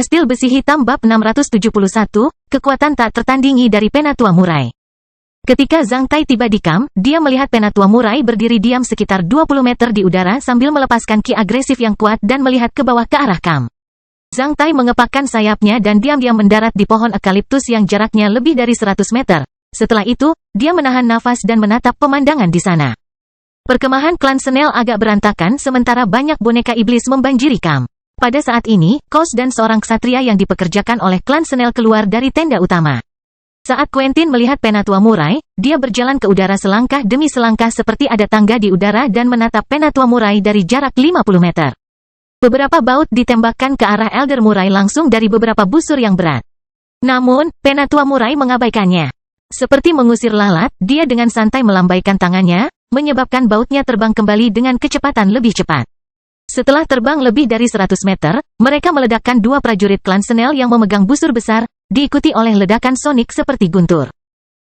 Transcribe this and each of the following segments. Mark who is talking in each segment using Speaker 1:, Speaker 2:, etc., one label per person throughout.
Speaker 1: Kastil Besi Hitam bab 671, kekuatan tak tertandingi dari Penatua Murai. Ketika Zhang Tai tiba di kamp, dia melihat Penatua Murai berdiri diam sekitar 20 meter di udara sambil melepaskan ki agresif yang kuat dan melihat ke bawah ke arah kamp. Zhang Tai mengepakkan sayapnya dan diam-diam mendarat di pohon eukaliptus yang jaraknya lebih dari 100 meter. Setelah itu, dia menahan nafas dan menatap pemandangan di sana. Perkemahan klan Senel agak berantakan sementara banyak boneka iblis membanjiri kamp. Pada saat ini, Kos dan seorang ksatria yang dipekerjakan oleh klan Senel keluar dari tenda utama. Saat Quentin melihat Penatua Murai, dia berjalan ke udara selangkah demi selangkah seperti ada tangga di udara dan menatap Penatua Murai dari jarak 50 meter. Beberapa baut ditembakkan ke arah Elder Murai langsung dari beberapa busur yang berat. Namun, Penatua Murai mengabaikannya. Seperti mengusir lalat, dia dengan santai melambaikan tangannya, menyebabkan bautnya terbang kembali dengan kecepatan lebih cepat. Setelah terbang lebih dari 100 meter, mereka meledakkan dua prajurit klan Senel yang memegang busur besar, diikuti oleh ledakan sonik seperti guntur.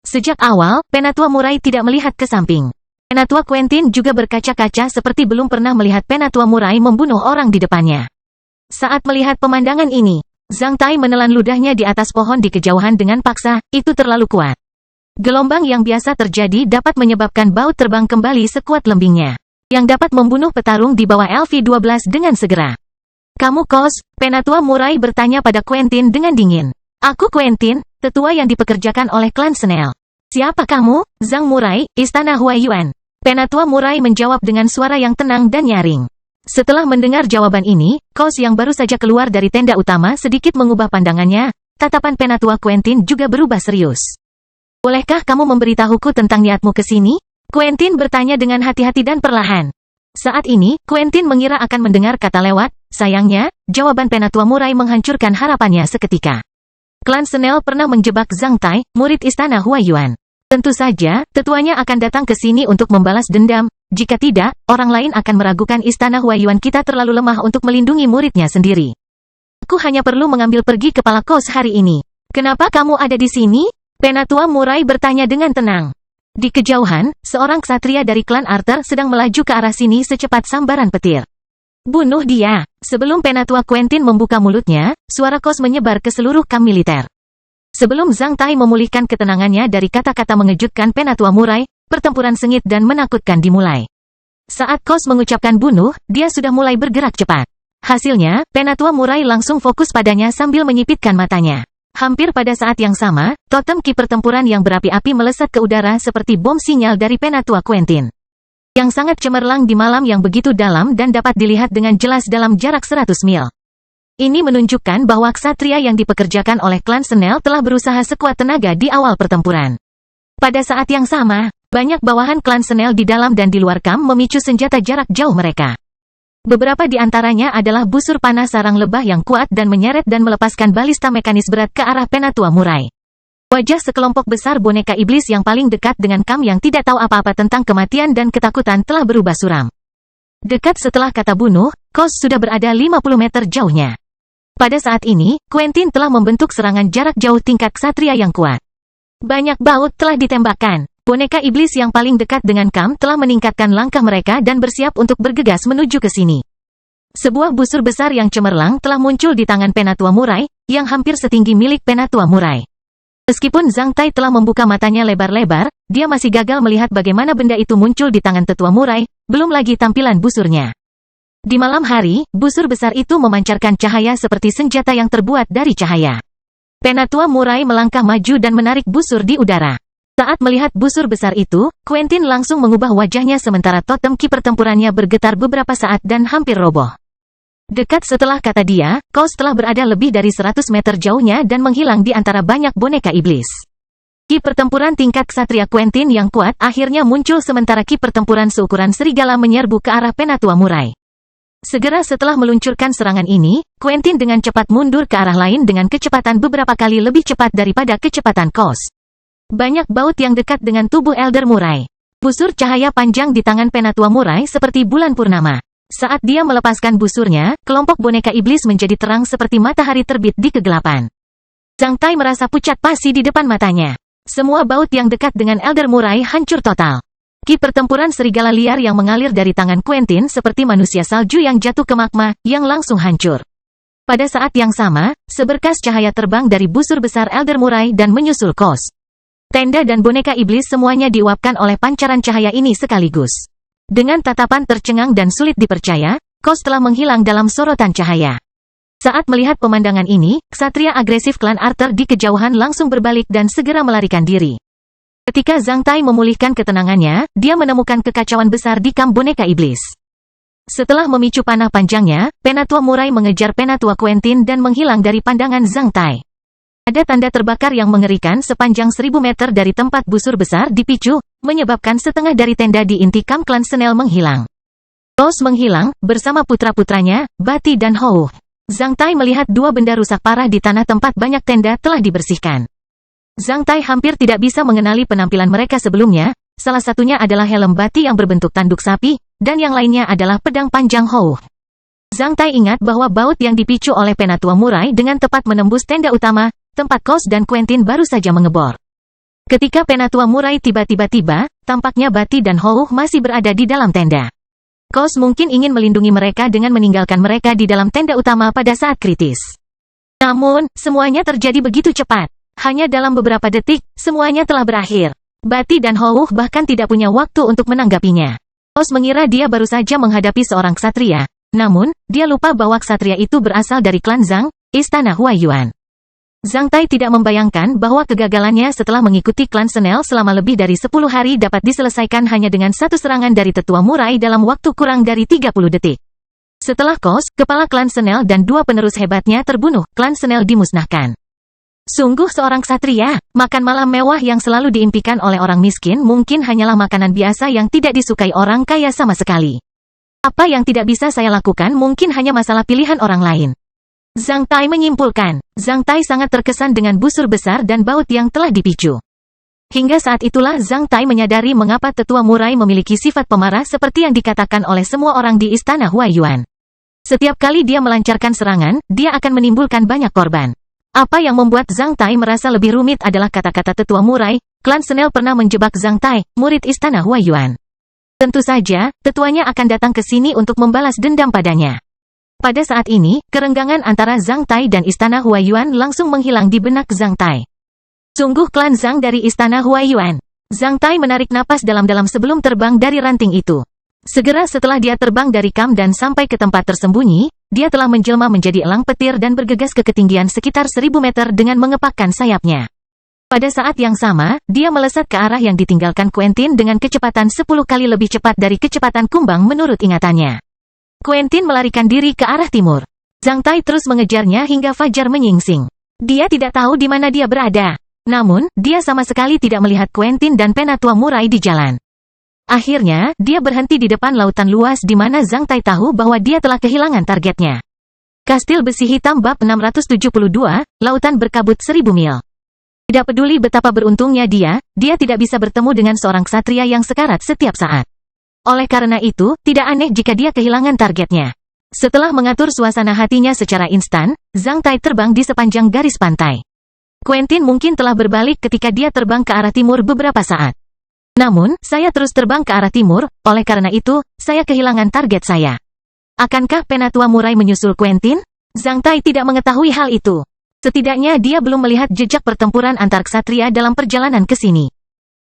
Speaker 1: Sejak awal, Penatua Murai tidak melihat ke samping. Penatua Quentin juga berkaca-kaca seperti belum pernah melihat Penatua Murai membunuh orang di depannya. Saat melihat pemandangan ini, Zhang Tai menelan ludahnya di atas pohon di kejauhan dengan paksa, itu terlalu kuat. Gelombang yang biasa terjadi dapat menyebabkan baut terbang kembali sekuat lembingnya, yang dapat membunuh petarung di bawah LV-12 dengan segera. Kamu Kos? Penatua Murai bertanya pada Quentin dengan dingin. Aku Quentin, tetua yang dipekerjakan oleh klan Senel. Siapa kamu? Zhang Murai, Istana Huaiyuan. Penatua Murai menjawab dengan suara yang tenang dan nyaring. Setelah mendengar jawaban ini, Kos yang baru saja keluar dari tenda utama sedikit mengubah pandangannya, tatapan Penatua Quentin juga berubah serius. Bolehkah kamu memberitahuku tentang niatmu ke sini? Quentin bertanya dengan hati-hati dan perlahan. Saat ini, Quentin mengira akan mendengar kata lewat, sayangnya, jawaban Penatua Murai menghancurkan harapannya seketika. Klan Senel pernah menjebak Zhang Tai, murid Istana Huaiyuan. Tentu saja, tetuanya akan datang ke sini untuk membalas dendam, jika tidak, orang lain akan meragukan Istana Huaiyuan kita terlalu lemah untuk melindungi muridnya sendiri. Aku hanya perlu mengambil pergi kepala Kos hari ini. Kenapa kamu ada di sini? Penatua Murai bertanya dengan tenang. Di kejauhan, seorang ksatria dari klan Arthur sedang melaju ke arah sini secepat sambaran petir. Bunuh dia! Sebelum Penatua Quentin membuka mulutnya, suara Kos menyebar ke seluruh kamp militer. Sebelum Zhang Tai memulihkan ketenangannya dari kata-kata mengejutkan Penatua Murai, pertempuran sengit dan menakutkan dimulai. Saat Kos mengucapkan bunuh, dia sudah mulai bergerak cepat. Hasilnya, Penatua Murai langsung fokus padanya sambil menyipitkan matanya. Hampir pada saat yang sama, totem ki pertempuran yang berapi-api melesat ke udara seperti bom sinyal dari Penatua Quentin. Yang sangat cemerlang di malam yang begitu dalam dan dapat dilihat dengan jelas dalam jarak 100 mil. Ini menunjukkan bahwa ksatria yang dipekerjakan oleh klan Senel telah berusaha sekuat tenaga di awal pertempuran. Pada saat yang sama, banyak bawahan klan Senel di dalam dan di luar kamp memicu senjata jarak jauh mereka. Beberapa di antaranya adalah busur panah sarang lebah yang kuat dan menyeret dan melepaskan balista mekanis berat ke arah Penatua Murai. Wajah sekelompok besar boneka iblis yang paling dekat dengan kamp yang tidak tahu apa-apa tentang kematian dan ketakutan telah berubah suram. Dekat setelah kata bunuh, Kos sudah berada 50 meter jauhnya. Pada saat ini, Quentin telah membentuk serangan jarak jauh tingkat ksatria yang kuat. Banyak baut telah ditembakkan. Boneka iblis yang paling dekat dengan kamp telah meningkatkan langkah mereka dan bersiap untuk bergegas menuju ke sini. Sebuah busur besar yang cemerlang telah muncul di tangan Penatua Murai, yang hampir setinggi milik Penatua Murai. Meskipun Zhang Tai telah membuka matanya lebar-lebar, dia masih gagal melihat bagaimana benda itu muncul di tangan Tetua Murai, belum lagi tampilan busurnya. Di malam hari, busur besar itu memancarkan cahaya seperti senjata yang terbuat dari cahaya. Penatua Murai melangkah maju dan menarik busur di udara. Saat melihat busur besar itu, Quentin langsung mengubah wajahnya sementara totem ki pertempurannya bergetar beberapa saat dan hampir roboh. Dekat setelah kata dia, Kos telah berada lebih dari 100 meter jauhnya dan menghilang di antara banyak boneka iblis. Ki pertempuran tingkat ksatria Quentin yang kuat akhirnya muncul sementara ki pertempuran seukuran serigala menyerbu ke arah Penatua Murai. Segera setelah meluncurkan serangan ini, Quentin dengan cepat mundur ke arah lain dengan kecepatan beberapa kali lebih cepat daripada kecepatan Kos. Banyak baut yang dekat dengan tubuh Elder Murai. Busur cahaya panjang di tangan Penatua Murai seperti bulan purnama. Saat dia melepaskan busurnya, kelompok boneka iblis menjadi terang seperti matahari terbit di kegelapan. Zhang Tai merasa pucat pasi di depan matanya. Semua baut yang dekat dengan Elder Murai hancur total. Ki pertempuran serigala liar yang mengalir dari tangan Quentin seperti manusia salju yang jatuh ke magma, yang langsung hancur. Pada saat yang sama, seberkas cahaya terbang dari busur besar Elder Murai dan menyusul Kos. Tenda dan boneka iblis semuanya diuapkan oleh pancaran cahaya ini sekaligus. Dengan tatapan tercengang dan sulit dipercaya, Kos telah menghilang dalam sorotan cahaya. Saat melihat pemandangan ini, ksatria agresif klan Arthur di kejauhan langsung berbalik dan segera melarikan diri. Ketika Zhang Tai memulihkan ketenangannya, dia menemukan kekacauan besar di kamp boneka iblis. Setelah memicu panah panjangnya, Penatua Murai mengejar Penatua Quentin dan menghilang dari pandangan Zhang Tai. Ada tanda terbakar yang mengerikan sepanjang 1000 meter dari tempat busur besar dipicu, menyebabkan setengah dari tenda di inti kamp klan Senel menghilang. Kos menghilang, bersama putra-putranya, Bati dan Hou. Zhang Tai melihat dua benda rusak parah di tanah tempat banyak tenda telah dibersihkan. Zhang Tai hampir tidak bisa mengenali penampilan mereka sebelumnya, salah satunya adalah helm Bati yang berbentuk tanduk sapi, dan yang lainnya adalah pedang panjang Hou. Zhang Tai ingat bahwa baut yang dipicu oleh Penatua Murai dengan tepat menembus tenda utama, tempat Kos dan Quentin baru saja mengebor. Ketika Penatua Murai tiba-tiba tiba, tampaknya Bati dan Hou masih berada di dalam tenda. Kos mungkin ingin melindungi mereka dengan meninggalkan mereka di dalam tenda utama pada saat kritis. Namun, semuanya terjadi begitu cepat. Hanya dalam beberapa detik, semuanya telah berakhir. Bati dan Hou bahkan tidak punya waktu untuk menanggapinya. Kos mengira dia baru saja menghadapi seorang ksatria, namun, dia lupa bahwa ksatria itu berasal dari klan Zhang, istana Huaiyuan. Zhang Tai tidak membayangkan bahwa kegagalannya setelah mengikuti klan Senel selama lebih dari 10 hari dapat diselesaikan hanya dengan satu serangan dari tetua Murai dalam waktu kurang dari 30 detik. Setelah Kos, kepala klan Senel dan dua penerus hebatnya terbunuh, klan Senel dimusnahkan. Sungguh seorang ksatria, makan malam mewah yang selalu diimpikan oleh orang miskin mungkin hanyalah makanan biasa yang tidak disukai orang kaya sama sekali. Apa yang tidak bisa saya lakukan mungkin hanya masalah pilihan orang lain. Zhang Tai menyimpulkan. Zhang Tai sangat terkesan dengan busur besar dan baut yang telah dipicu. Hingga saat itulah Zhang Tai menyadari mengapa tetua Murai memiliki sifat pemarah seperti yang dikatakan oleh semua orang di istana Huaiyuan. Setiap kali dia melancarkan serangan, dia akan menimbulkan banyak korban. Apa yang membuat Zhang Tai merasa lebih rumit adalah kata-kata tetua Murai, klan Senel pernah menjebak Zhang Tai, murid istana Huaiyuan. Tentu saja, tetuanya akan datang ke sini untuk membalas dendam padanya. Pada saat ini, kerenggangan antara Zhang Tai dan istana Huaiyuan langsung menghilang di benak Zhang Tai. Sungguh klan Zhang dari istana Huaiyuan. Zhang Tai menarik napas dalam-dalam sebelum terbang dari ranting itu. Segera setelah dia terbang dari kamp dan sampai ke tempat tersembunyi, dia telah menjelma menjadi elang petir dan bergegas ke ketinggian sekitar 1000 meter dengan mengepakkan sayapnya. Pada saat yang sama, dia melesat ke arah yang ditinggalkan Quentin dengan kecepatan 10 kali lebih cepat dari kecepatan kumbang menurut ingatannya. Quentin melarikan diri ke arah timur. Zhang Tai terus mengejarnya hingga fajar menyingsing. Dia tidak tahu di mana dia berada. Namun, dia sama sekali tidak melihat Quentin dan Penatua Murai di jalan. Akhirnya, dia berhenti di depan lautan luas di mana Zhang Tai tahu bahwa dia telah kehilangan targetnya. Kastil Besi Hitam bab 672, Lautan Berkabut 1000 mil. Tidak peduli betapa beruntungnya dia tidak bisa bertemu dengan seorang ksatria yang sekarat setiap saat. Oleh karena itu, tidak aneh jika dia kehilangan targetnya. Setelah mengatur suasana hatinya secara instan, Zhang Tai terbang di sepanjang garis pantai. Quentin mungkin telah berbalik ketika dia terbang ke arah timur beberapa saat. Namun, saya terus terbang ke arah timur, oleh karena itu, saya kehilangan target saya. Akankah Penatua Murai menyusul Quentin? Zhang Tai tidak mengetahui hal itu. Setidaknya dia belum melihat jejak pertempuran antar ksatria dalam perjalanan ke sini.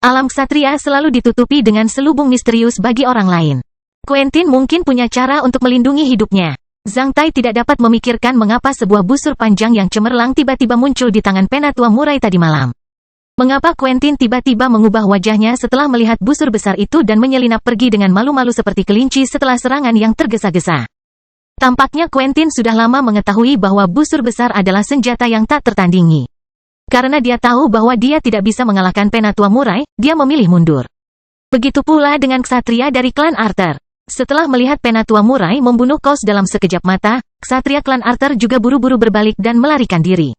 Speaker 1: Alam ksatria selalu ditutupi dengan selubung misterius bagi orang lain. Quentin mungkin punya cara untuk melindungi hidupnya. Zhang Tai tidak dapat memikirkan mengapa sebuah busur panjang yang cemerlang tiba-tiba muncul di tangan Penatua Murai tadi malam. Mengapa Quentin tiba-tiba mengubah wajahnya setelah melihat busur besar itu dan menyelinap pergi dengan malu-malu seperti kelinci setelah serangan yang tergesa-gesa? Tampaknya Quentin sudah lama mengetahui bahwa busur besar adalah senjata yang tak tertandingi. Karena dia tahu bahwa dia tidak bisa mengalahkan Penatua Murai, dia memilih mundur. Begitu pula dengan ksatria dari klan Arthur. Setelah melihat Penatua Murai membunuh Kos dalam sekejap mata, ksatria klan Arthur juga buru-buru berbalik dan melarikan diri.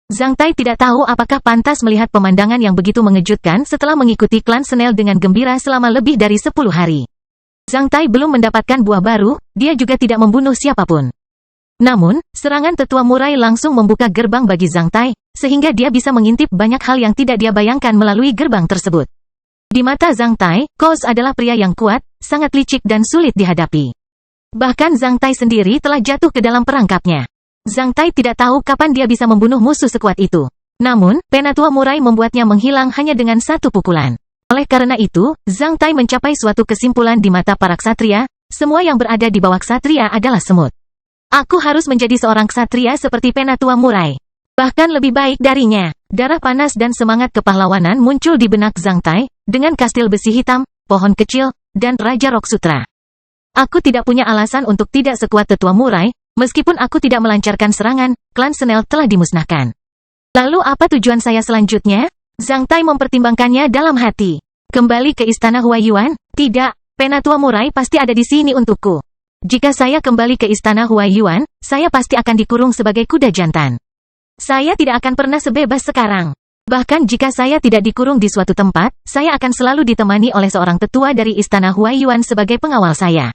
Speaker 1: Zhang Tai tidak tahu apakah pantas melihat pemandangan yang begitu mengejutkan setelah mengikuti klan Senel dengan gembira selama lebih dari 10 hari. Zhang Tai belum mendapatkan buah baru, dia juga tidak membunuh siapapun. Namun, serangan tetua Murai langsung membuka gerbang bagi Zhang Tai, sehingga dia bisa mengintip banyak hal yang tidak dia bayangkan melalui gerbang tersebut. Di mata Zhang Tai, Kos adalah pria yang kuat, sangat licik dan sulit dihadapi. Bahkan Zhang Tai sendiri telah jatuh ke dalam perangkapnya. Zhang Tai tidak tahu kapan dia bisa membunuh musuh sekuat itu. Namun, Penatua Murai membuatnya menghilang hanya dengan satu pukulan. Oleh karena itu, Zhang Tai mencapai suatu kesimpulan di mata para ksatria, semua yang berada di bawah ksatria adalah semut. Aku harus menjadi seorang ksatria seperti Penatua Murai. Bahkan lebih baik darinya. Darah panas dan semangat kepahlawanan muncul di benak Zhang Tai, dengan kastil besi hitam, pohon kecil, dan Raja Rock Sutra. Aku tidak punya alasan untuk tidak sekuat Tetua Murai, meskipun aku tidak melancarkan serangan, klan Snell telah dimusnahkan. Lalu apa tujuan saya selanjutnya? Zhang Tai mempertimbangkannya dalam hati. Kembali ke istana Huaiyuan? Tidak, Penatua Murai pasti ada di sini untukku. Jika saya kembali ke istana Huaiyuan, saya pasti akan dikurung sebagai kuda jantan. Saya tidak akan pernah sebebas sekarang. Bahkan jika saya tidak dikurung di suatu tempat, saya akan selalu ditemani oleh seorang tetua dari istana Huaiyuan sebagai pengawal saya.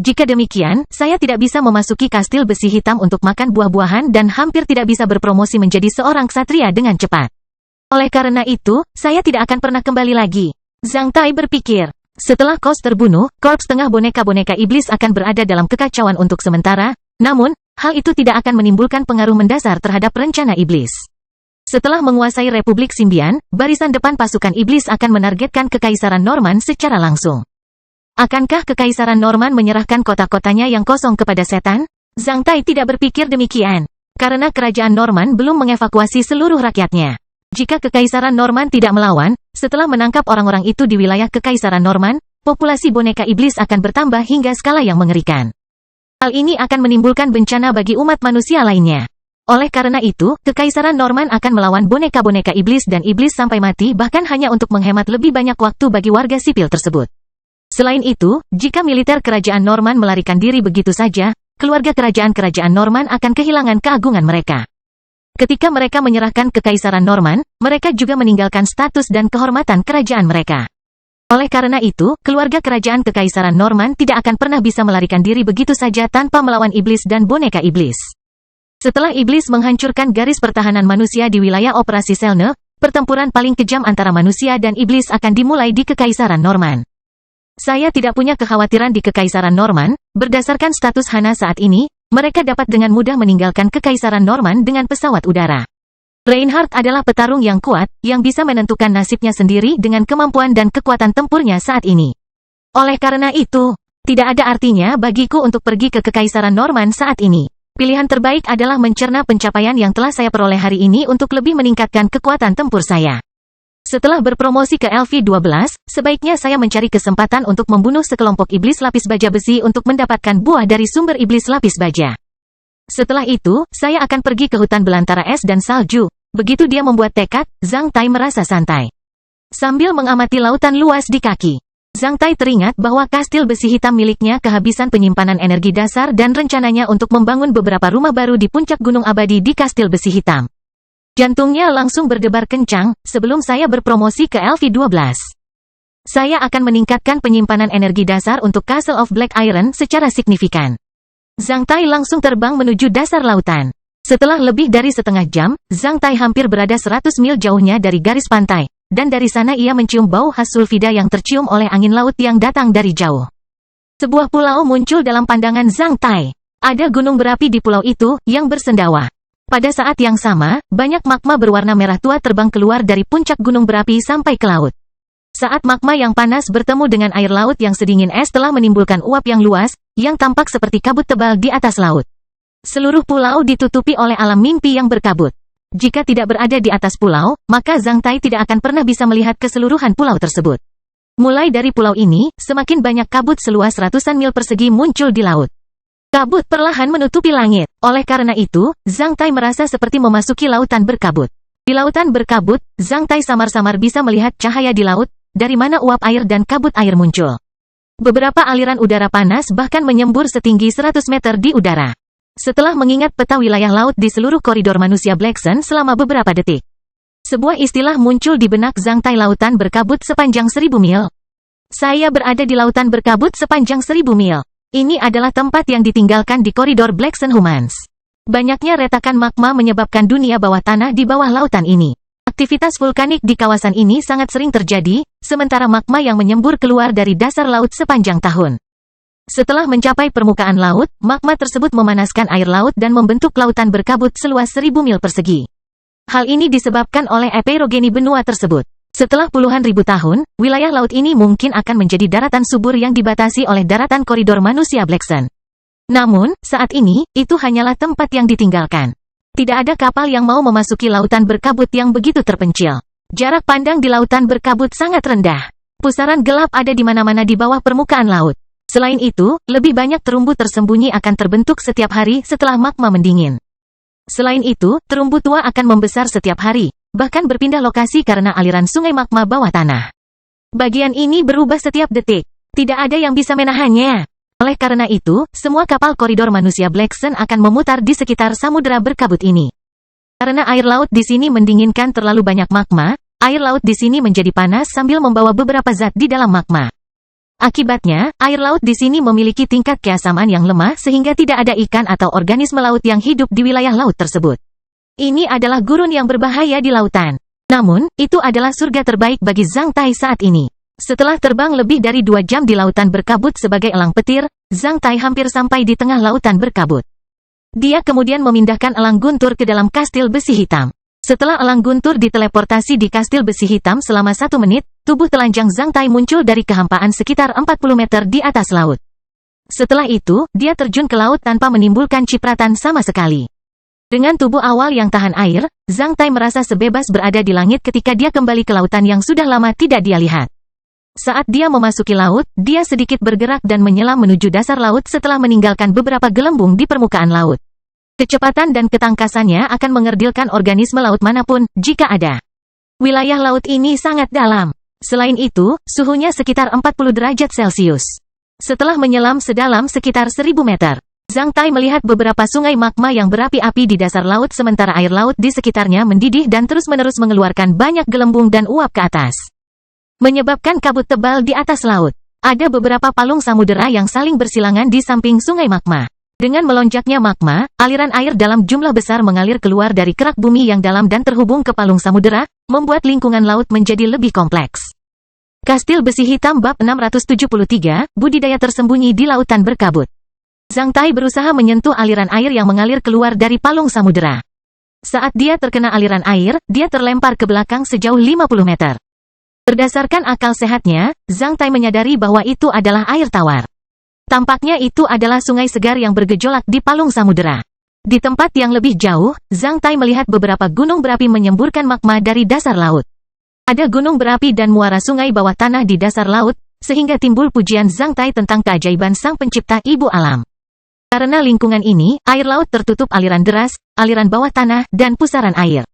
Speaker 1: Jika demikian, saya tidak bisa memasuki kastil besi hitam untuk makan buah-buahan dan hampir tidak bisa berpromosi menjadi seorang ksatria dengan cepat. Oleh karena itu, saya tidak akan pernah kembali lagi. Zhang Tai berpikir. Setelah Kos terbunuh, korps tengah boneka-boneka iblis akan berada dalam kekacauan untuk sementara, namun, hal itu tidak akan menimbulkan pengaruh mendasar terhadap rencana iblis. Setelah menguasai Republik Simbian, barisan depan pasukan iblis akan menargetkan Kekaisaran Norman secara langsung. Akankah Kekaisaran Norman menyerahkan kota-kotanya yang kosong kepada setan? Zhang Tai tidak berpikir demikian. Karena kerajaan Norman belum mengevakuasi seluruh rakyatnya. Jika Kekaisaran Norman tidak melawan, setelah menangkap orang-orang itu di wilayah Kekaisaran Norman, populasi boneka iblis akan bertambah hingga skala yang mengerikan. Hal ini akan menimbulkan bencana bagi umat manusia lainnya. Oleh karena itu, Kekaisaran Norman akan melawan boneka-boneka iblis dan iblis sampai mati bahkan hanya untuk menghemat lebih banyak waktu bagi warga sipil tersebut. Selain itu, jika militer kerajaan Norman melarikan diri begitu saja, keluarga kerajaan-kerajaan Norman akan kehilangan keagungan mereka. Ketika mereka menyerahkan Kekaisaran Norman, mereka juga meninggalkan status dan kehormatan kerajaan mereka. Oleh karena itu, keluarga kerajaan Kekaisaran Norman tidak akan pernah bisa melarikan diri begitu saja tanpa melawan iblis dan boneka iblis. Setelah iblis menghancurkan garis pertahanan manusia di wilayah operasi Selne, pertempuran paling kejam antara manusia dan iblis akan dimulai di Kekaisaran Norman. Saya tidak punya kekhawatiran di Kekaisaran Norman, berdasarkan status Hana saat ini, mereka dapat dengan mudah meninggalkan Kekaisaran Norman dengan pesawat udara. Reinhardt adalah petarung yang kuat, yang bisa menentukan nasibnya sendiri dengan kemampuan dan kekuatan tempurnya saat ini. Oleh karena itu, tidak ada artinya bagiku untuk pergi ke Kekaisaran Norman saat ini. Pilihan terbaik adalah mencerna pencapaian yang telah saya peroleh hari ini untuk lebih meningkatkan kekuatan tempur saya. Setelah berpromosi ke LV-12, sebaiknya saya mencari kesempatan untuk membunuh sekelompok iblis lapis baja besi untuk mendapatkan buah dari sumber iblis lapis baja. Setelah itu, saya akan pergi ke hutan belantara es dan salju. Begitu dia membuat tekad, Zhang Tai merasa santai. Sambil mengamati lautan luas di kaki, Zhang Tai teringat bahwa kastil besi hitam miliknya kehabisan penyimpanan energi dasar dan rencananya untuk membangun beberapa rumah baru di puncak gunung abadi di kastil besi hitam. Jantungnya langsung berdebar kencang, sebelum saya berpromosi ke LV-12. Saya akan meningkatkan penyimpanan energi dasar untuk Castle of Black Iron secara signifikan. Zhang Tai langsung terbang menuju dasar lautan. Setelah lebih dari setengah jam, Zhang Tai hampir berada 100 mil jauhnya dari garis pantai, dan dari sana ia mencium bau khas sulfida yang tercium oleh angin laut yang datang dari jauh. Sebuah pulau muncul dalam pandangan Zhang Tai. Ada gunung berapi di pulau itu, yang bersendawa. Pada saat yang sama, banyak magma berwarna merah tua terbang keluar dari puncak gunung berapi sampai ke laut. Saat magma yang panas bertemu dengan air laut yang sedingin es telah menimbulkan uap yang luas, yang tampak seperti kabut tebal di atas laut. Seluruh pulau ditutupi oleh alam mimpi yang berkabut. Jika tidak berada di atas pulau, maka Zhang Tai tidak akan pernah bisa melihat keseluruhan pulau tersebut. Mulai dari pulau ini, semakin banyak kabut seluas ratusan mil persegi muncul di laut. Kabut perlahan menutupi langit. Oleh karena itu, Zhang Tai merasa seperti memasuki lautan berkabut. Di lautan berkabut, Zhang Tai samar-samar bisa melihat cahaya di laut, dari mana uap air dan kabut air muncul. Beberapa aliran udara panas bahkan menyembur setinggi 100 meter di udara. Setelah mengingat peta wilayah laut di seluruh koridor manusia Black Sun selama beberapa detik, sebuah istilah muncul di benak Zhang Tai, lautan berkabut sepanjang 1000 mil. Saya berada di lautan berkabut sepanjang 1000 mil. Ini adalah tempat yang ditinggalkan di koridor Black Sun Humans. Banyaknya retakan magma menyebabkan dunia bawah tanah di bawah lautan ini. Aktivitas vulkanik di kawasan ini sangat sering terjadi, sementara magma yang menyembur keluar dari dasar laut sepanjang tahun. Setelah mencapai permukaan laut, magma tersebut memanaskan air laut dan membentuk lautan berkabut seluas 1000 mil persegi. Hal ini disebabkan oleh epeirogeni benua tersebut. Setelah puluhan ribu tahun, wilayah laut ini mungkin akan menjadi daratan subur yang dibatasi oleh daratan koridor manusia Black Sun. Namun, saat ini, itu hanyalah tempat yang ditinggalkan. Tidak ada kapal yang mau memasuki lautan berkabut yang begitu terpencil. Jarak pandang di lautan berkabut sangat rendah. Pusaran gelap ada di mana-mana di bawah permukaan laut. Selain itu, lebih banyak terumbu tersembunyi akan terbentuk setiap hari setelah magma mendingin. Selain itu, terumbu tua akan membesar setiap hari, bahkan berpindah lokasi karena aliran sungai magma bawah tanah. Bagian ini berubah setiap detik. Tidak ada yang bisa menahannya. Oleh karena itu, semua kapal koridor manusia Black Sun akan memutar di sekitar samudera berkabut ini. Karena air laut di sini mendinginkan terlalu banyak magma, air laut di sini menjadi panas sambil membawa beberapa zat di dalam magma. Akibatnya, air laut di sini memiliki tingkat keasaman yang lemah sehingga tidak ada ikan atau organisme laut yang hidup di wilayah laut tersebut. Ini adalah gurun yang berbahaya di lautan. Namun, itu adalah surga terbaik bagi Zhang Tai saat ini. Setelah terbang lebih dari 2 jam di lautan berkabut sebagai elang petir, Zhang Tai hampir sampai di tengah lautan berkabut. Dia kemudian memindahkan elang guntur ke dalam kastil besi hitam. Setelah elang guntur diteleportasi di kastil besi hitam selama 1 menit, tubuh telanjang Zhang Tai muncul dari kehampaan sekitar 40 meter di atas laut. Setelah itu, dia terjun ke laut tanpa menimbulkan cipratan sama sekali. Dengan tubuh awal yang tahan air, Zhang Tai merasa sebebas berada di langit ketika dia kembali ke lautan yang sudah lama tidak dia lihat. Saat dia memasuki laut, dia sedikit bergerak dan menyelam menuju dasar laut setelah meninggalkan beberapa gelembung di permukaan laut. Kecepatan dan ketangkasannya akan mengerdilkan organisme laut manapun, jika ada. Wilayah laut ini sangat dalam. Selain itu, suhunya sekitar 40 derajat Celcius. Setelah menyelam sedalam sekitar 1000 meter, Zhang Tai melihat beberapa sungai magma yang berapi-api di dasar laut sementara air laut di sekitarnya mendidih dan terus-menerus mengeluarkan banyak gelembung dan uap ke atas. Menyebabkan kabut tebal di atas laut. Ada beberapa palung samudera yang saling bersilangan di samping sungai magma. Dengan melonjaknya magma, aliran air dalam jumlah besar mengalir keluar dari kerak bumi yang dalam dan terhubung ke palung samudera, membuat lingkungan laut menjadi lebih kompleks. Kastil besi hitam bab 673, budidaya tersembunyi di lautan berkabut. Zhang Tai berusaha menyentuh aliran air yang mengalir keluar dari palung samudera. Saat dia terkena aliran air, dia terlempar ke belakang sejauh 50 meter. Berdasarkan akal sehatnya, Zhang Tai menyadari bahwa itu adalah air tawar. Tampaknya itu adalah sungai segar yang bergejolak di palung samudera. Di tempat yang lebih jauh, Zhang Tai melihat beberapa gunung berapi menyemburkan magma dari dasar laut. Ada gunung berapi dan muara sungai bawah tanah di dasar laut, sehingga timbul pujian Zhang Tai tentang keajaiban sang pencipta ibu alam. Karena lingkungan ini, air laut tertutup aliran deras, aliran bawah tanah, dan pusaran air.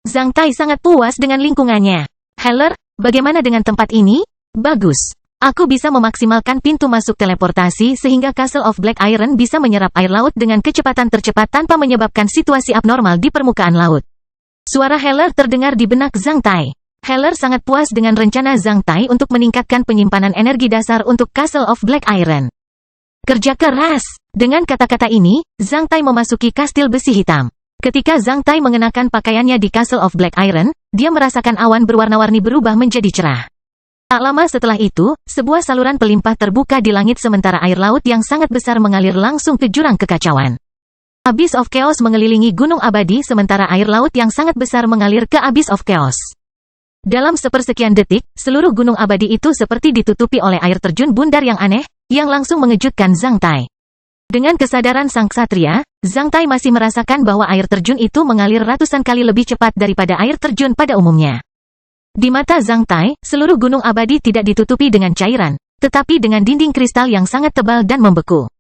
Speaker 1: Zhang Tai sangat puas dengan lingkungannya. Heller, bagaimana dengan tempat ini? Bagus. Aku bisa memaksimalkan pintu masuk teleportasi sehingga Castle of Black Iron bisa menyerap air laut dengan kecepatan tercepat tanpa menyebabkan situasi abnormal di permukaan laut. Suara Heller terdengar di benak Zhang Tai. Heller sangat puas dengan rencana Zhang Tai untuk meningkatkan penyimpanan energi dasar untuk Castle of Black Iron. Kerja keras. Dengan kata-kata ini, Zhang Tai memasuki kastil besi hitam. Ketika Zhang Tai mengenakan pakaiannya di Castle of Black Iron, dia merasakan awan berwarna-warni berubah menjadi cerah. Tak lama setelah itu, sebuah saluran pelimpah terbuka di langit sementara air laut yang sangat besar mengalir langsung ke jurang kekacauan. Abyss of Chaos mengelilingi gunung abadi sementara air laut yang sangat besar mengalir ke Abyss of Chaos. Dalam sepersekian detik, seluruh gunung abadi itu seperti ditutupi oleh air terjun bundar yang aneh, yang langsung mengejutkan Zhang Tai. Dengan kesadaran sang ksatria, Zhang Tai masih merasakan bahwa air terjun itu mengalir ratusan kali lebih cepat daripada air terjun pada umumnya. Di mata Zhang Tai, seluruh gunung abadi tidak ditutupi dengan cairan, tetapi dengan dinding kristal yang sangat tebal dan membeku.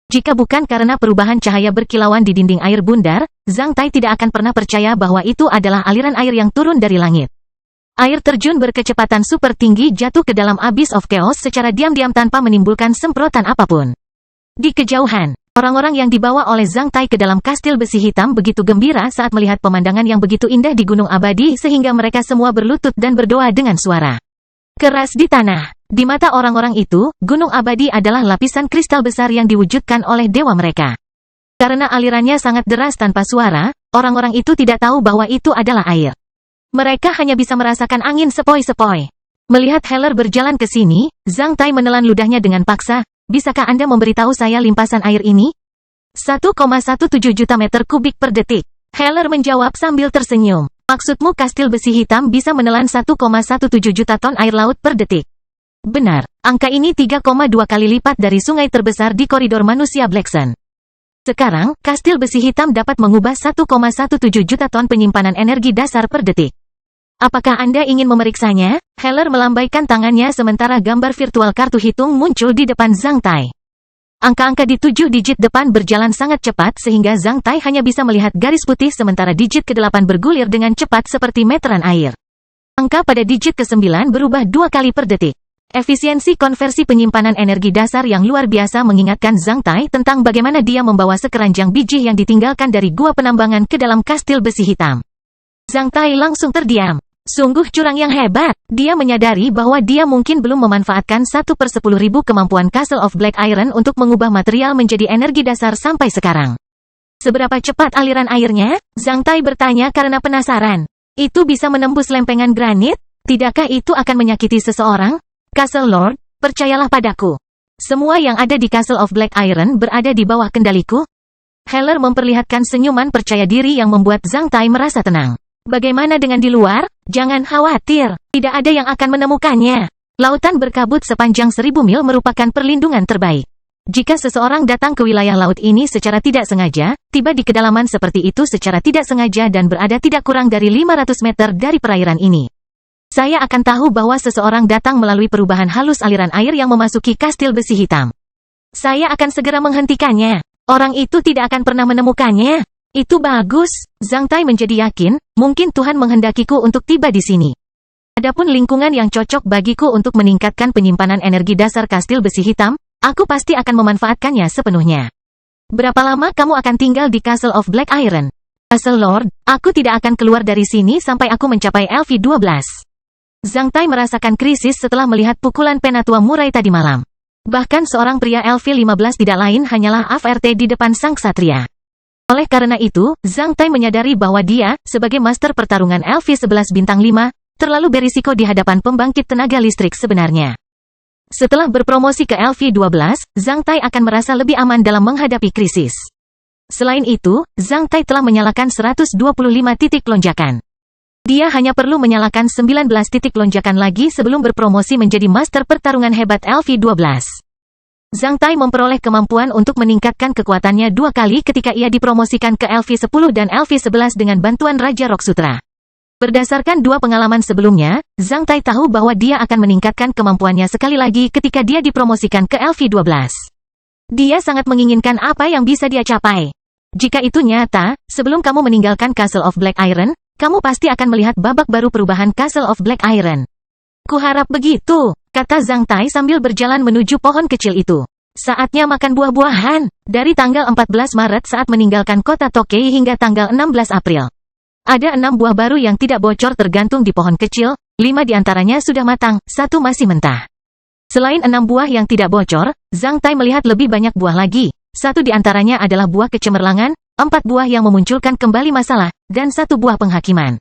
Speaker 1: Jika bukan karena perubahan cahaya berkilauan di dinding air bundar, Zhang Tai tidak akan pernah percaya bahwa itu adalah aliran air yang turun dari langit. Air terjun berkecepatan super tinggi jatuh ke dalam Abyss of Chaos secara diam-diam tanpa menimbulkan semprotan apapun. Di kejauhan, orang-orang yang dibawa oleh Zhang Tai ke dalam kastil besi hitam begitu gembira saat melihat pemandangan yang begitu indah di gunung abadi sehingga mereka semua berlutut dan berdoa dengan suara keras di tanah. Di mata orang-orang itu, gunung abadi adalah lapisan kristal besar yang diwujudkan oleh dewa mereka. Karena alirannya sangat deras tanpa suara, orang-orang itu tidak tahu bahwa itu adalah air. Mereka hanya bisa merasakan angin sepoi-sepoi. Melihat Heller berjalan ke sini, Zhang Tai menelan ludahnya dengan paksa. bisakah Anda memberitahu saya limpasan air ini? 1,17 juta meter kubik per detik. Heller menjawab sambil tersenyum. Maksudmu kastil besi hitam bisa menelan 1,17 juta ton air laut per detik? Benar, angka ini 3,2 kali lipat dari sungai terbesar di koridor manusia Blackson. Sekarang, kastil besi hitam dapat mengubah 1,17 juta ton penyimpanan energi dasar per detik. Apakah Anda ingin memeriksanya? Heller melambaikan tangannya sementara gambar virtual kartu hitung muncul di depan Zhang Tai. Angka-angka di 7 digit depan berjalan sangat cepat sehingga Zhang Tai hanya bisa melihat garis putih sementara digit ke-8 bergulir dengan cepat seperti meteran air. Angka pada digit ke-9 berubah 2 kali per detik. Efisiensi konversi penyimpanan energi dasar yang luar biasa mengingatkan Zhang Tai tentang bagaimana dia membawa sekeranjang biji yang ditinggalkan dari gua penambangan ke dalam kastil besi hitam. Zhang Tai langsung terdiam. Sungguh curang yang hebat. Dia menyadari bahwa dia mungkin belum memanfaatkan 1/10.000 kemampuan Castle of Black Iron untuk mengubah material menjadi energi dasar sampai sekarang. Seberapa cepat aliran airnya? Zhang Tai bertanya karena penasaran. Itu bisa menembus lempengan granit? Tidakkah itu akan menyakiti seseorang? Castle Lord, percayalah padaku. Semua yang ada di Castle of Black Iron berada di bawah kendaliku. Heller memperlihatkan senyuman percaya diri yang membuat Zhang Tai merasa tenang. Bagaimana dengan di luar? Jangan khawatir, tidak ada yang akan menemukannya. Lautan berkabut sepanjang 1000 mil merupakan perlindungan terbaik. Jika seseorang datang ke wilayah laut ini secara tidak sengaja, tiba di kedalaman seperti itu secara tidak sengaja dan berada tidak kurang dari 500 meter dari perairan ini, saya akan tahu bahwa seseorang datang melalui perubahan halus aliran air yang memasuki kastil besi hitam. Saya akan segera menghentikannya. Orang itu tidak akan pernah menemukannya. Itu bagus. Zhang Tai menjadi yakin, mungkin Tuhan menghendakiku untuk tiba di sini. Adapun lingkungan yang cocok bagiku untuk meningkatkan penyimpanan energi dasar kastil besi hitam, aku pasti akan memanfaatkannya sepenuhnya. Berapa lama kamu akan tinggal di Castle of Black Iron? Castle Lord, aku tidak akan keluar dari sini sampai aku mencapai LV-12. Zhang Tai merasakan krisis setelah melihat pukulan penatua murai tadi malam. Bahkan seorang pria LV-15 tidak lain hanyalah AFRT di depan sang ksatria. Oleh karena itu, Zhang Tai menyadari bahwa dia, sebagai master pertarungan LV-11 bintang 5, terlalu berisiko di hadapan pembangkit tenaga listrik sebenarnya. Setelah berpromosi ke LV-12, Zhang Tai akan merasa lebih aman dalam menghadapi krisis. Selain itu, Zhang Tai telah menyalakan 125 titik lonjakan. Dia hanya perlu menyalakan 19 titik lonjakan lagi sebelum berpromosi menjadi master pertarungan hebat LV-12. Zhang Tai memperoleh kemampuan untuk meningkatkan kekuatannya 2 kali ketika ia dipromosikan ke LV-10 dan LV-11 dengan bantuan Raja Rock Sutra. Berdasarkan 2 pengalaman sebelumnya, Zhang Tai tahu bahwa dia akan meningkatkan kemampuannya sekali lagi ketika dia dipromosikan ke LV-12. Dia sangat menginginkan apa yang bisa dia capai. Jika itu nyata, sebelum kamu meninggalkan Castle of Black Iron, kamu pasti akan melihat babak baru perubahan Castle of Black Iron. Kuharap begitu, kata Zhang Tai sambil berjalan menuju pohon kecil itu. Saatnya makan buah-buahan. Dari tanggal 14 Maret saat meninggalkan kota Tokei hingga tanggal 16 April. Ada 6 buah baru yang tidak bocor tergantung di pohon kecil, 5 diantaranya sudah matang, 1 masih mentah. Selain 6 buah yang tidak bocor, Zhang Tai melihat lebih banyak buah lagi. 1 diantaranya adalah buah kecemerlangan, 4 buah yang memunculkan kembali masalah, dan 1 buah penghakiman.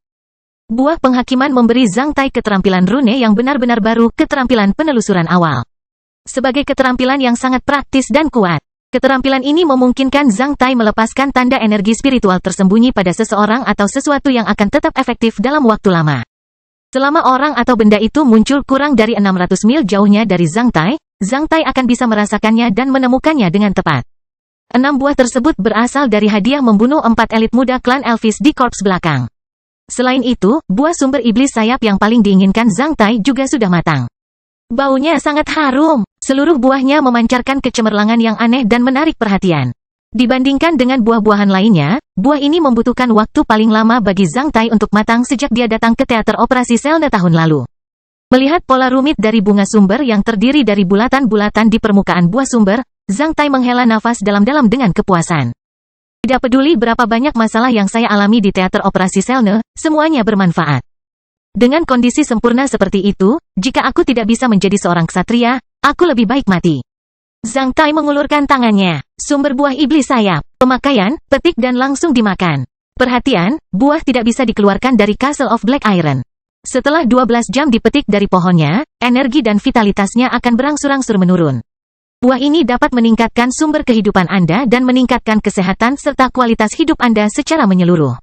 Speaker 1: Buah penghakiman memberi Zhang Tai keterampilan rune yang benar-benar baru, keterampilan penelusuran awal. Sebagai keterampilan yang sangat praktis dan kuat, keterampilan ini memungkinkan Zhang Tai melepaskan tanda energi spiritual tersembunyi pada seseorang atau sesuatu yang akan tetap efektif dalam waktu lama. Selama orang atau benda itu muncul kurang dari 600 mil jauhnya dari Zhang Tai akan bisa merasakannya dan menemukannya dengan tepat. 6 buah tersebut berasal dari hadiah membunuh 4 elit muda klan Elvis di korps belakang. Selain itu, buah sumber iblis sayap yang paling diinginkan Zhang Tai juga sudah matang. Baunya sangat harum. Seluruh buahnya memancarkan kecemerlangan yang aneh dan menarik perhatian. Dibandingkan dengan buah-buahan lainnya, buah ini membutuhkan waktu paling lama bagi Zhang Tai untuk matang sejak dia datang ke teater operasi Selne tahun lalu. Melihat pola rumit dari bunga sumber yang terdiri dari bulatan-bulatan di permukaan buah sumber, Zhang Tai menghela nafas dalam-dalam dengan kepuasan. Tidak peduli berapa banyak masalah yang saya alami di teater operasi Selne, semuanya bermanfaat. Dengan kondisi sempurna seperti itu, jika aku tidak bisa menjadi seorang ksatria, aku lebih baik mati. Zhang Tai mengulurkan tangannya. Sumber buah iblis sayap. Pemakaian, petik dan langsung dimakan. Perhatian, buah tidak bisa dikeluarkan dari Castle of Black Iron. Setelah 12 jam dipetik dari pohonnya, energi dan vitalitasnya akan berangsur-angsur menurun. Buah ini dapat meningkatkan sumber kehidupan Anda dan meningkatkan kesehatan serta kualitas hidup Anda secara menyeluruh.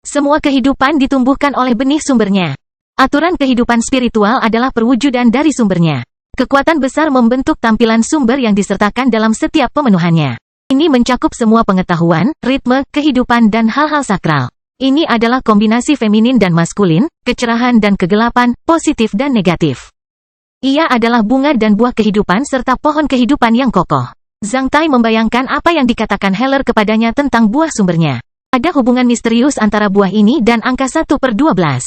Speaker 1: Semua kehidupan ditumbuhkan oleh benih sumbernya. Aturan kehidupan spiritual adalah perwujudan dari sumbernya. Kekuatan besar membentuk tampilan sumber yang disertakan dalam setiap pemenuhannya. Ini mencakup semua pengetahuan, ritme, kehidupan dan hal-hal sakral. Ini adalah kombinasi feminin dan maskulin, kecerahan dan kegelapan, positif dan negatif. Ia adalah bunga dan buah kehidupan serta pohon kehidupan yang kokoh. Zhang Tai membayangkan apa yang dikatakan Heller kepadanya tentang buah sumbernya. Ada hubungan misterius antara buah ini dan angka 1/12.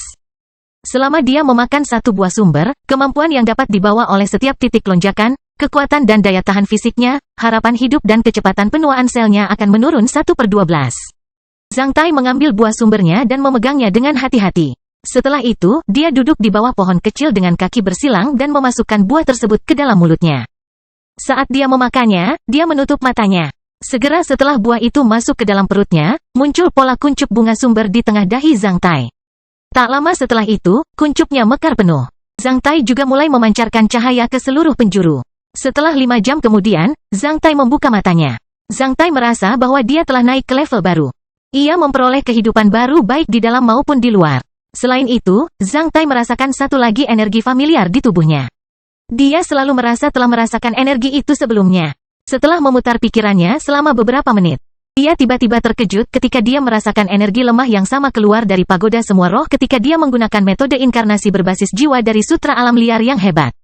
Speaker 1: Selama dia memakan satu buah sumber, kemampuan yang dapat dibawa oleh setiap titik lonjakan, kekuatan dan daya tahan fisiknya, harapan hidup dan kecepatan penuaan selnya akan menurun 1/12. Zhang Tai mengambil buah sumbernya dan memegangnya dengan hati-hati. Setelah itu, dia duduk di bawah pohon kecil dengan kaki bersilang dan memasukkan buah tersebut ke dalam mulutnya. Saat dia memakannya, dia menutup matanya. Segera setelah buah itu masuk ke dalam perutnya, muncul pola kuncup bunga sumber di tengah dahi Zhang Tai. Tak lama setelah itu, kuncupnya mekar penuh. Zhang Tai juga mulai memancarkan cahaya ke seluruh penjuru. Setelah 5 jam kemudian, Zhang Tai membuka matanya. Zhang Tai merasa bahwa dia telah naik ke level baru. Ia memperoleh kehidupan baru baik di dalam maupun di luar. Selain itu, Zhang Tai merasakan satu lagi energi familiar di tubuhnya. Dia selalu merasa telah merasakan energi itu sebelumnya. Setelah memutar pikirannya selama beberapa menit, dia tiba-tiba terkejut ketika dia merasakan energi lemah yang sama keluar dari pagoda semua roh ketika dia menggunakan metode inkarnasi berbasis jiwa dari sutra alam liar yang hebat.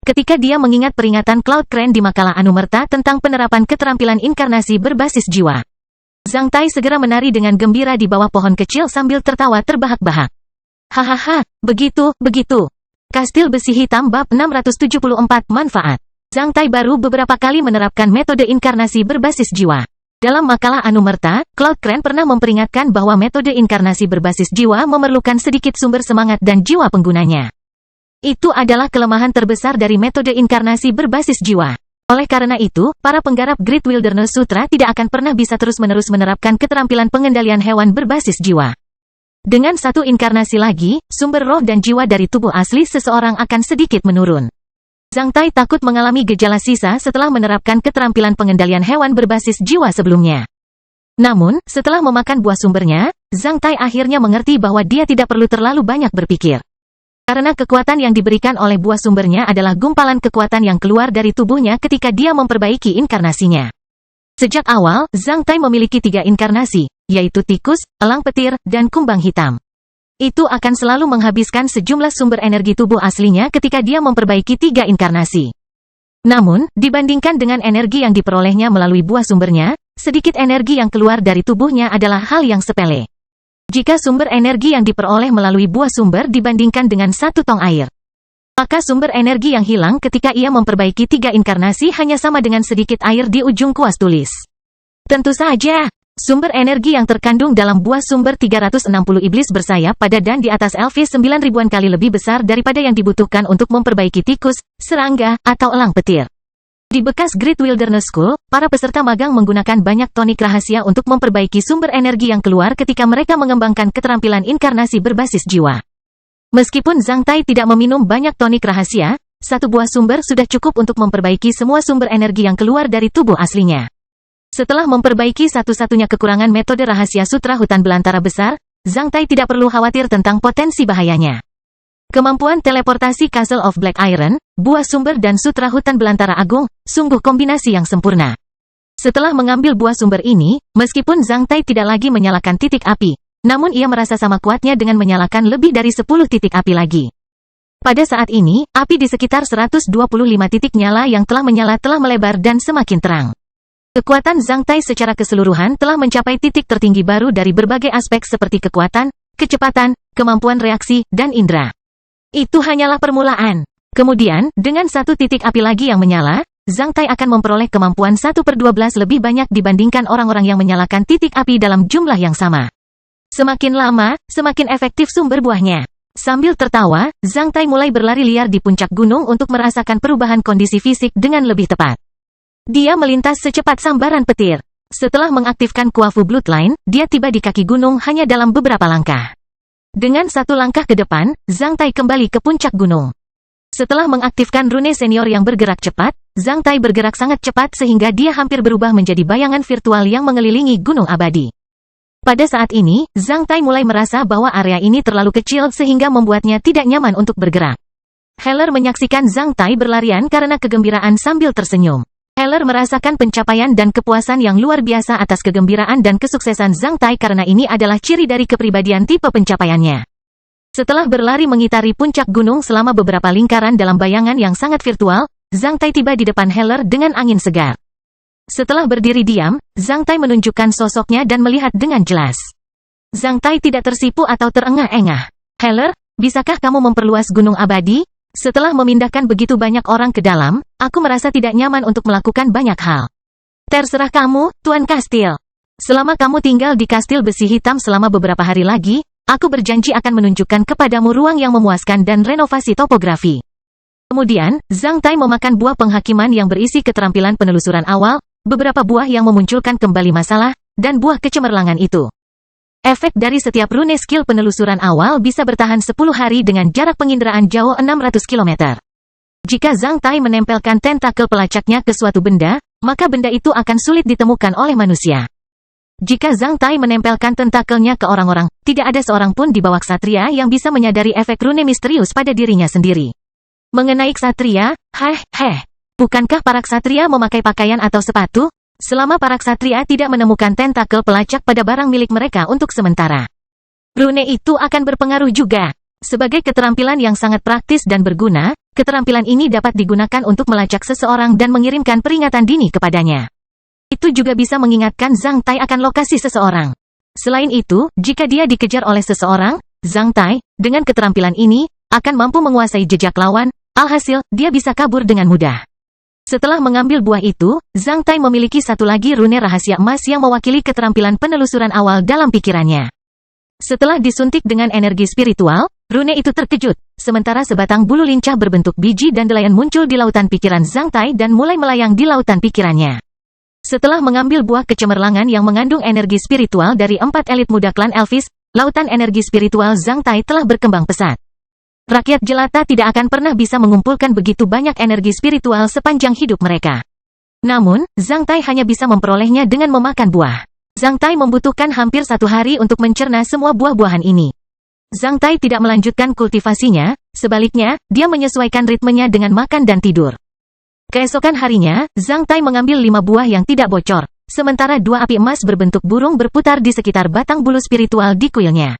Speaker 1: Ketika dia mengingat peringatan Cloud Crane di makalah Anumerta tentang penerapan keterampilan inkarnasi berbasis jiwa, Zhang Tai segera menari dengan gembira di bawah pohon kecil sambil tertawa terbahak-bahak. Hahaha, begitu. Kastil Besi Hitam bab 674 Manfaat. Zhang Tai baru beberapa kali menerapkan metode inkarnasi berbasis jiwa. Dalam makalah Anumerta, Cloud Crane pernah memperingatkan bahwa metode inkarnasi berbasis jiwa memerlukan sedikit sumber semangat dan jiwa penggunanya. Itu adalah kelemahan terbesar dari metode inkarnasi berbasis jiwa. Oleh karena itu, para penggarap Great Wilderness Sutra tidak akan pernah bisa terus-menerus menerapkan keterampilan pengendalian hewan berbasis jiwa. Dengan satu inkarnasi lagi, sumber roh dan jiwa dari tubuh asli seseorang akan sedikit menurun. Zhang Tai takut mengalami gejala sisa setelah menerapkan keterampilan pengendalian hewan berbasis jiwa sebelumnya. Namun, setelah memakan buah sumbernya, Zhang Tai akhirnya mengerti bahwa dia tidak perlu terlalu banyak berpikir. Karena kekuatan yang diberikan oleh buah sumbernya adalah gumpalan kekuatan yang keluar dari tubuhnya ketika dia memperbaiki inkarnasinya. Sejak awal, Zhang Tai memiliki 3 inkarnasi, yaitu tikus, elang petir, dan kumbang hitam. Itu akan selalu menghabiskan sejumlah sumber energi tubuh aslinya ketika dia memperbaiki 3 inkarnasi. Namun, dibandingkan dengan energi yang diperolehnya melalui buah sumbernya, sedikit energi yang keluar dari tubuhnya adalah hal yang sepele. Jika sumber energi yang diperoleh melalui buah sumber dibandingkan dengan 1 tong air, maka sumber energi yang hilang ketika ia memperbaiki 3 inkarnasi hanya sama dengan sedikit air di ujung kuas tulis. Tentu saja, sumber energi yang terkandung dalam buah sumber 360 iblis bersayap pada dan di atas Elvis 9.000-an kali lebih besar daripada yang dibutuhkan untuk memperbaiki tikus, serangga, atau elang petir. Di bekas Great Wilderness School, para peserta magang menggunakan banyak tonik rahasia untuk memperbaiki sumber energi yang keluar ketika mereka mengembangkan keterampilan inkarnasi berbasis jiwa. Meskipun Zhang Tai tidak meminum banyak tonik rahasia, 1 buah sumber sudah cukup untuk memperbaiki semua sumber energi yang keluar dari tubuh aslinya. Setelah memperbaiki satu-satunya kekurangan metode rahasia sutra hutan belantara besar, Zhang Tai tidak perlu khawatir tentang potensi bahayanya. Kemampuan teleportasi Castle of Black Iron, buah sumber dan sutra hutan belantara agung, sungguh kombinasi yang sempurna. Setelah mengambil buah sumber ini, meskipun Zhang Tai tidak lagi menyalakan titik api, namun ia merasa sama kuatnya dengan menyalakan lebih dari 10 titik api lagi. Pada saat ini, api di sekitar 125 titik nyala yang telah menyala telah melebar dan semakin terang. Kekuatan Zhang Tai secara keseluruhan telah mencapai titik tertinggi baru dari berbagai aspek seperti kekuatan, kecepatan, kemampuan reaksi, dan indera. Itu hanyalah permulaan. Kemudian, dengan 1 titik api lagi yang menyala, Zhang Tai akan memperoleh kemampuan 1/12 lebih banyak dibandingkan orang-orang yang menyalakan titik api dalam jumlah yang sama. Semakin lama, semakin efektif sumber buahnya. Sambil tertawa, Zhang Tai mulai berlari liar di puncak gunung untuk merasakan perubahan kondisi fisik dengan lebih tepat. Dia melintas secepat sambaran petir. Setelah mengaktifkan Kuafu Bloodline, dia tiba di kaki gunung hanya dalam beberapa langkah. Dengan 1 langkah ke depan, Zhang Tai kembali ke puncak gunung. Setelah mengaktifkan rune senior yang bergerak cepat, Zhang Tai bergerak sangat cepat sehingga dia hampir berubah menjadi bayangan virtual yang mengelilingi gunung abadi. Pada saat ini, Zhang Tai mulai merasa bahwa area ini terlalu kecil sehingga membuatnya tidak nyaman untuk bergerak. Heller menyaksikan Zhang Tai berlarian karena kegembiraan sambil tersenyum. Heller merasakan pencapaian dan kepuasan yang luar biasa atas kegembiraan dan kesuksesan Zhang Tai karena ini adalah ciri dari kepribadian tipe pencapaiannya. Setelah berlari mengitari puncak gunung selama beberapa lingkaran dalam bayangan yang sangat virtual, Zhang Tai tiba di depan Heller dengan angin segar. Setelah berdiri diam, Zhang Tai menunjukkan sosoknya dan melihat dengan jelas. Zhang Tai tidak tersipu atau terengah-engah. Heller, bisakah kamu memperluas gunung abadi? Setelah memindahkan begitu banyak orang ke dalam, aku merasa tidak nyaman untuk melakukan banyak hal. Terserah kamu, Tuan Kastil. Selama kamu tinggal di kastil besi hitam selama beberapa hari lagi, aku berjanji akan menunjukkan kepadamu ruang yang memuaskan dan renovasi topografi. Kemudian, Zhang Tai memakan buah penghakiman yang berisi keterampilan penelusuran awal, beberapa buah yang memunculkan kembali masalah, dan buah kecemerlangan itu. Efek dari setiap rune skill penelusuran awal bisa bertahan 10 hari dengan jarak penginderaan jauh 600 km. Jika Zhang Tai menempelkan tentakel pelacaknya ke suatu benda, maka benda itu akan sulit ditemukan oleh manusia. Jika Zhang Tai menempelkan tentakelnya ke orang-orang, tidak ada seorang pun di bawah ksatria yang bisa menyadari efek rune misterius pada dirinya sendiri. Mengenai ksatria, bukankah para ksatria memakai pakaian atau sepatu? Selama para ksatria tidak menemukan tentakel pelacak pada barang milik mereka untuk sementara. Rune itu akan berpengaruh juga. Sebagai keterampilan yang sangat praktis dan berguna, keterampilan ini dapat digunakan untuk melacak seseorang dan mengirimkan peringatan dini kepadanya. Itu juga bisa mengingatkan Zhang Tai akan lokasi seseorang. Selain itu, jika dia dikejar oleh seseorang, Zhang Tai, dengan keterampilan ini, akan mampu menguasai jejak lawan, alhasil, dia bisa kabur dengan mudah. Setelah mengambil buah itu, Zhang Tai memiliki satu lagi rune rahasia emas yang mewakili keterampilan penelusuran awal dalam pikirannya. Setelah disuntik dengan energi spiritual, rune itu terkejut, sementara sebatang bulu lincah berbentuk biji dandelion muncul di lautan pikiran Zhang Tai dan mulai melayang di lautan pikirannya. Setelah mengambil buah kecemerlangan yang mengandung energi spiritual dari 4 elit muda klan Elvis, lautan energi spiritual Zhang Tai telah berkembang pesat. Rakyat jelata tidak akan pernah bisa mengumpulkan begitu banyak energi spiritual sepanjang hidup mereka. Namun, Zhang Tai hanya bisa memperolehnya dengan memakan buah. Zhang Tai membutuhkan hampir 1 hari untuk mencerna semua buah-buahan ini. Zhang Tai tidak melanjutkan kultivasinya, sebaliknya, dia menyesuaikan ritmenya dengan makan dan tidur. Keesokan harinya, Zhang Tai mengambil 5 buah yang tidak bocor, sementara 2 api emas berbentuk burung berputar di sekitar batang bulu spiritual di kuilnya.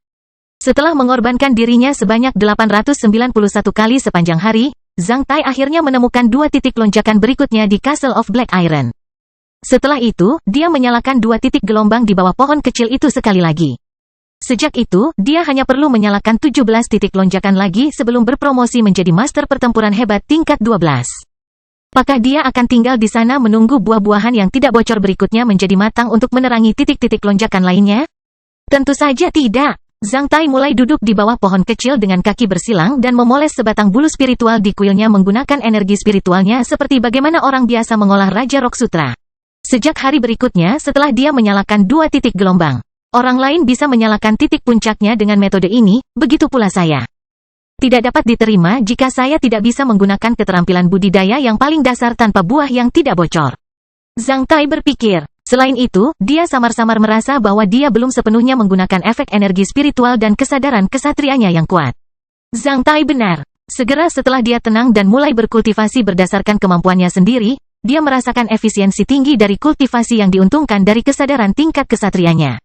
Speaker 1: Setelah mengorbankan dirinya sebanyak 891 kali sepanjang hari, Zhang Tai akhirnya menemukan 2 titik lonjakan berikutnya di Castle of Black Iron. Setelah itu, dia menyalakan 2 titik gelombang di bawah pohon kecil itu sekali lagi. Sejak itu, dia hanya perlu menyalakan 17 titik lonjakan lagi sebelum berpromosi menjadi master pertempuran hebat tingkat 12. Apakah dia akan tinggal di sana menunggu buah-buahan yang tidak bocor berikutnya menjadi matang untuk menerangi titik-titik lonjakan lainnya? Tentu saja tidak. Zhang Tai mulai duduk di bawah pohon kecil dengan kaki bersilang dan memoles sebatang bulu spiritual di kuilnya menggunakan energi spiritualnya seperti bagaimana orang biasa mengolah Raja Rock Sutra. Sejak hari berikutnya setelah dia menyalakan 2 titik gelombang, orang lain bisa menyalakan titik puncaknya dengan metode ini, begitu pula saya. Tidak dapat diterima jika saya tidak bisa menggunakan keterampilan budidaya yang paling dasar tanpa buah yang tidak bocor. Zhang Tai berpikir. Selain itu, dia samar-samar merasa bahwa dia belum sepenuhnya menggunakan efek energi spiritual dan kesadaran kesatrianya yang kuat. Zhang Tai benar. Segera setelah dia tenang dan mulai berkultivasi berdasarkan kemampuannya sendiri, dia merasakan efisiensi tinggi dari kultivasi yang diuntungkan dari kesadaran tingkat kesatrianya.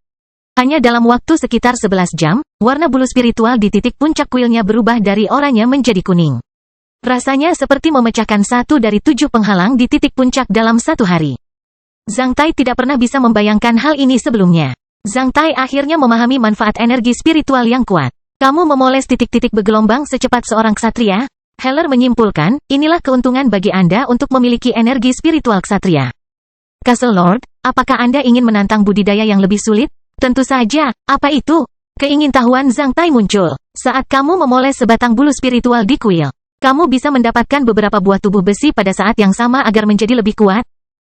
Speaker 1: Hanya dalam waktu sekitar 11 jam, warna bulu spiritual di titik puncak kuilnya berubah dari oranye menjadi kuning. Rasanya seperti memecahkan 1 dari 7 penghalang di titik puncak dalam 1 hari. Zhang Tai tidak pernah bisa membayangkan hal ini sebelumnya. Zhang Tai akhirnya memahami manfaat energi spiritual yang kuat. Kamu memoles titik-titik bergelombang secepat seorang ksatria? Heller menyimpulkan, inilah keuntungan bagi Anda untuk memiliki energi spiritual ksatria. Castle Lord, apakah Anda ingin menantang budidaya yang lebih sulit? Tentu saja, apa itu? Keingintahuan Zhang Tai muncul. Saat kamu memoles sebatang bulu spiritual di kuil, kamu bisa mendapatkan beberapa buah tubuh besi pada saat yang sama agar menjadi lebih kuat.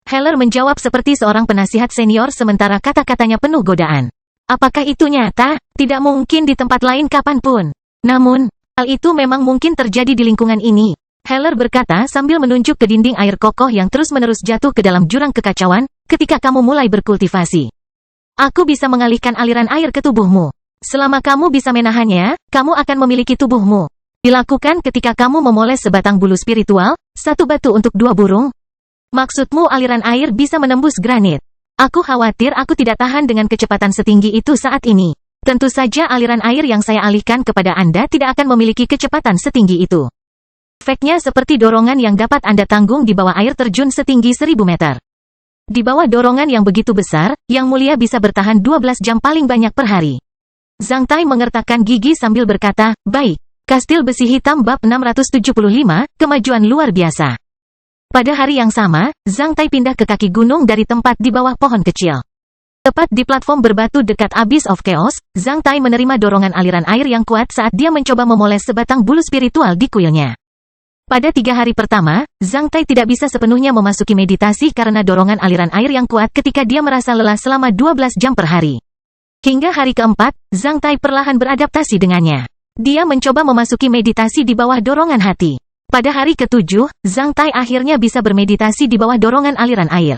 Speaker 1: Heller menjawab seperti seorang penasihat senior sementara kata-katanya penuh godaan. Apakah itu nyata? Tidak mungkin di tempat lain kapanpun. Namun, hal itu memang mungkin terjadi di lingkungan ini. Heller berkata sambil menunjuk ke dinding air kokoh yang terus-menerus jatuh ke dalam jurang kekacauan, ketika kamu mulai berkultivasi. Aku bisa mengalihkan aliran air ke tubuhmu. Selama kamu bisa menahannya, kamu akan memiliki tubuhmu. Dilakukan ketika kamu memoles sebatang bulu spiritual, satu batu untuk dua burung. Maksudmu aliran air bisa menembus granit. Aku khawatir aku tidak tahan dengan kecepatan setinggi itu saat ini. Tentu saja aliran air yang saya alihkan kepada Anda tidak akan memiliki kecepatan setinggi itu. Efeknya seperti dorongan yang dapat Anda tanggung di bawah air terjun setinggi 1000 meter. Di bawah dorongan yang begitu besar, Yang Mulia bisa bertahan 12 jam paling banyak per hari. Zhang Tai mengertakkan gigi sambil berkata, baik. Kastil Besi Hitam Bab 675, Kemajuan Luar Biasa. Pada hari yang sama, Zhang Tai pindah ke kaki gunung dari tempat di bawah pohon kecil. Tepat di platform berbatu dekat Abyss of Chaos, Zhang Tai menerima dorongan aliran air yang kuat saat dia mencoba memoles sebatang bulu spiritual di kuilnya. Pada 3 hari pertama, Zhang Tai tidak bisa sepenuhnya memasuki meditasi karena dorongan aliran air yang kuat ketika dia merasa lelah selama 12 jam per hari. Hingga hari keempat, Zhang Tai perlahan beradaptasi dengannya. Dia mencoba memasuki meditasi di bawah dorongan hati. Pada hari ke-7, Zhang Tai akhirnya bisa bermeditasi di bawah dorongan aliran air.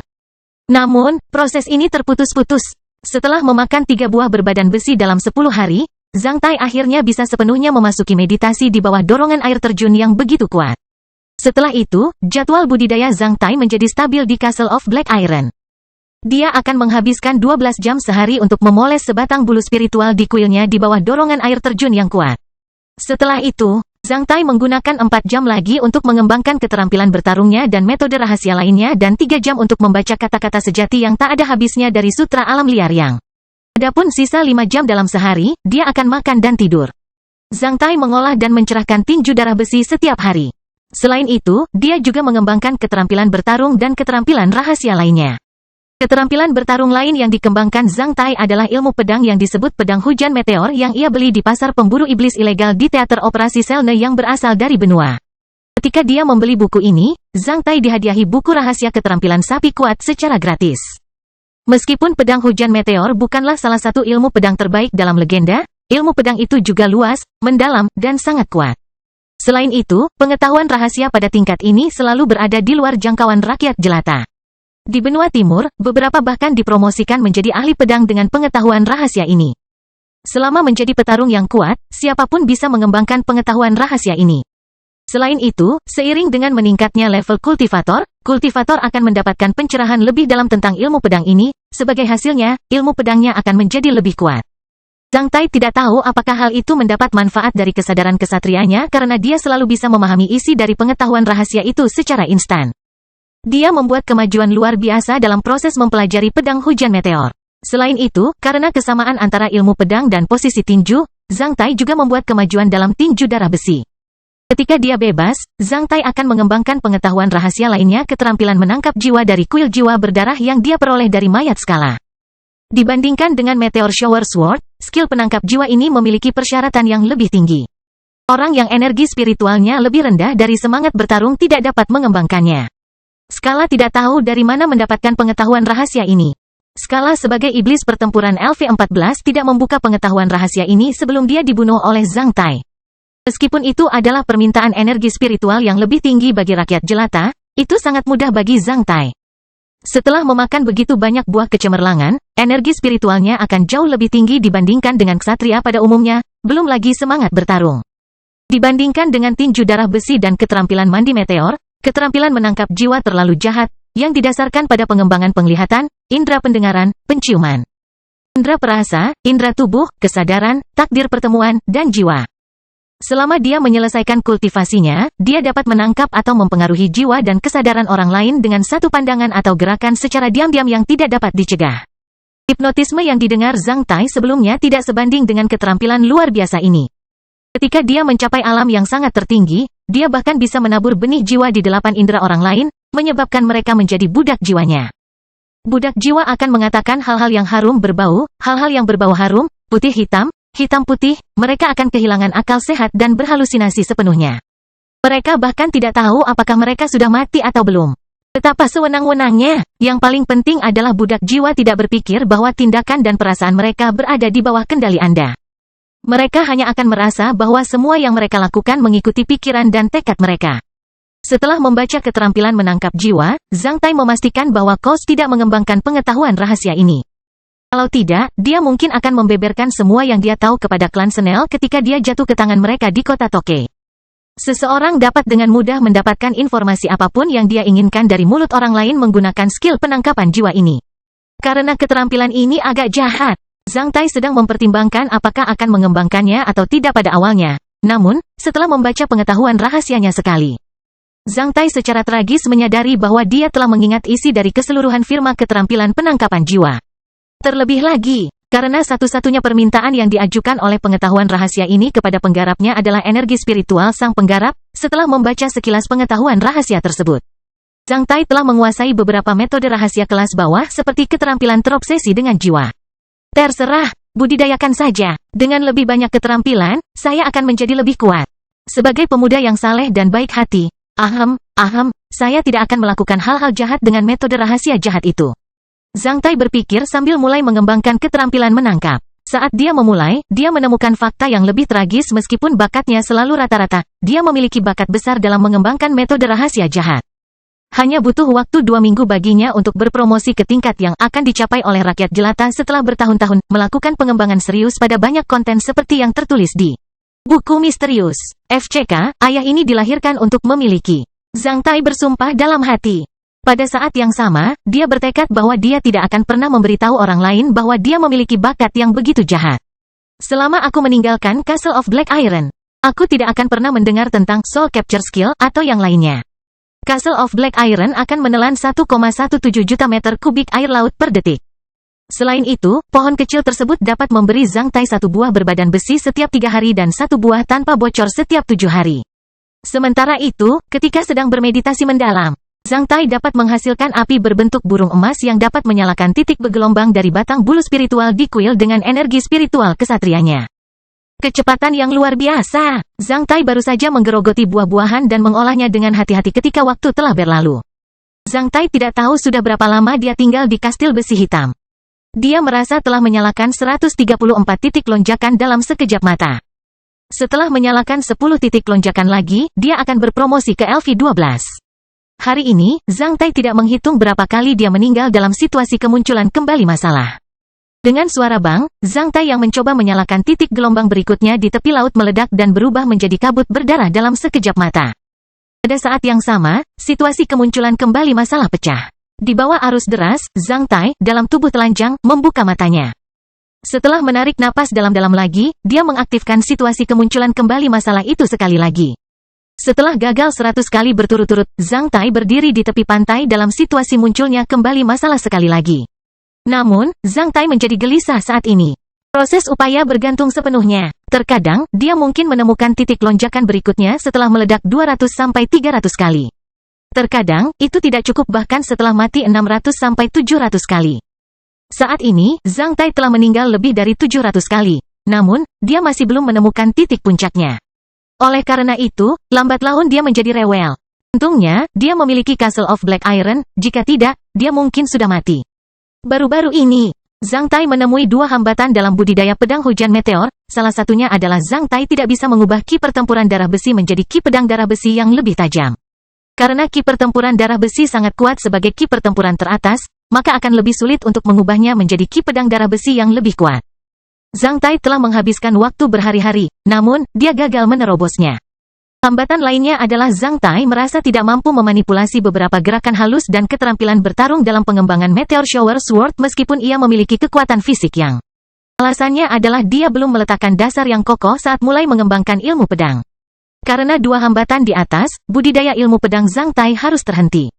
Speaker 1: Namun, proses ini terputus-putus. Setelah memakan 3 buah berbadan besi dalam 10 hari, Zhang Tai akhirnya bisa sepenuhnya memasuki meditasi di bawah dorongan air terjun yang begitu kuat. Setelah itu, jadwal budidaya Zhang Tai menjadi stabil di Castle of Black Iron. Dia akan menghabiskan 12 jam sehari untuk memoles sebatang bulu spiritual di kuilnya di bawah dorongan air terjun yang kuat. Setelah itu, Zhang Tai menggunakan 4 jam lagi untuk mengembangkan keterampilan bertarungnya dan metode rahasia lainnya dan 3 jam untuk membaca kata-kata sejati yang tak ada habisnya dari Sutra Alam Liar Yang. Adapun sisa 5 jam dalam sehari, dia akan makan dan tidur. Zhang Tai mengolah dan mencerahkan tinju darah besi setiap hari. Selain itu, dia juga mengembangkan keterampilan bertarung dan keterampilan rahasia lainnya. Keterampilan bertarung lain yang dikembangkan Zhang Tai adalah ilmu pedang yang disebut pedang hujan meteor yang ia beli di pasar pemburu iblis ilegal di teater operasi Selne yang berasal dari benua. Ketika dia membeli buku ini, Zhang Tai dihadiahi buku rahasia keterampilan sapi kuat secara gratis. Meskipun pedang hujan meteor bukanlah salah satu ilmu pedang terbaik dalam legenda, ilmu pedang itu juga luas, mendalam, dan sangat kuat. Selain itu, pengetahuan rahasia pada tingkat ini selalu berada di luar jangkauan rakyat jelata. Di benua timur, beberapa bahkan dipromosikan menjadi ahli pedang dengan pengetahuan rahasia ini. Selama menjadi petarung yang kuat, siapapun bisa mengembangkan pengetahuan rahasia ini. Selain itu, seiring dengan meningkatnya level kultivator, kultivator akan mendapatkan pencerahan lebih dalam tentang ilmu pedang ini, sebagai hasilnya, ilmu pedangnya akan menjadi lebih kuat. Zhang Tai tidak tahu apakah hal itu mendapat manfaat dari kesadaran kesatrianya karena dia selalu bisa memahami isi dari pengetahuan rahasia itu secara instan. Dia membuat kemajuan luar biasa dalam proses mempelajari pedang hujan meteor. Selain itu, karena kesamaan antara ilmu pedang dan posisi tinju, Zhang Tai juga membuat kemajuan dalam tinju darah besi. Ketika dia bebas, Zhang Tai akan mengembangkan pengetahuan rahasia lainnya keterampilan menangkap jiwa dari kuil jiwa berdarah yang dia peroleh dari mayat skala. Dibandingkan dengan Meteor Shower Sword, skill penangkap jiwa ini memiliki persyaratan yang lebih tinggi. Orang yang energi spiritualnya lebih rendah dari semangat bertarung tidak dapat mengembangkannya. Skala tidak tahu dari mana mendapatkan pengetahuan rahasia ini. Skala sebagai iblis pertempuran LV-14 tidak membuka pengetahuan rahasia ini sebelum dia dibunuh oleh Zhang Tai. Meskipun itu adalah permintaan energi spiritual yang lebih tinggi bagi rakyat jelata, itu sangat mudah bagi Zhang Tai. Setelah memakan begitu banyak buah kecemerlangan, energi spiritualnya akan jauh lebih tinggi dibandingkan dengan ksatria pada umumnya, belum lagi semangat bertarung. Dibandingkan dengan tinju darah besi dan keterampilan mandi meteor, keterampilan menangkap jiwa terlalu jahat, yang didasarkan pada pengembangan penglihatan, indera pendengaran, penciuman, indera perasa, indera tubuh, kesadaran, takdir pertemuan, dan jiwa. Selama dia menyelesaikan kultivasinya, dia dapat menangkap atau mempengaruhi jiwa dan kesadaran orang lain dengan satu pandangan atau gerakan secara diam-diam yang tidak dapat dicegah. Hipnotisme yang didengar Zhang Tai sebelumnya tidak sebanding dengan keterampilan luar biasa ini. Ketika dia mencapai alam yang sangat tertinggi, dia bahkan bisa menabur benih jiwa di 8 indera orang lain, menyebabkan mereka menjadi budak jiwanya. Budak jiwa akan mengatakan hal-hal yang harum berbau, hal-hal yang berbau harum, putih hitam, hitam putih, mereka akan kehilangan akal sehat dan berhalusinasi sepenuhnya. Mereka bahkan tidak tahu apakah mereka sudah mati atau belum. Betapa sewenang-wenangnya, yang paling penting adalah budak jiwa tidak berpikir bahwa tindakan dan perasaan mereka berada di bawah kendali Anda. Mereka hanya akan merasa bahwa semua yang mereka lakukan mengikuti pikiran dan tekad mereka. Setelah membaca keterampilan menangkap jiwa, Zhang Tai memastikan bahwa Kos tidak mengembangkan pengetahuan rahasia ini. Kalau tidak, dia mungkin akan membeberkan semua yang dia tahu kepada klan Senel ketika dia jatuh ke tangan mereka di kota Toke. Seseorang dapat dengan mudah mendapatkan informasi apapun yang dia inginkan dari mulut orang lain menggunakan skill penangkapan jiwa ini. Karena keterampilan ini agak jahat, Zhang Tai sedang mempertimbangkan apakah akan mengembangkannya atau tidak pada awalnya. Namun, setelah membaca pengetahuan rahasianya sekali, Zhang Tai secara tragis menyadari bahwa dia telah mengingat isi dari keseluruhan firma keterampilan penangkapan jiwa. Terlebih lagi, karena satu-satunya permintaan yang diajukan oleh pengetahuan rahasia ini kepada penggarapnya adalah energi spiritual sang penggarap. Setelah membaca sekilas pengetahuan rahasia tersebut, Zhang Tai telah menguasai beberapa metode rahasia kelas bawah seperti keterampilan terobsesi dengan jiwa. Terserah, budidayakan saja. Dengan lebih banyak keterampilan, saya akan menjadi lebih kuat. Sebagai pemuda yang saleh dan baik hati, saya tidak akan melakukan hal-hal jahat dengan metode rahasia jahat itu. Zhang Tai berpikir sambil mulai mengembangkan keterampilan menangkap. Saat dia memulai, dia menemukan fakta yang lebih tragis meskipun bakatnya selalu rata-rata. Dia memiliki bakat besar dalam mengembangkan metode rahasia jahat. Hanya butuh waktu 2 minggu baginya untuk berpromosi ke tingkat yang akan dicapai oleh rakyat jelata setelah bertahun-tahun melakukan pengembangan serius pada banyak konten seperti yang tertulis di buku misterius. FCK, ayah ini dilahirkan untuk memiliki. Zhang Tai bersumpah dalam hati. Pada saat yang sama, dia bertekad bahwa dia tidak akan pernah memberitahu orang lain bahwa dia memiliki bakat yang begitu jahat. Selama aku meninggalkan Castle of Black Iron, aku tidak akan pernah mendengar tentang Soul Capture Skill atau yang lainnya. Castle of Black Iron akan menelan 1,17 juta meter kubik air laut per detik. Selain itu, pohon kecil tersebut dapat memberi Zhang Tai 1 buah berbadan besi setiap 3 hari dan 1 buah tanpa bocor setiap 7 hari. Sementara itu, ketika sedang bermeditasi mendalam, Zhang Tai dapat menghasilkan api berbentuk burung emas yang dapat menyalakan titik bergelombang dari batang bulu spiritual di kuil dengan energi spiritual kesatrianya. Kecepatan yang luar biasa. Zhang Tai baru saja menggerogoti buah-buahan dan mengolahnya dengan hati-hati ketika waktu telah berlalu. Zhang Tai tidak tahu sudah berapa lama dia tinggal di kastil besi hitam. Dia merasa telah menyalakan 134 titik lonjakan dalam sekejap mata. Setelah menyalakan 10 titik lonjakan lagi, dia akan berpromosi ke LV12. Hari ini, Zhang Tai tidak menghitung berapa kali dia meninggal dalam situasi kemunculan kembali masalah. Dengan suara bang, Zhang Tai yang mencoba menyalakan titik gelombang berikutnya di tepi laut meledak dan berubah menjadi kabut berdarah dalam sekejap mata. Pada saat yang sama, situasi kemunculan kembali masalah pecah. Di bawah arus deras, Zhang Tai, dalam tubuh telanjang, membuka matanya. Setelah menarik napas dalam-dalam lagi, dia mengaktifkan situasi kemunculan kembali masalah itu sekali lagi. Setelah gagal 100 kali berturut-turut, Zhang Tai berdiri di tepi pantai dalam situasi munculnya kembali masalah sekali lagi. Namun, Zhang Tai menjadi gelisah saat ini. Proses upaya bergantung sepenuhnya. Terkadang, dia mungkin menemukan titik lonjakan berikutnya setelah meledak 200-300 kali. Terkadang, itu tidak cukup bahkan setelah mati 600-700 kali. Saat ini, Zhang Tai telah meninggal lebih dari 700 kali. Namun, dia masih belum menemukan titik puncaknya. Oleh karena itu, lambat laun dia menjadi rewel. Untungnya, dia memiliki Castle of Black Iron, jika tidak, dia mungkin sudah mati. Baru-baru ini, Zhang Tai menemui 2 hambatan dalam budidaya pedang hujan meteor. Salah satunya adalah Zhang Tai tidak bisa mengubah ki pertempuran darah besi menjadi ki pedang darah besi yang lebih tajam. Karena ki pertempuran darah besi sangat kuat sebagai ki pertempuran teratas, maka akan lebih sulit untuk mengubahnya menjadi ki pedang darah besi yang lebih kuat. Zhang Tai telah menghabiskan waktu berhari-hari, namun, dia gagal menerobosnya. Hambatan lainnya adalah Zhang Tai merasa tidak mampu memanipulasi beberapa gerakan halus dan keterampilan bertarung dalam pengembangan Meteor Shower Sword meskipun ia memiliki kekuatan fisik yang. Alasannya adalah dia belum meletakkan dasar yang kokoh saat mulai mengembangkan ilmu pedang. Karena 2 hambatan di atas, budidaya ilmu pedang Zhang Tai harus terhenti.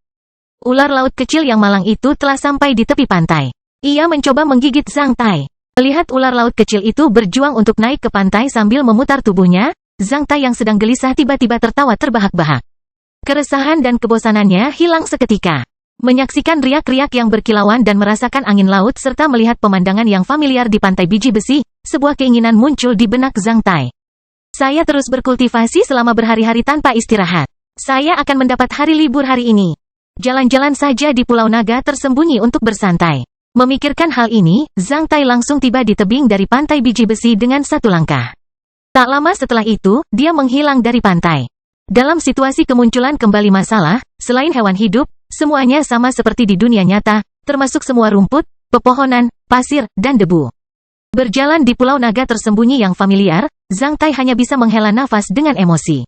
Speaker 1: Ular laut kecil yang malang itu telah sampai di tepi pantai. Ia mencoba menggigit Zhang Tai. Melihat ular laut kecil itu berjuang untuk naik ke pantai sambil memutar tubuhnya, Zhang Tai yang sedang gelisah tiba-tiba tertawa terbahak-bahak. Keresahan dan kebosanannya hilang seketika. Menyaksikan riak-riak yang berkilauan dan merasakan angin laut serta melihat pemandangan yang familiar di pantai biji besi, sebuah keinginan muncul di benak Zhang Tai. Saya terus berkultivasi selama berhari-hari tanpa istirahat. Saya akan mendapat hari libur hari ini. Jalan-jalan saja di Pulau Naga tersembunyi untuk bersantai. Memikirkan hal ini, Zhang Tai langsung tiba di tebing dari pantai biji besi dengan 1 langkah. Tak lama setelah itu, dia menghilang dari pantai. Dalam situasi kemunculan kembali masalah, selain hewan hidup, semuanya sama seperti di dunia nyata, termasuk semua rumput, pepohonan, pasir, dan debu. Berjalan di pulau naga tersembunyi yang familiar, Zhang Tai hanya bisa menghela nafas dengan emosi.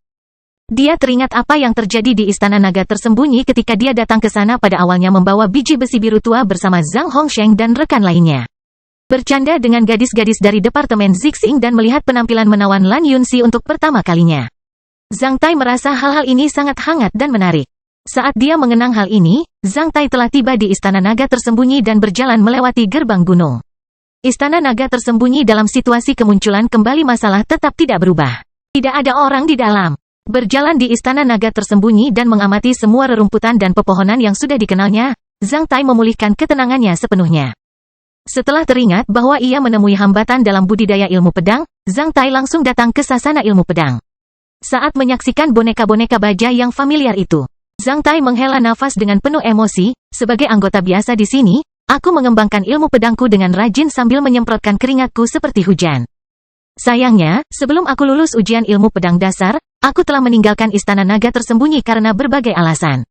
Speaker 1: Dia teringat apa yang terjadi di istana naga tersembunyi ketika dia datang ke sana pada awalnya membawa biji besi biru tua bersama Zhang Hongsheng dan rekan lainnya. Bercanda dengan gadis-gadis dari Departemen Zixing dan melihat penampilan menawan Lan Yunxi untuk pertama kalinya. Zhang Tai merasa hal-hal ini sangat hangat dan menarik. Saat dia mengenang hal ini, Zhang Tai telah tiba di istana naga tersembunyi dan berjalan melewati gerbang gunung. Istana naga tersembunyi dalam situasi kemunculan kembali masalah tetap tidak berubah. Tidak ada orang di dalam. Berjalan di istana naga tersembunyi dan mengamati semua rerumputan dan pepohonan yang sudah dikenalnya, Zhang Tai memulihkan ketenangannya sepenuhnya. Setelah teringat bahwa ia menemui hambatan dalam budidaya ilmu pedang, Zhang Tai langsung datang ke sasana ilmu pedang. Saat menyaksikan boneka-boneka baja yang familiar itu, Zhang Tai menghela nafas dengan penuh emosi. Sebagai anggota biasa di sini, aku mengembangkan ilmu pedangku dengan rajin sambil menyemprotkan keringatku seperti hujan. Sayangnya, sebelum aku lulus ujian ilmu pedang dasar, aku telah meninggalkan istana naga tersembunyi karena berbagai alasan.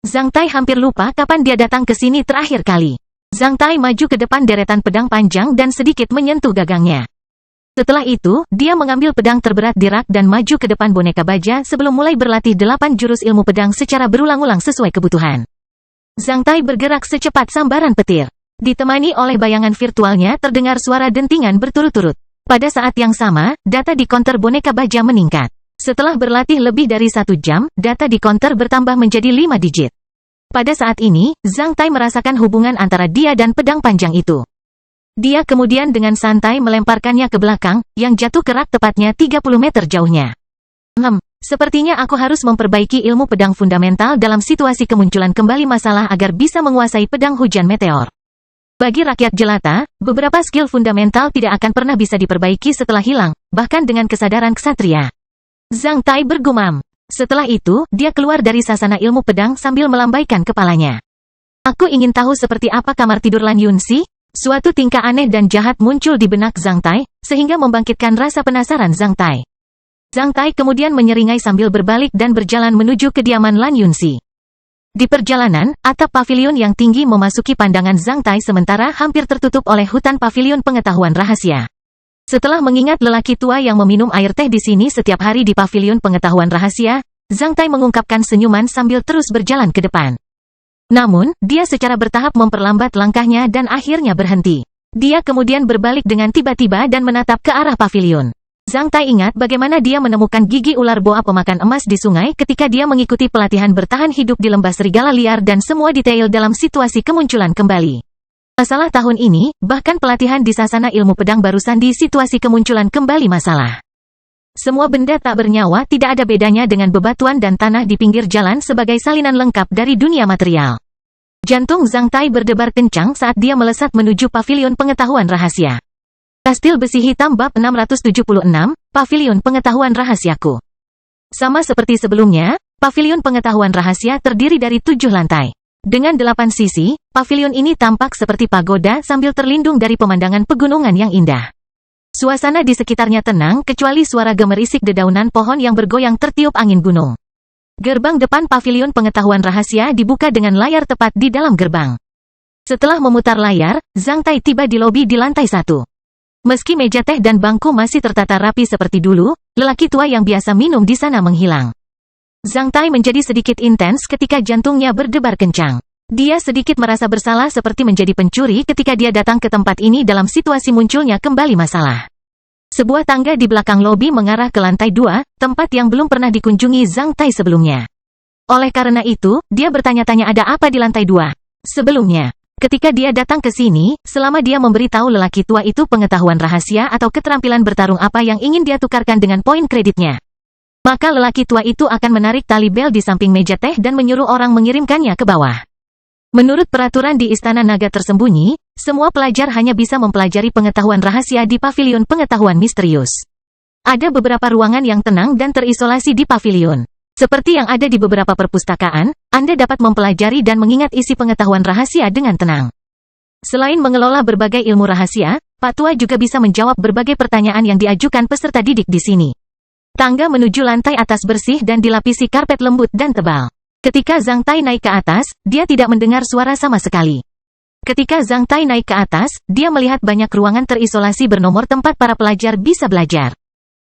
Speaker 1: Zhang Tai hampir lupa kapan dia datang ke sini terakhir kali. Zhang Tai maju ke depan deretan pedang panjang dan sedikit menyentuh gagangnya. Setelah itu, dia mengambil pedang terberat di rak dan maju ke depan boneka baja sebelum mulai berlatih 8 jurus ilmu pedang secara berulang-ulang sesuai kebutuhan. Zhang Tai bergerak secepat sambaran petir. Ditemani oleh bayangan virtualnya terdengar suara dentingan berturut-turut. Pada saat yang sama, data di konter boneka baja meningkat. Setelah berlatih lebih dari 1 jam, data di konter bertambah menjadi 5 digit. Pada saat ini, Zhang Tai merasakan hubungan antara dia dan pedang panjang itu. Dia kemudian dengan santai melemparkannya ke belakang, yang jatuh ke rak tepatnya 30 meter jauhnya. Sepertinya aku harus memperbaiki ilmu pedang fundamental dalam situasi kemunculan kembali masalah agar bisa menguasai pedang hujan meteor. Bagi rakyat jelata, beberapa skill fundamental tidak akan pernah bisa diperbaiki setelah hilang, bahkan dengan kesadaran ksatria. Zhang Tai bergumam. Setelah itu, dia keluar dari sasana ilmu pedang sambil melambaikan kepalanya. Aku ingin tahu seperti apa kamar tidur Lan Yunxi. Suatu tingkah aneh dan jahat muncul di benak Zhang Tai, sehingga membangkitkan rasa penasaran Zhang Tai. Zhang Tai kemudian menyeringai sambil berbalik dan berjalan menuju kediaman Lan Yunxi. Di perjalanan, atap pavilion yang tinggi memasuki pandangan Zhang Tai sementara hampir tertutup oleh hutan pavilion pengetahuan rahasia. Setelah mengingat lelaki tua yang meminum air teh di sini setiap hari di pavilion pengetahuan rahasia, Zhang Tai mengungkapkan senyuman sambil terus berjalan ke depan. Namun, dia secara bertahap memperlambat langkahnya dan akhirnya berhenti. Dia kemudian berbalik dengan tiba-tiba dan menatap ke arah pavilion. Zhang Tai ingat bagaimana dia menemukan gigi ular boa pemakan emas di sungai ketika dia mengikuti pelatihan bertahan hidup di lembah serigala liar dan semua detail dalam situasi kemunculan kembali. Masalah tahun ini, bahkan pelatihan di sasana ilmu pedang barusan di situasi kemunculan kembali masalah. Semua benda tak bernyawa tidak ada bedanya dengan bebatuan dan tanah di pinggir jalan sebagai salinan lengkap dari dunia material. Jantung Zhang Tai berdebar kencang saat dia melesat menuju pavilion pengetahuan rahasia. Kastil besi hitam bab 676, Pavilion Pengetahuan Rahasiaku. Sama seperti sebelumnya, Pavilion Pengetahuan Rahasia terdiri dari 7 lantai. Dengan 8 sisi, pavilion ini tampak seperti pagoda sambil terlindung dari pemandangan pegunungan yang indah. Suasana di sekitarnya tenang kecuali suara gemerisik dedaunan pohon yang bergoyang tertiup angin gunung. Gerbang depan Pavilion Pengetahuan Rahasia dibuka dengan layar tepat di dalam gerbang. Setelah memutar layar, Zhang Tai tiba di lobi di lantai 1. Meski meja teh dan bangku masih tertata rapi seperti dulu, lelaki tua yang biasa minum di sana menghilang. Zhang Tai menjadi sedikit intens ketika jantungnya berdebar kencang. Dia sedikit merasa bersalah seperti menjadi pencuri ketika dia datang ke tempat ini dalam situasi munculnya kembali masalah. Sebuah tangga di belakang lobi mengarah ke lantai 2, tempat yang belum pernah dikunjungi Zhang Tai sebelumnya. Oleh karena itu, dia bertanya-tanya ada apa di lantai 2. Sebelumnya, ketika dia datang ke sini, selama dia memberitahu lelaki tua itu pengetahuan rahasia atau keterampilan bertarung apa yang ingin dia tukarkan dengan poin kreditnya, maka lelaki tua itu akan menarik tali bel di samping meja teh dan menyuruh orang mengirimkannya ke bawah. Menurut peraturan di Istana Naga Tersembunyi, semua pelajar hanya bisa mempelajari pengetahuan rahasia di pavilion pengetahuan misterius. Ada beberapa ruangan yang tenang dan terisolasi di pavilion. Seperti yang ada di beberapa perpustakaan, Anda dapat mempelajari dan mengingat isi pengetahuan rahasia dengan tenang. Selain mengelola berbagai ilmu rahasia, Pak Tua juga bisa menjawab berbagai pertanyaan yang diajukan peserta didik di sini. Tangga menuju lantai atas bersih dan dilapisi karpet lembut dan tebal. Ketika Zhang Tai naik ke atas, dia tidak mendengar suara sama sekali. Ketika Zhang Tai naik ke atas, dia melihat banyak ruangan terisolasi bernomor tempat para pelajar bisa belajar.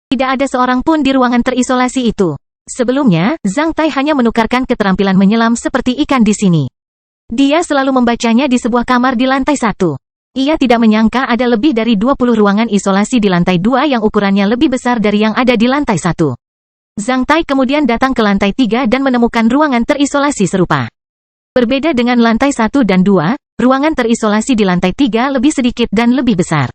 Speaker 1: Tidak ada seorang pun di ruangan terisolasi itu. Sebelumnya, Zhang Tai hanya menukarkan keterampilan menyelam seperti ikan di sini. Dia selalu membacanya di sebuah kamar di lantai 1. Ia tidak menyangka ada lebih dari 20 ruangan isolasi di lantai 2 yang ukurannya lebih besar dari yang ada di lantai 1. Zhang Tai kemudian datang ke lantai 3 dan menemukan ruangan terisolasi serupa. Berbeda dengan lantai 1 dan 2, ruangan terisolasi di lantai 3 lebih sedikit dan lebih besar.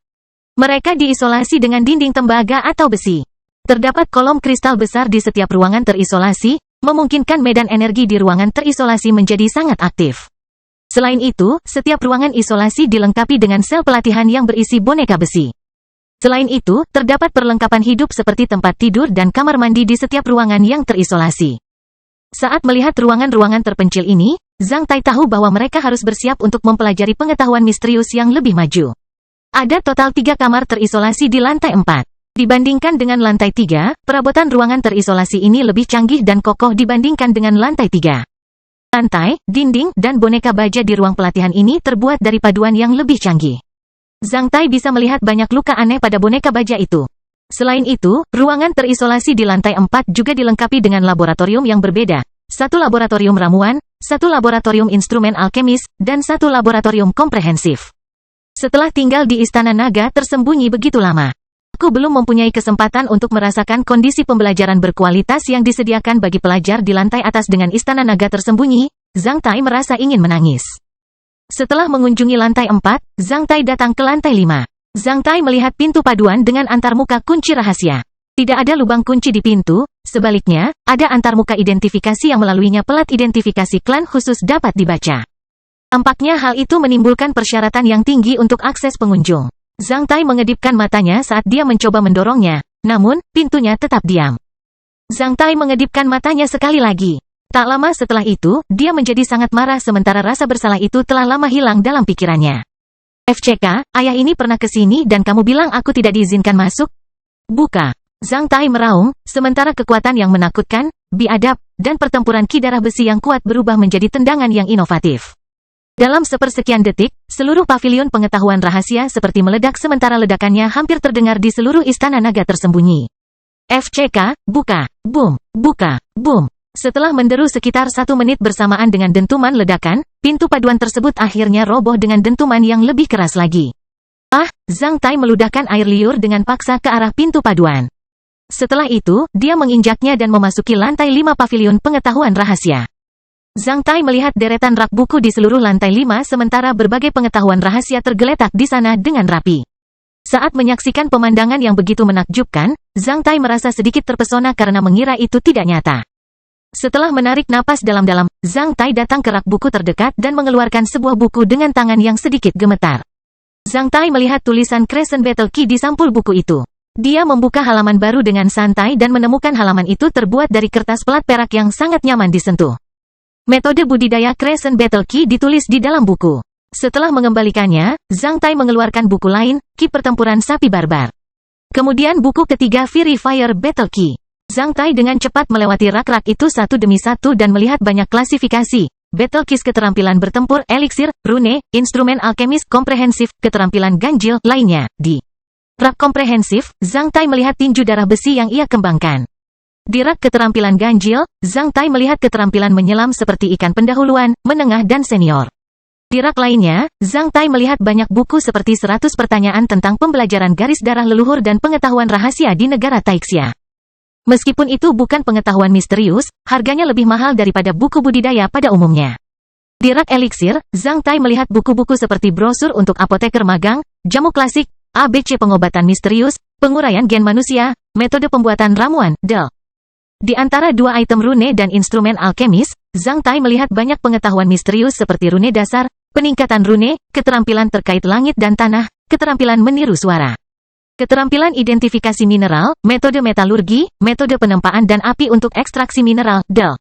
Speaker 1: Mereka diisolasi dengan dinding tembaga atau besi. Terdapat kolom kristal besar di setiap ruangan terisolasi, memungkinkan medan energi di ruangan terisolasi menjadi sangat aktif. Selain itu, setiap ruangan isolasi dilengkapi dengan sel pelatihan yang berisi boneka besi. Selain itu, terdapat perlengkapan hidup seperti tempat tidur dan kamar mandi di setiap ruangan yang terisolasi. Saat melihat ruangan-ruangan terpencil ini, Zhang Tai tahu bahwa mereka harus bersiap untuk mempelajari pengetahuan misterius yang lebih maju. Ada total 3 kamar terisolasi di lantai 4. Dibandingkan dengan lantai 3, perabotan ruangan terisolasi ini lebih canggih dan kokoh dibandingkan dengan lantai 3. Lantai, dinding, dan boneka baja di ruang pelatihan ini terbuat dari paduan yang lebih canggih. Zhang Tai bisa melihat banyak luka aneh pada boneka baja itu. Selain itu, ruangan terisolasi di lantai 4 juga dilengkapi dengan laboratorium yang berbeda. 1 laboratorium ramuan, 1 laboratorium instrumen alkemis, dan 1 laboratorium komprehensif. Setelah tinggal di Istana Naga tersembunyi begitu lama, aku belum mempunyai kesempatan untuk merasakan kondisi pembelajaran berkualitas yang disediakan bagi pelajar di lantai atas dengan Istana Naga tersembunyi. Zhang Tai merasa ingin menangis. Setelah mengunjungi lantai 4, Zhang Tai datang ke lantai 5. Zhang Tai melihat pintu paduan dengan antarmuka kunci rahasia. Tidak ada lubang kunci di pintu, sebaliknya, ada antarmuka identifikasi yang melaluinya pelat identifikasi klan khusus dapat dibaca. Tampaknya hal itu menimbulkan persyaratan yang tinggi untuk akses pengunjung. Zhang Tai mengedipkan matanya saat dia mencoba mendorongnya, namun, pintunya tetap diam. Zhang Tai mengedipkan matanya sekali lagi. Tak lama setelah itu, dia menjadi sangat marah sementara rasa bersalah itu telah lama hilang dalam pikirannya. FCK, ayah ini pernah ke sini dan kamu bilang aku tidak diizinkan masuk? Buka. Zhang Tai meraung, sementara kekuatan yang menakutkan, biadab, dan pertempuran ki darah besi yang kuat berubah menjadi tendangan yang inovatif. Dalam sepersekian detik, seluruh pavilion pengetahuan rahasia seperti meledak sementara ledakannya hampir terdengar di seluruh Istana Naga tersembunyi. FCK, buka, boom, buka, boom. Setelah menderu sekitar 1 menit bersamaan dengan dentuman ledakan, pintu paduan tersebut akhirnya roboh dengan dentuman yang lebih keras lagi. Zhang Tai meludahkan air liur dengan paksa ke arah pintu paduan. Setelah itu, dia menginjaknya dan memasuki lantai 5 pavilion pengetahuan rahasia. Zhang Tai melihat deretan rak buku di seluruh lantai 5 sementara berbagai pengetahuan rahasia tergeletak di sana dengan rapi. Saat menyaksikan pemandangan yang begitu menakjubkan, Zhang Tai merasa sedikit terpesona karena mengira itu tidak nyata. Setelah menarik napas dalam-dalam, Zhang Tai datang ke rak buku terdekat dan mengeluarkan sebuah buku dengan tangan yang sedikit gemetar. Zhang Tai melihat tulisan Crescent Battle Key di sampul buku itu. Dia membuka halaman baru dengan santai dan menemukan halaman itu terbuat dari kertas pelat perak yang sangat nyaman disentuh. Metode budidaya Crescent Battle Key ditulis di dalam buku. Setelah mengembalikannya, Zhang Tai mengeluarkan buku lain, Ki Pertempuran Sapi Barbar. Kemudian buku ketiga Fury Fire Battle Key. Zhang Tai dengan cepat melewati rak-rak itu satu demi satu dan melihat banyak klasifikasi. Battle Keys keterampilan bertempur, eliksir, rune, instrumen alkemis, komprehensif, keterampilan ganjil, lainnya. Di rak komprehensif, Zhang Tai melihat tinju darah besi yang ia kembangkan. Di rak keterampilan ganjil, Zhang Tai melihat keterampilan menyelam seperti ikan pendahuluan, menengah dan senior. Di rak lainnya, Zhang Tai melihat banyak buku seperti 100 pertanyaan tentang pembelajaran garis darah leluhur dan pengetahuan rahasia di negara Taixia. Meskipun itu bukan pengetahuan misterius, harganya lebih mahal daripada buku budidaya pada umumnya. Di rak eliksir, Zhang Tai melihat buku-buku seperti brosur untuk apoteker magang, jamu klasik, ABC pengobatan misterius, penguraian gen manusia, metode pembuatan ramuan, DEL. Di antara 2 item rune dan instrumen alkemis, Zhang Tai melihat banyak pengetahuan misterius seperti rune dasar, peningkatan rune, keterampilan terkait langit dan tanah, keterampilan meniru suara. Keterampilan identifikasi mineral, metode metalurgi, metode penempaan dan api untuk ekstraksi mineral, DEL.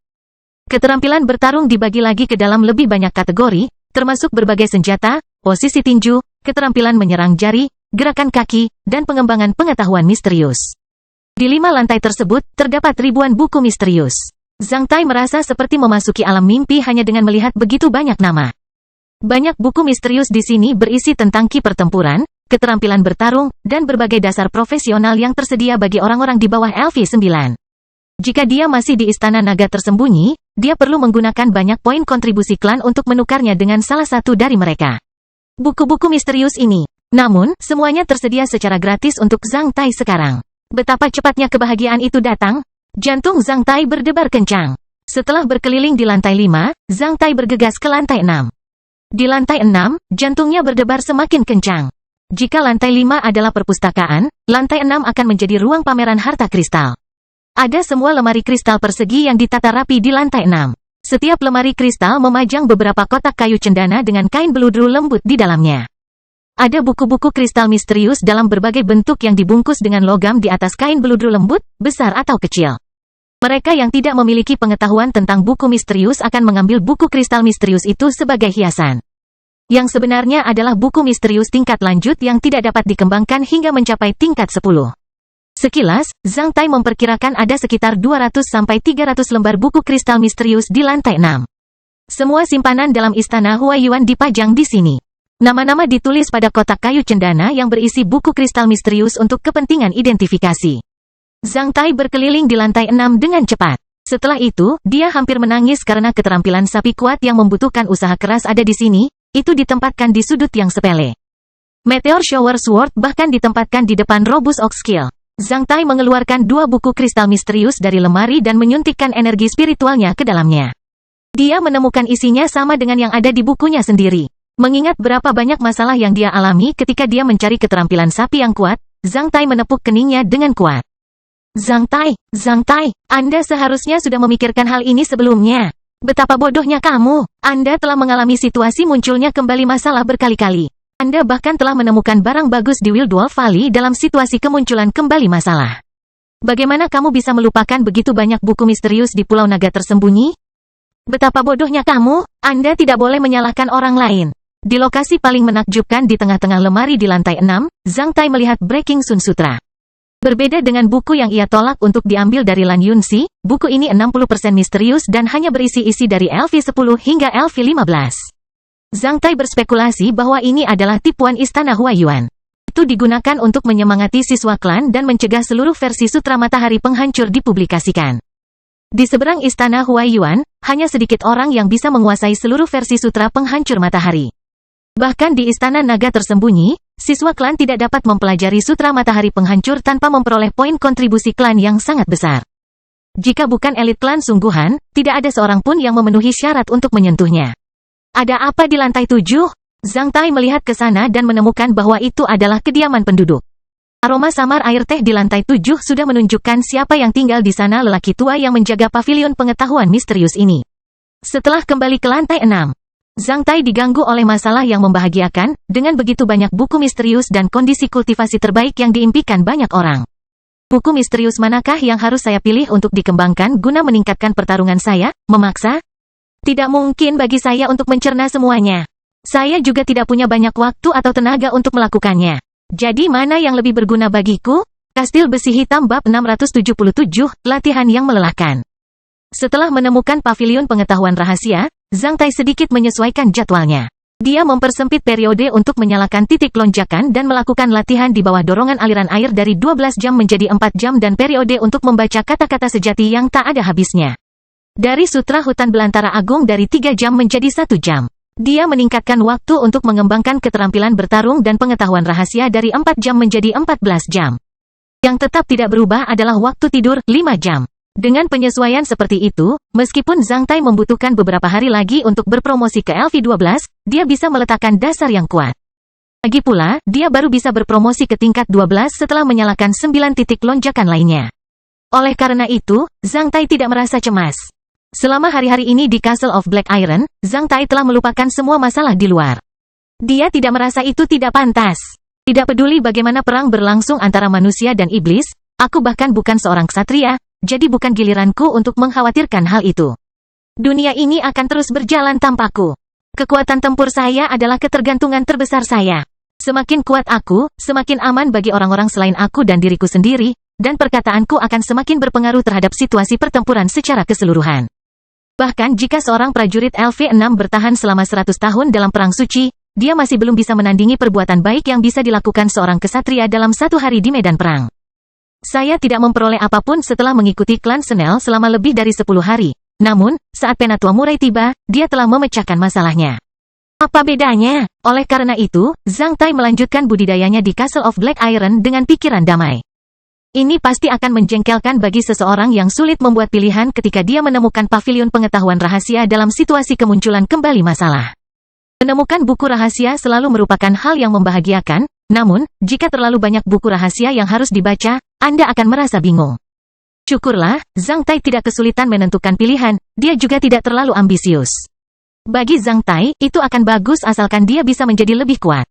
Speaker 1: Keterampilan bertarung dibagi lagi ke dalam lebih banyak kategori, termasuk berbagai senjata, posisi tinju, keterampilan menyerang jari, gerakan kaki, dan pengembangan pengetahuan misterius. Di 5 lantai tersebut, terdapat ribuan buku misterius. Zhang Tai merasa seperti memasuki alam mimpi hanya dengan melihat begitu banyak nama. Banyak buku misterius di sini berisi tentang ki pertempuran, keterampilan bertarung, dan berbagai dasar profesional yang tersedia bagi orang-orang di bawah LV9. Jika dia masih di Istana Naga Tersembunyi, dia perlu menggunakan banyak poin kontribusi klan untuk menukarnya dengan salah satu dari mereka. Buku-buku misterius ini. Namun, semuanya tersedia secara gratis untuk Zhang Tai sekarang. Betapa cepatnya kebahagiaan itu datang. Jantung Zhang Tai berdebar kencang. Setelah berkeliling di lantai 5, Zhang Tai bergegas ke lantai 6. Di lantai 6, jantungnya berdebar semakin kencang. Jika lantai 5 adalah perpustakaan, lantai 6 akan menjadi ruang pameran harta kristal. Ada semua lemari kristal persegi yang ditata rapi di lantai 6. Setiap lemari kristal memajang beberapa kotak kayu cendana dengan kain beludru lembut di dalamnya. Ada buku-buku kristal misterius dalam berbagai bentuk yang dibungkus dengan logam di atas kain beludru lembut, besar atau kecil. Mereka yang tidak memiliki pengetahuan tentang buku misterius akan mengambil buku kristal misterius itu sebagai hiasan. Yang sebenarnya adalah buku misterius tingkat lanjut yang tidak dapat dikembangkan hingga mencapai tingkat 10. Sekilas, Zhang Tai memperkirakan ada sekitar 200-300 lembar buku kristal misterius di lantai 6. Semua simpanan dalam istana Huaiyuan dipajang di sini. Nama-nama ditulis pada kotak kayu cendana yang berisi buku kristal misterius untuk kepentingan identifikasi. Zhang Tai berkeliling di lantai 6 dengan cepat. Setelah itu, dia hampir menangis karena keterampilan sapi kuat yang membutuhkan usaha keras ada di sini, itu ditempatkan di sudut yang sepele. Meteor Shower Sword bahkan ditempatkan di depan Robust Oak Skill. Zhang Tai mengeluarkan 2 buku kristal misterius dari lemari dan menyuntikkan energi spiritualnya ke dalamnya. Dia menemukan isinya sama dengan yang ada di bukunya sendiri. Mengingat berapa banyak masalah yang dia alami ketika dia mencari keterampilan sapi yang kuat, Zhang Tai menepuk keningnya dengan kuat. Zhang Tai, Anda seharusnya sudah memikirkan hal ini sebelumnya. Betapa bodohnya kamu. Anda telah mengalami situasi munculnya kembali masalah berkali-kali. Anda bahkan telah menemukan barang bagus di Wildwolf Valley dalam situasi kemunculan kembali masalah. Bagaimana kamu bisa melupakan begitu banyak buku misterius di Pulau Naga Tersembunyi? Betapa bodohnya kamu, Anda tidak boleh menyalahkan orang lain. Di lokasi paling menakjubkan di tengah-tengah lemari di lantai 6, Zhang Tai melihat Breaking Sun Sutra. Berbeda dengan buku yang ia tolak untuk diambil dari Lan Yunxi, buku ini 60% misterius dan hanya berisi isi dari LV10 hingga LV15. Zhang Tai berspekulasi bahwa ini adalah tipuan Istana Huaiyuan. Itu digunakan untuk menyemangati siswa klan dan mencegah seluruh versi Sutra Matahari Penghancur dipublikasikan. Di seberang Istana Huaiyuan, hanya sedikit orang yang bisa menguasai seluruh versi Sutra Penghancur Matahari. Bahkan di Istana Naga Tersembunyi, siswa klan tidak dapat mempelajari Sutra Matahari Penghancur tanpa memperoleh poin kontribusi klan yang sangat besar. Jika bukan elit klan sungguhan, tidak ada seorang pun yang memenuhi syarat untuk menyentuhnya. Ada apa di lantai 7? Zhang Tai melihat ke sana dan menemukan bahwa itu adalah kediaman penduduk. Aroma samar air teh di lantai 7 sudah menunjukkan siapa yang tinggal di sana, lelaki tua yang menjaga pavilion pengetahuan misterius ini. Setelah kembali ke lantai 6, Zhang Tai diganggu oleh masalah yang membahagiakan, dengan begitu banyak buku misterius dan kondisi kultivasi terbaik yang diimpikan banyak orang. Buku misterius manakah yang harus saya pilih untuk dikembangkan guna meningkatkan pertarungan saya? Memaksa? Tidak mungkin bagi saya untuk mencerna semuanya. Saya juga tidak punya banyak waktu atau tenaga untuk melakukannya. Jadi mana yang lebih berguna bagiku? Kastil Besi Hitam bab 677, latihan yang melelahkan. Setelah menemukan pavilion pengetahuan rahasia, Zhang Tai sedikit menyesuaikan jadwalnya. Dia mempersempit periode untuk menyalakan titik lonjakan dan melakukan latihan di bawah dorongan aliran air dari 12 jam menjadi 4 jam dan periode untuk membaca kata-kata sejati yang tak ada habisnya. Dari Sutra Hutan Belantara Agung dari 3 jam menjadi 1 jam. Dia meningkatkan waktu untuk mengembangkan keterampilan bertarung dan pengetahuan rahasia dari 4 jam menjadi 14 jam. Yang tetap tidak berubah adalah waktu tidur, 5 jam. Dengan penyesuaian seperti itu, meskipun Zhang Tai membutuhkan beberapa hari lagi untuk berpromosi ke LV12, dia bisa meletakkan dasar yang kuat. Lagi pula, dia baru bisa berpromosi ke tingkat 12 setelah menyalakan 9 titik lonjakan lainnya. Oleh karena itu, Zhang Tai tidak merasa cemas. Selama hari-hari ini di Castle of Black Iron, Zhang Tai telah melupakan semua masalah di luar. Dia tidak merasa itu tidak pantas. Tidak peduli bagaimana perang berlangsung antara manusia dan iblis, aku bahkan bukan seorang ksatria, jadi bukan giliranku untuk mengkhawatirkan hal itu. Dunia ini akan terus berjalan tanpaku. Kekuatan tempur saya adalah ketergantungan terbesar saya. Semakin kuat aku, semakin aman bagi orang-orang selain aku dan diriku sendiri. dan perkataanku akan semakin berpengaruh terhadap situasi pertempuran secara keseluruhan. Bahkan jika seorang prajurit LV6 bertahan selama 100 tahun dalam perang suci, dia masih belum bisa menandingi perbuatan baik yang bisa dilakukan seorang kesatria dalam satu hari di medan perang. Saya tidak memperoleh apapun setelah mengikuti klan Snell selama lebih dari 10 hari. Namun, saat Penatua Murai tiba, dia telah memecahkan masalahnya. Apa bedanya? Oleh karena itu, Zhang Tai melanjutkan budidayanya di Castle of Black Iron dengan pikiran damai. Ini pasti akan menjengkelkan bagi seseorang yang sulit membuat pilihan ketika dia menemukan pavilion pengetahuan rahasia dalam situasi kemunculan kembali masalah. Menemukan buku rahasia selalu merupakan hal yang membahagiakan, namun, jika terlalu banyak buku rahasia yang harus dibaca, Anda akan merasa bingung. Syukurlah, Zhang Tai tidak kesulitan menentukan pilihan, dia juga tidak terlalu ambisius. Bagi Zhang Tai, itu akan bagus asalkan dia bisa menjadi lebih kuat.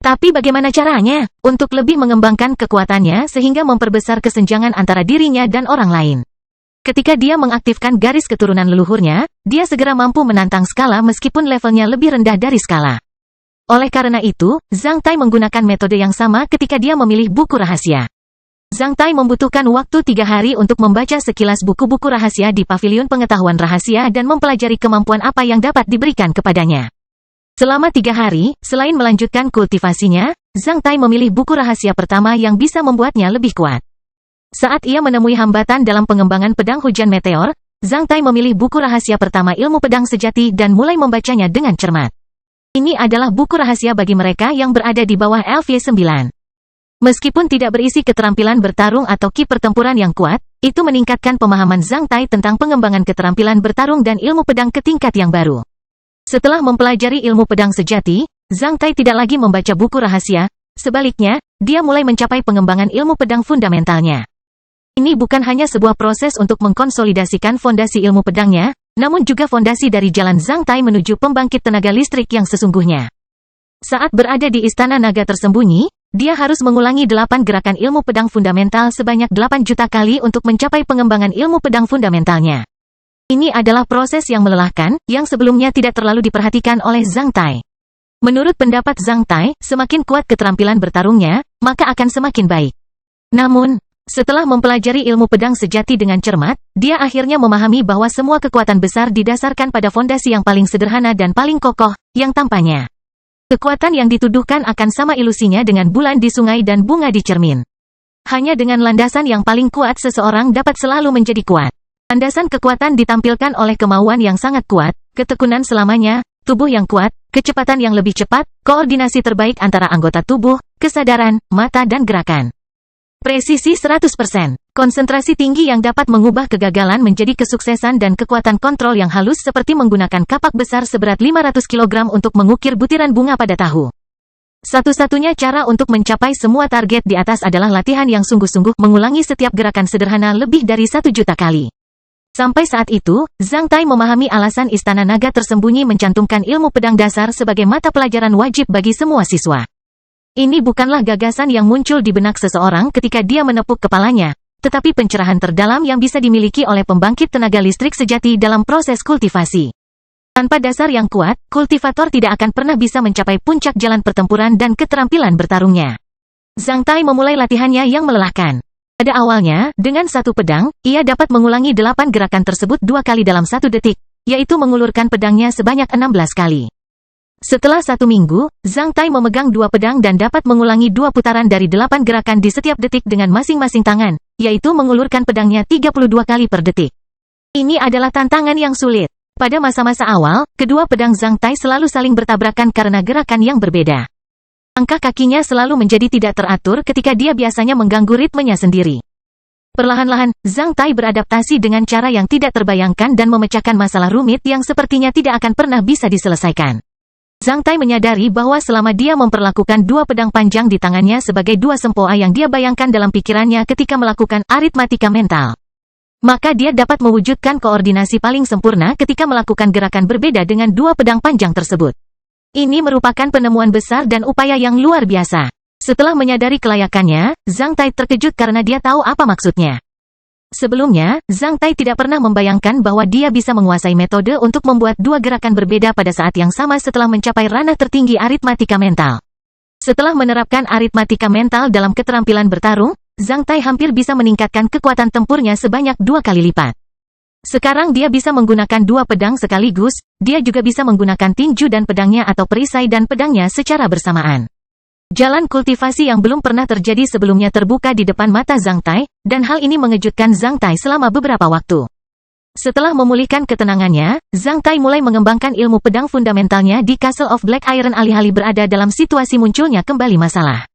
Speaker 1: Tapi bagaimana caranya? Untuk lebih mengembangkan kekuatannya sehingga memperbesar kesenjangan antara dirinya dan orang lain. Ketika dia mengaktifkan garis keturunan leluhurnya, dia segera mampu menantang skala meskipun levelnya lebih rendah dari skala. Oleh karena itu, Zhang Tai menggunakan metode yang sama ketika dia memilih buku rahasia. Zhang Tai membutuhkan waktu 3 hari untuk membaca sekilas buku-buku rahasia di pavilion pengetahuan rahasia dan mempelajari kemampuan apa yang dapat diberikan kepadanya. Selama 3 hari, selain melanjutkan kultivasinya, Zhang Tai memilih buku rahasia pertama yang bisa membuatnya lebih kuat. Saat ia menemui hambatan dalam pengembangan pedang hujan meteor, Zhang Tai memilih buku rahasia pertama ilmu pedang sejati dan mulai membacanya dengan cermat. Ini adalah buku rahasia bagi mereka yang berada di bawah LV9. Meskipun tidak berisi keterampilan bertarung atau ki pertempuran yang kuat, itu meningkatkan pemahaman Zhang Tai tentang pengembangan keterampilan bertarung dan ilmu pedang ke tingkat yang baru. Setelah mempelajari ilmu pedang sejati, Zhang Tai tidak lagi membaca buku rahasia, sebaliknya, dia mulai mencapai pengembangan ilmu pedang fundamentalnya. Ini bukan hanya sebuah proses untuk mengkonsolidasikan fondasi ilmu pedangnya, namun juga fondasi dari jalan Zhang Tai menuju pembangkit tenaga listrik yang sesungguhnya. Saat berada di Istana Naga Tersembunyi, dia harus mengulangi 8 gerakan ilmu pedang fundamental sebanyak 8 juta kali untuk mencapai pengembangan ilmu pedang fundamentalnya. Ini adalah proses yang melelahkan, yang sebelumnya tidak terlalu diperhatikan oleh Zhang Tai. Menurut pendapat Zhang Tai, semakin kuat keterampilan bertarungnya, maka akan semakin baik. Namun, setelah mempelajari ilmu pedang sejati dengan cermat, dia akhirnya memahami bahwa semua kekuatan besar didasarkan pada fondasi yang paling sederhana dan paling kokoh, yang tampaknya. Kekuatan yang dituduhkan akan sama ilusinya dengan bulan di sungai dan bunga di cermin. Hanya dengan landasan yang paling kuat seseorang dapat selalu menjadi kuat. Landasan kekuatan ditampilkan oleh kemauan yang sangat kuat, ketekunan selamanya, tubuh yang kuat, kecepatan yang lebih cepat, koordinasi terbaik antara anggota tubuh, kesadaran, mata dan gerakan. Presisi 100%. Konsentrasi tinggi yang dapat mengubah kegagalan menjadi kesuksesan dan kekuatan kontrol yang halus seperti menggunakan kapak besar seberat 500 kg untuk mengukir butiran bunga pada tahu. Satu-satunya cara untuk mencapai semua target di atas adalah latihan yang sungguh-sungguh mengulangi setiap gerakan sederhana lebih dari 1 juta kali. Sampai saat itu, Zhang Tai memahami alasan Istana Naga Tersembunyi mencantumkan ilmu pedang dasar sebagai mata pelajaran wajib bagi semua siswa. Ini bukanlah gagasan yang muncul di benak seseorang ketika dia menepuk kepalanya, tetapi pencerahan terdalam yang bisa dimiliki oleh pembangkit tenaga listrik sejati dalam proses kultivasi. Tanpa dasar yang kuat, kultivator tidak akan pernah bisa mencapai puncak jalan pertempuran dan keterampilan bertarungnya. Zhang Tai memulai latihannya yang melelahkan. Pada awalnya, dengan satu pedang, ia dapat mengulangi 8 gerakan tersebut 2 kali dalam 1 detik, yaitu mengulurkan pedangnya sebanyak 16 kali. Setelah 1 minggu, Zhang Tai memegang 2 pedang dan dapat mengulangi 2 putaran dari 8 gerakan di setiap detik dengan masing-masing tangan, yaitu mengulurkan pedangnya 32 kali per detik. Ini adalah tantangan yang sulit. Pada masa-masa awal, kedua pedang Zhang Tai selalu saling bertabrakan karena gerakan yang berbeda. Langkah kakinya selalu menjadi tidak teratur ketika dia biasanya mengganggu ritmenya sendiri. Perlahan-lahan, Zhang Tai beradaptasi dengan cara yang tidak terbayangkan dan memecahkan masalah rumit yang sepertinya tidak akan pernah bisa diselesaikan. Zhang Tai menyadari bahwa selama dia memperlakukan 2 pedang panjang di tangannya sebagai 2 sempoa yang dia bayangkan dalam pikirannya ketika melakukan aritmatika mental, maka dia dapat mewujudkan koordinasi paling sempurna ketika melakukan gerakan berbeda dengan 2 pedang panjang tersebut. Ini merupakan penemuan besar dan upaya yang luar biasa. Setelah menyadari kelayakannya, Zhang Tai terkejut karena dia tahu apa maksudnya. Sebelumnya, Zhang Tai tidak pernah membayangkan bahwa dia bisa menguasai metode untuk membuat 2 gerakan berbeda pada saat yang sama setelah mencapai ranah tertinggi aritmatika mental. Setelah menerapkan aritmatika mental dalam keterampilan bertarung, Zhang Tai hampir bisa meningkatkan kekuatan tempurnya sebanyak 2 kali lipat. Sekarang dia bisa menggunakan 2 pedang sekaligus, dia juga bisa menggunakan tinju dan pedangnya atau perisai dan pedangnya secara bersamaan. Jalan kultivasi yang belum pernah terjadi sebelumnya terbuka di depan mata Zhang Tai, dan hal ini mengejutkan Zhang Tai selama beberapa waktu. Setelah memulihkan ketenangannya, Zhang Tai mulai mengembangkan ilmu pedang fundamentalnya di Castle of Black Iron alih-alih berada dalam situasi munculnya kembali masalah.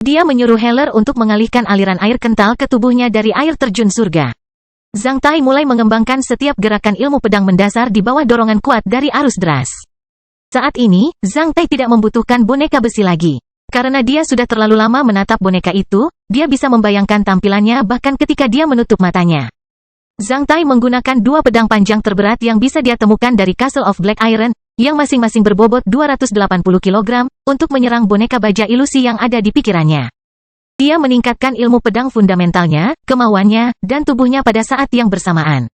Speaker 1: Dia menyuruh Heller untuk mengalihkan aliran air kental ke tubuhnya dari air terjun surga. Zhang Tai mulai mengembangkan setiap gerakan ilmu pedang mendasar di bawah dorongan kuat dari arus deras. Saat ini, Zhang Tai tidak membutuhkan boneka besi lagi. Karena dia sudah terlalu lama menatap boneka itu, dia bisa membayangkan tampilannya bahkan ketika dia menutup matanya. Zhang Tai menggunakan 2 pedang panjang terberat yang bisa dia temukan dari Castle of Black Iron, yang masing-masing berbobot 280 kg, untuk menyerang boneka baja ilusi yang ada di pikirannya. Dia meningkatkan ilmu pedang fundamentalnya, kemauannya, dan tubuhnya pada saat yang bersamaan.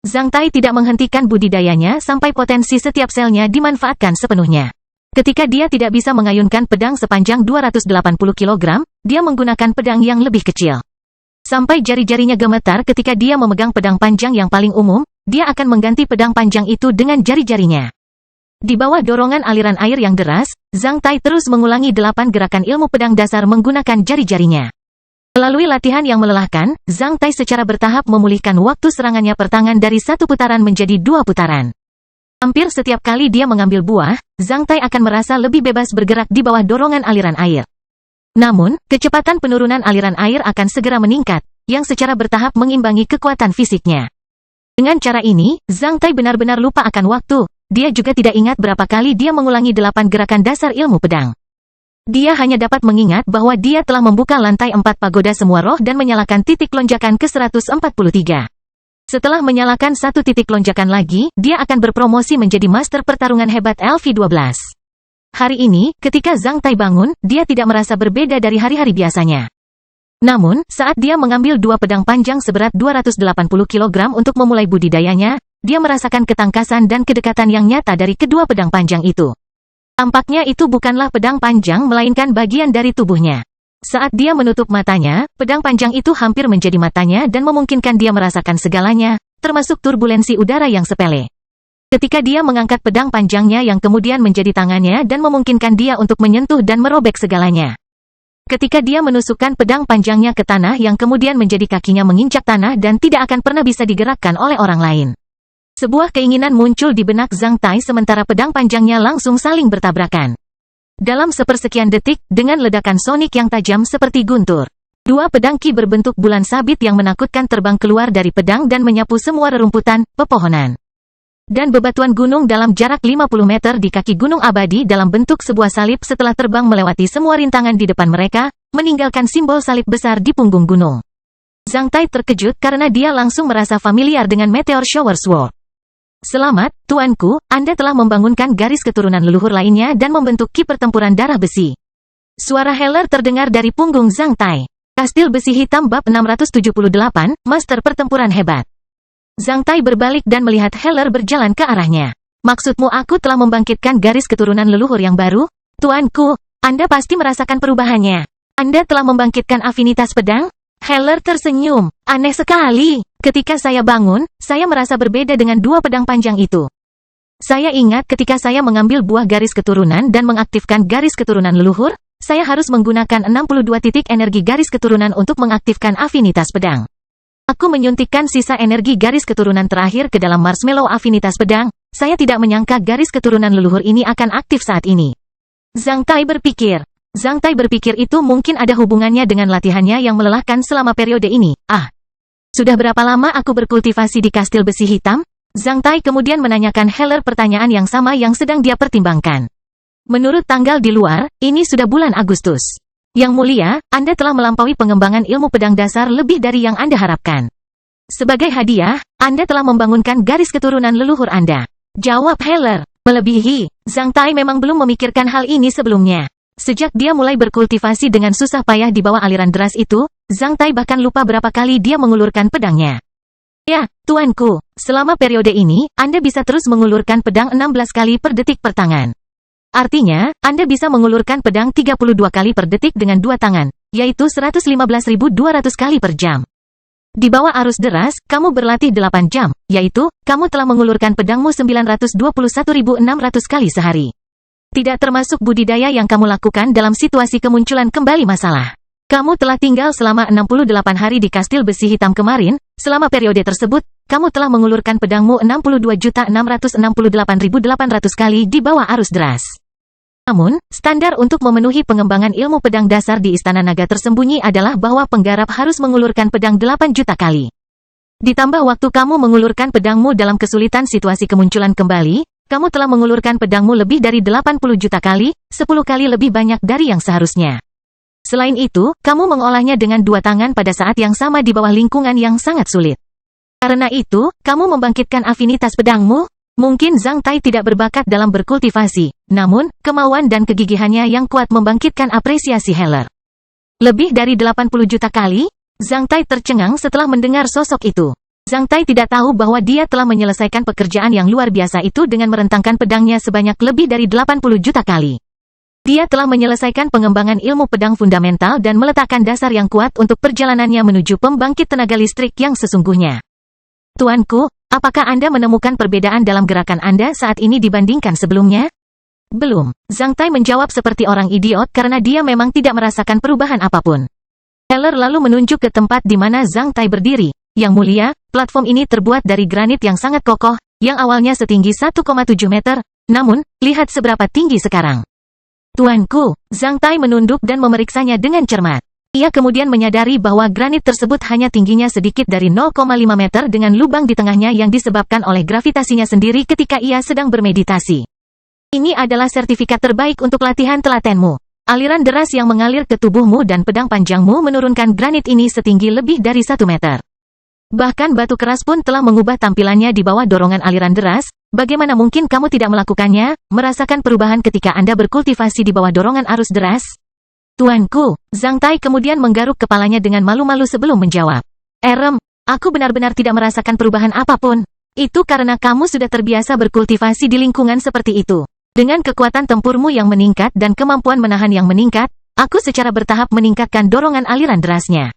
Speaker 1: Zhang Tai tidak menghentikan budidayanya sampai potensi setiap selnya dimanfaatkan sepenuhnya. Ketika dia tidak bisa mengayunkan pedang sepanjang 280 kg, dia menggunakan pedang yang lebih kecil. Sampai jari-jarinya gemetar ketika dia memegang pedang panjang yang paling umum, dia akan mengganti pedang panjang itu dengan jari-jarinya. Di bawah dorongan aliran air yang deras, Zhang Tai terus mengulangi 8 gerakan ilmu pedang dasar menggunakan jari-jarinya. Melalui latihan yang melelahkan, Zhang Tai secara bertahap memulihkan waktu serangannya per tangan dari 1 putaran menjadi 2 putaran. Hampir setiap kali dia mengambil buah, Zhang Tai akan merasa lebih bebas bergerak di bawah dorongan aliran air. Namun, kecepatan penurunan aliran air akan segera meningkat, yang secara bertahap mengimbangi kekuatan fisiknya. Dengan cara ini, Zhang Tai benar-benar lupa akan waktu, dia juga tidak ingat berapa kali dia mengulangi 8 gerakan dasar ilmu pedang. Dia hanya dapat mengingat bahwa dia telah membuka lantai 4 pagoda semua roh dan menyalakan titik lonjakan ke 143. Setelah menyalakan 1 titik lonjakan lagi, dia akan berpromosi menjadi master pertarungan hebat LV12. Hari ini, ketika Zhang Tai bangun, dia tidak merasa berbeda dari hari-hari biasanya. Namun, saat dia mengambil 2 pedang panjang seberat 280 kg untuk memulai budidayanya, dia merasakan ketangkasan dan kedekatan yang nyata dari kedua pedang panjang itu. Tampaknya itu bukanlah pedang panjang melainkan bagian dari tubuhnya. Saat dia menutup matanya, pedang panjang itu hampir menjadi matanya dan memungkinkan dia merasakan segalanya, termasuk turbulensi udara yang sepele. Ketika dia mengangkat pedang panjangnya yang kemudian menjadi tangannya dan memungkinkan dia untuk menyentuh dan merobek segalanya. Ketika dia menusukkan pedang panjangnya ke tanah yang kemudian menjadi kakinya menginjak tanah dan tidak akan pernah bisa digerakkan oleh orang lain. Sebuah keinginan muncul di benak Zhang Tai sementara pedang panjangnya langsung saling bertabrakan. Dalam sepersekian detik, dengan ledakan sonik yang tajam seperti guntur, 2 pedang ki berbentuk bulan sabit yang menakutkan terbang keluar dari pedang dan menyapu semua rerumputan, pepohonan, dan bebatuan gunung dalam jarak 50 meter di kaki gunung abadi dalam bentuk sebuah salib setelah terbang melewati semua rintangan di depan mereka, meninggalkan simbol salib besar di punggung gunung. Zhang Tai terkejut karena dia langsung merasa familiar dengan Meteor Shower Sword. Selamat, tuanku, Anda telah membangunkan garis keturunan leluhur lainnya dan membentuk ki pertempuran darah besi. Suara Heller terdengar dari punggung Zhang Tai. Kastil besi hitam bab 678, Master Pertempuran Hebat. Zhang Tai berbalik dan melihat Heller berjalan ke arahnya. Maksudmu aku telah membangkitkan garis keturunan leluhur yang baru? Tuanku, Anda pasti merasakan perubahannya. Anda telah membangkitkan afinitas pedang? Heller tersenyum. Aneh sekali. Ketika saya bangun, saya merasa berbeda dengan 2 pedang panjang itu. Saya ingat ketika saya mengambil buah garis keturunan dan mengaktifkan garis keturunan leluhur, saya harus menggunakan 62 titik energi garis keturunan untuk mengaktifkan afinitas pedang. Aku menyuntikkan sisa energi garis keturunan terakhir ke dalam marshmallow afinitas pedang. Saya tidak menyangka garis keturunan leluhur ini akan aktif saat ini. Zhang Tai berpikir itu mungkin ada hubungannya dengan latihannya yang melelahkan selama periode ini. Sudah berapa lama aku berkultivasi di kastil besi hitam? Zhang Tai kemudian menanyakan Heller pertanyaan yang sama yang sedang dia pertimbangkan. Menurut tanggal di luar, ini sudah bulan Agustus. Yang mulia, Anda telah melampaui pengembangan ilmu pedang dasar lebih dari yang Anda harapkan. Sebagai hadiah, Anda telah membangunkan garis keturunan leluhur Anda. Jawab Heller. Melebihi, Zhang Tai memang belum memikirkan hal ini sebelumnya. Sejak dia mulai berkultivasi dengan susah payah di bawah aliran deras itu, Zhang Tai bahkan lupa berapa kali dia mengulurkan pedangnya. Ya, tuanku, selama periode ini, Anda bisa terus mengulurkan pedang 16 kali per detik per tangan. Artinya, Anda bisa mengulurkan pedang 32 kali per detik dengan dua tangan, yaitu 115.200 kali per jam. Di bawah arus deras, kamu berlatih 8 jam, yaitu, kamu telah mengulurkan pedangmu 921.600 kali sehari. Tidak termasuk budidaya yang kamu lakukan dalam situasi kemunculan kembali masalah. Kamu telah tinggal selama 68 hari di kastil besi hitam kemarin, selama periode tersebut, kamu telah mengulurkan pedangmu 62.668.800 kali di bawah arus deras. Namun, standar untuk memenuhi pengembangan ilmu pedang dasar di Istana Naga Tersembunyi adalah bahwa penggarap harus mengulurkan pedang 8 juta kali. Ditambah waktu kamu mengulurkan pedangmu dalam kesulitan situasi kemunculan kembali, kamu telah mengulurkan pedangmu lebih dari 80 juta kali, 10 kali lebih banyak dari yang seharusnya. Selain itu, kamu mengolahnya dengan dua tangan pada saat yang sama di bawah lingkungan yang sangat sulit. Karena itu, kamu membangkitkan afinitas pedangmu. Mungkin Zhang Tai tidak berbakat dalam berkultivasi, namun, kemauan dan kegigihannya yang kuat membangkitkan apresiasi Heller. Lebih dari 80 juta kali, Zhang Tai tercengang setelah mendengar sosok itu. Zhang Tai tidak tahu bahwa dia telah menyelesaikan pekerjaan yang luar biasa itu dengan merentangkan pedangnya sebanyak lebih dari 80 juta kali. Dia telah menyelesaikan pengembangan ilmu pedang fundamental dan meletakkan dasar yang kuat untuk perjalanannya menuju pembangkit tenaga listrik yang sesungguhnya. Tuanku, apakah Anda menemukan perbedaan dalam gerakan Anda saat ini dibandingkan sebelumnya? Belum. Zhang Tai menjawab seperti orang idiot karena dia memang tidak merasakan perubahan apapun. Heller lalu menunjuk ke tempat di mana Zhang Tai berdiri. Yang mulia, platform ini terbuat dari granit yang sangat kokoh, yang awalnya setinggi 1,7 meter, namun, lihat seberapa tinggi sekarang. Tuanku, Zhang Tai menunduk dan memeriksanya dengan cermat. Ia kemudian menyadari bahwa granit tersebut hanya tingginya sedikit dari 0,5 meter dengan lubang di tengahnya yang disebabkan oleh gravitasinya sendiri ketika ia sedang bermeditasi. Ini adalah sertifikat terbaik untuk latihan telatenmu. Aliran deras yang mengalir ke tubuhmu dan pedang panjangmu menurunkan granit ini setinggi lebih dari 1 meter. Bahkan batu keras pun telah mengubah tampilannya di bawah dorongan aliran deras. Bagaimana mungkin kamu tidak melakukannya, merasakan perubahan ketika Anda berkultivasi di bawah dorongan arus deras? Tuanku, Zhang Tai kemudian menggaruk kepalanya dengan malu-malu sebelum menjawab. Aku benar-benar tidak merasakan perubahan apapun. Itu karena kamu sudah terbiasa berkultivasi di lingkungan seperti itu. Dengan kekuatan tempurmu yang meningkat dan kemampuan menahan yang meningkat, aku secara bertahap meningkatkan dorongan aliran derasnya.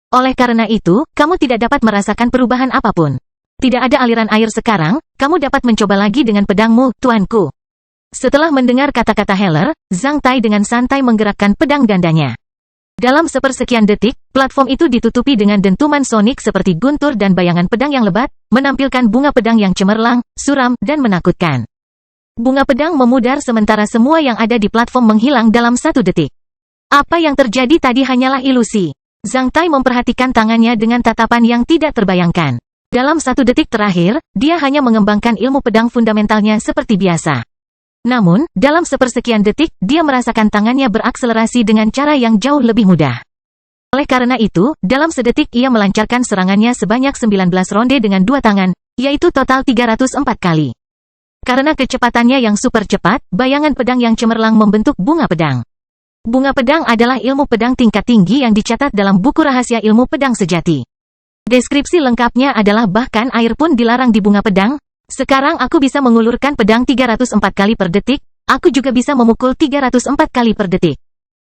Speaker 1: Oleh karena itu, kamu tidak dapat merasakan perubahan apapun. Tidak ada aliran air sekarang, kamu dapat mencoba lagi dengan pedangmu, tuanku. Setelah mendengar kata-kata Heller, Zhang Tai dengan santai menggerakkan pedang gandanya. Dalam sepersekian detik, platform itu ditutupi dengan dentuman sonik seperti guntur dan bayangan pedang yang lebat, menampilkan bunga pedang yang cemerlang, suram, dan menakutkan. Bunga pedang memudar sementara semua yang ada di platform menghilang dalam 1 detik. Apa yang terjadi tadi hanyalah ilusi. Zhang Tai memperhatikan tangannya dengan tatapan yang tidak terbayangkan. Dalam 1 detik terakhir, dia hanya mengembangkan ilmu pedang fundamentalnya seperti biasa. Namun, dalam sepersekian detik, dia merasakan tangannya berakselerasi dengan cara yang jauh lebih mudah. Oleh karena itu, dalam sedetik ia melancarkan serangannya sebanyak 19 ronde dengan dua tangan, yaitu total 304 kali. Karena kecepatannya yang super cepat, bayangan pedang yang cemerlang membentuk bunga pedang. Bunga pedang adalah ilmu pedang tingkat tinggi yang dicatat dalam buku rahasia ilmu pedang sejati. Deskripsi lengkapnya adalah bahkan air pun dilarang di bunga pedang. Sekarang aku bisa mengulurkan pedang 304 kali per detik, aku juga bisa memukul 304 kali per detik.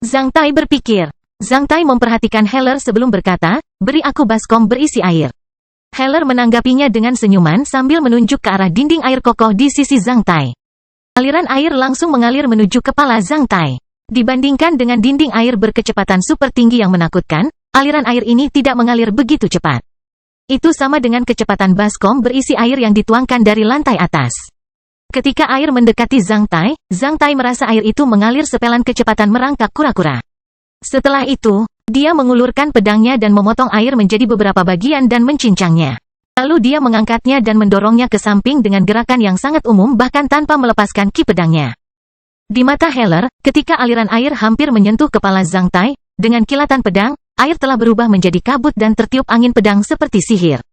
Speaker 1: Zhang Tai berpikir. Zhang Tai memperhatikan Heller sebelum berkata, beri aku baskom berisi air. Heller menanggapinya dengan senyuman sambil menunjuk ke arah dinding air kokoh di sisi Zhang Tai. Aliran air langsung mengalir menuju kepala Zhang Tai. Dibandingkan dengan dinding air berkecepatan super tinggi yang menakutkan, aliran air ini tidak mengalir begitu cepat. Itu sama dengan kecepatan baskom berisi air yang dituangkan dari lantai atas. Ketika air mendekati Zhang Tai merasa air itu mengalir sepelan kecepatan merangkak kura-kura. Setelah itu, dia mengulurkan pedangnya dan memotong air menjadi beberapa bagian dan mencincangnya. Lalu dia mengangkatnya dan mendorongnya ke samping dengan gerakan yang sangat umum bahkan tanpa melepaskan ki pedangnya. Di mata Heller, ketika aliran air hampir menyentuh kepala Zhang Tai, dengan kilatan pedang, air telah berubah menjadi kabut dan tertiup angin pedang seperti sihir.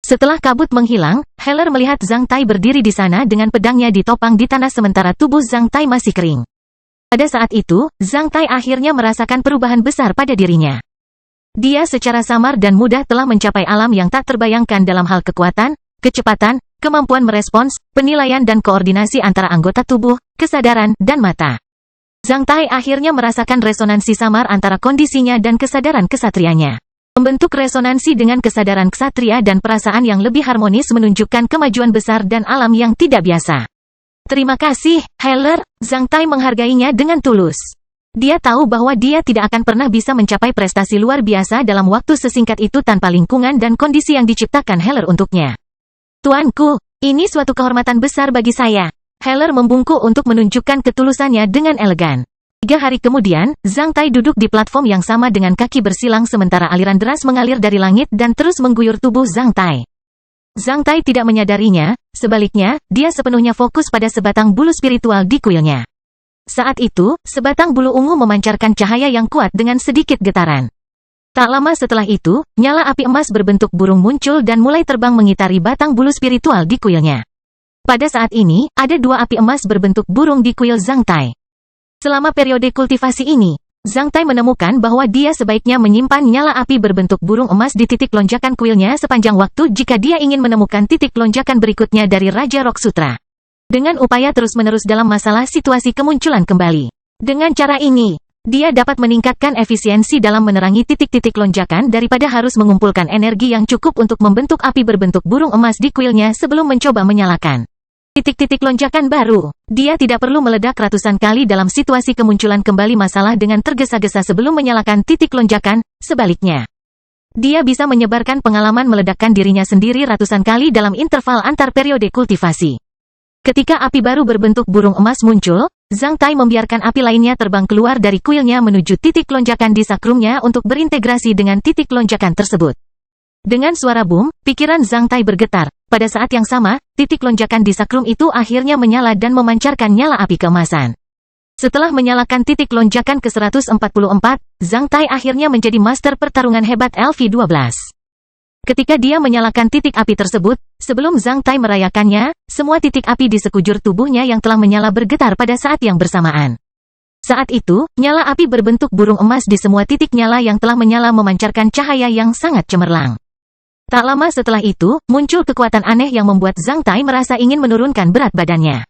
Speaker 1: Setelah kabut menghilang, Heller melihat Zhang Tai berdiri di sana dengan pedangnya ditopang di tanah sementara tubuh Zhang Tai masih kering. Pada saat itu, Zhang Tai akhirnya merasakan perubahan besar pada dirinya. Dia secara samar dan mudah telah mencapai alam yang tak terbayangkan dalam hal kekuatan, kecepatan, kemampuan merespons, penilaian dan koordinasi antara anggota tubuh, kesadaran, dan mata. Zhang Tai akhirnya merasakan resonansi samar antara kondisinya dan kesadaran kesatrianya. Membentuk resonansi dengan kesadaran ksatria dan perasaan yang lebih harmonis menunjukkan kemajuan besar dan alam yang tidak biasa. Terima kasih, Heller. Zhang Tai menghargainya dengan tulus. Dia tahu bahwa dia tidak akan pernah bisa mencapai prestasi luar biasa dalam waktu sesingkat itu tanpa lingkungan dan kondisi yang diciptakan Heller untuknya. Tuanku, ini suatu kehormatan besar bagi saya. Heller membungkuk untuk menunjukkan ketulusannya dengan elegan. 3 hari kemudian, Zhang Tai duduk di platform yang sama dengan kaki bersilang sementara aliran deras mengalir dari langit dan terus mengguyur tubuh Zhang Tai. Zhang Tai tidak menyadarinya, sebaliknya, dia sepenuhnya fokus pada sebatang bulu spiritual di kuilnya. Saat itu, sebatang bulu ungu memancarkan cahaya yang kuat dengan sedikit getaran. Tak lama setelah itu, nyala api emas berbentuk burung muncul dan mulai terbang mengitari batang bulu spiritual di kuilnya. Pada saat ini, ada 2 api emas berbentuk burung di kuil Zhang Tai. Selama periode kultivasi ini, Zhang Tai menemukan bahwa dia sebaiknya menyimpan nyala api berbentuk burung emas di titik lonjakan kuilnya sepanjang waktu jika dia ingin menemukan titik lonjakan berikutnya dari Raja Rock Sutra. Dengan upaya terus-menerus dalam masalah situasi kemunculan kembali. Dengan cara ini, dia dapat meningkatkan efisiensi dalam menerangi titik-titik lonjakan daripada harus mengumpulkan energi yang cukup untuk membentuk api berbentuk burung emas di kuilnya sebelum mencoba menyalakan titik-titik lonjakan baru. Dia tidak perlu meledak ratusan kali dalam situasi kemunculan kembali masalah dengan tergesa-gesa sebelum menyalakan titik lonjakan, sebaliknya. Dia bisa menyebarkan pengalaman meledakkan dirinya sendiri ratusan kali dalam interval antar periode kultivasi. Ketika api baru berbentuk burung emas muncul, Zhang Tai membiarkan api lainnya terbang keluar dari kuilnya menuju titik lonjakan di sakrumnya untuk berintegrasi dengan titik lonjakan tersebut. Dengan suara boom, pikiran Zhang Tai bergetar. Pada saat yang sama, titik lonjakan di sakrum itu akhirnya menyala dan memancarkan nyala api keemasan. Setelah menyalakan titik lonjakan ke-144, Zhang Tai akhirnya menjadi master pertarungan hebat LV12. Ketika dia menyalakan titik api tersebut, sebelum Zhang Tai merayakannya, semua titik api di sekujur tubuhnya yang telah menyala bergetar pada saat yang bersamaan. Saat itu, nyala api berbentuk burung emas di semua titik nyala yang telah menyala memancarkan cahaya yang sangat cemerlang. Tak lama setelah itu, muncul kekuatan aneh yang membuat Zhang Tai merasa ingin menurunkan berat badannya.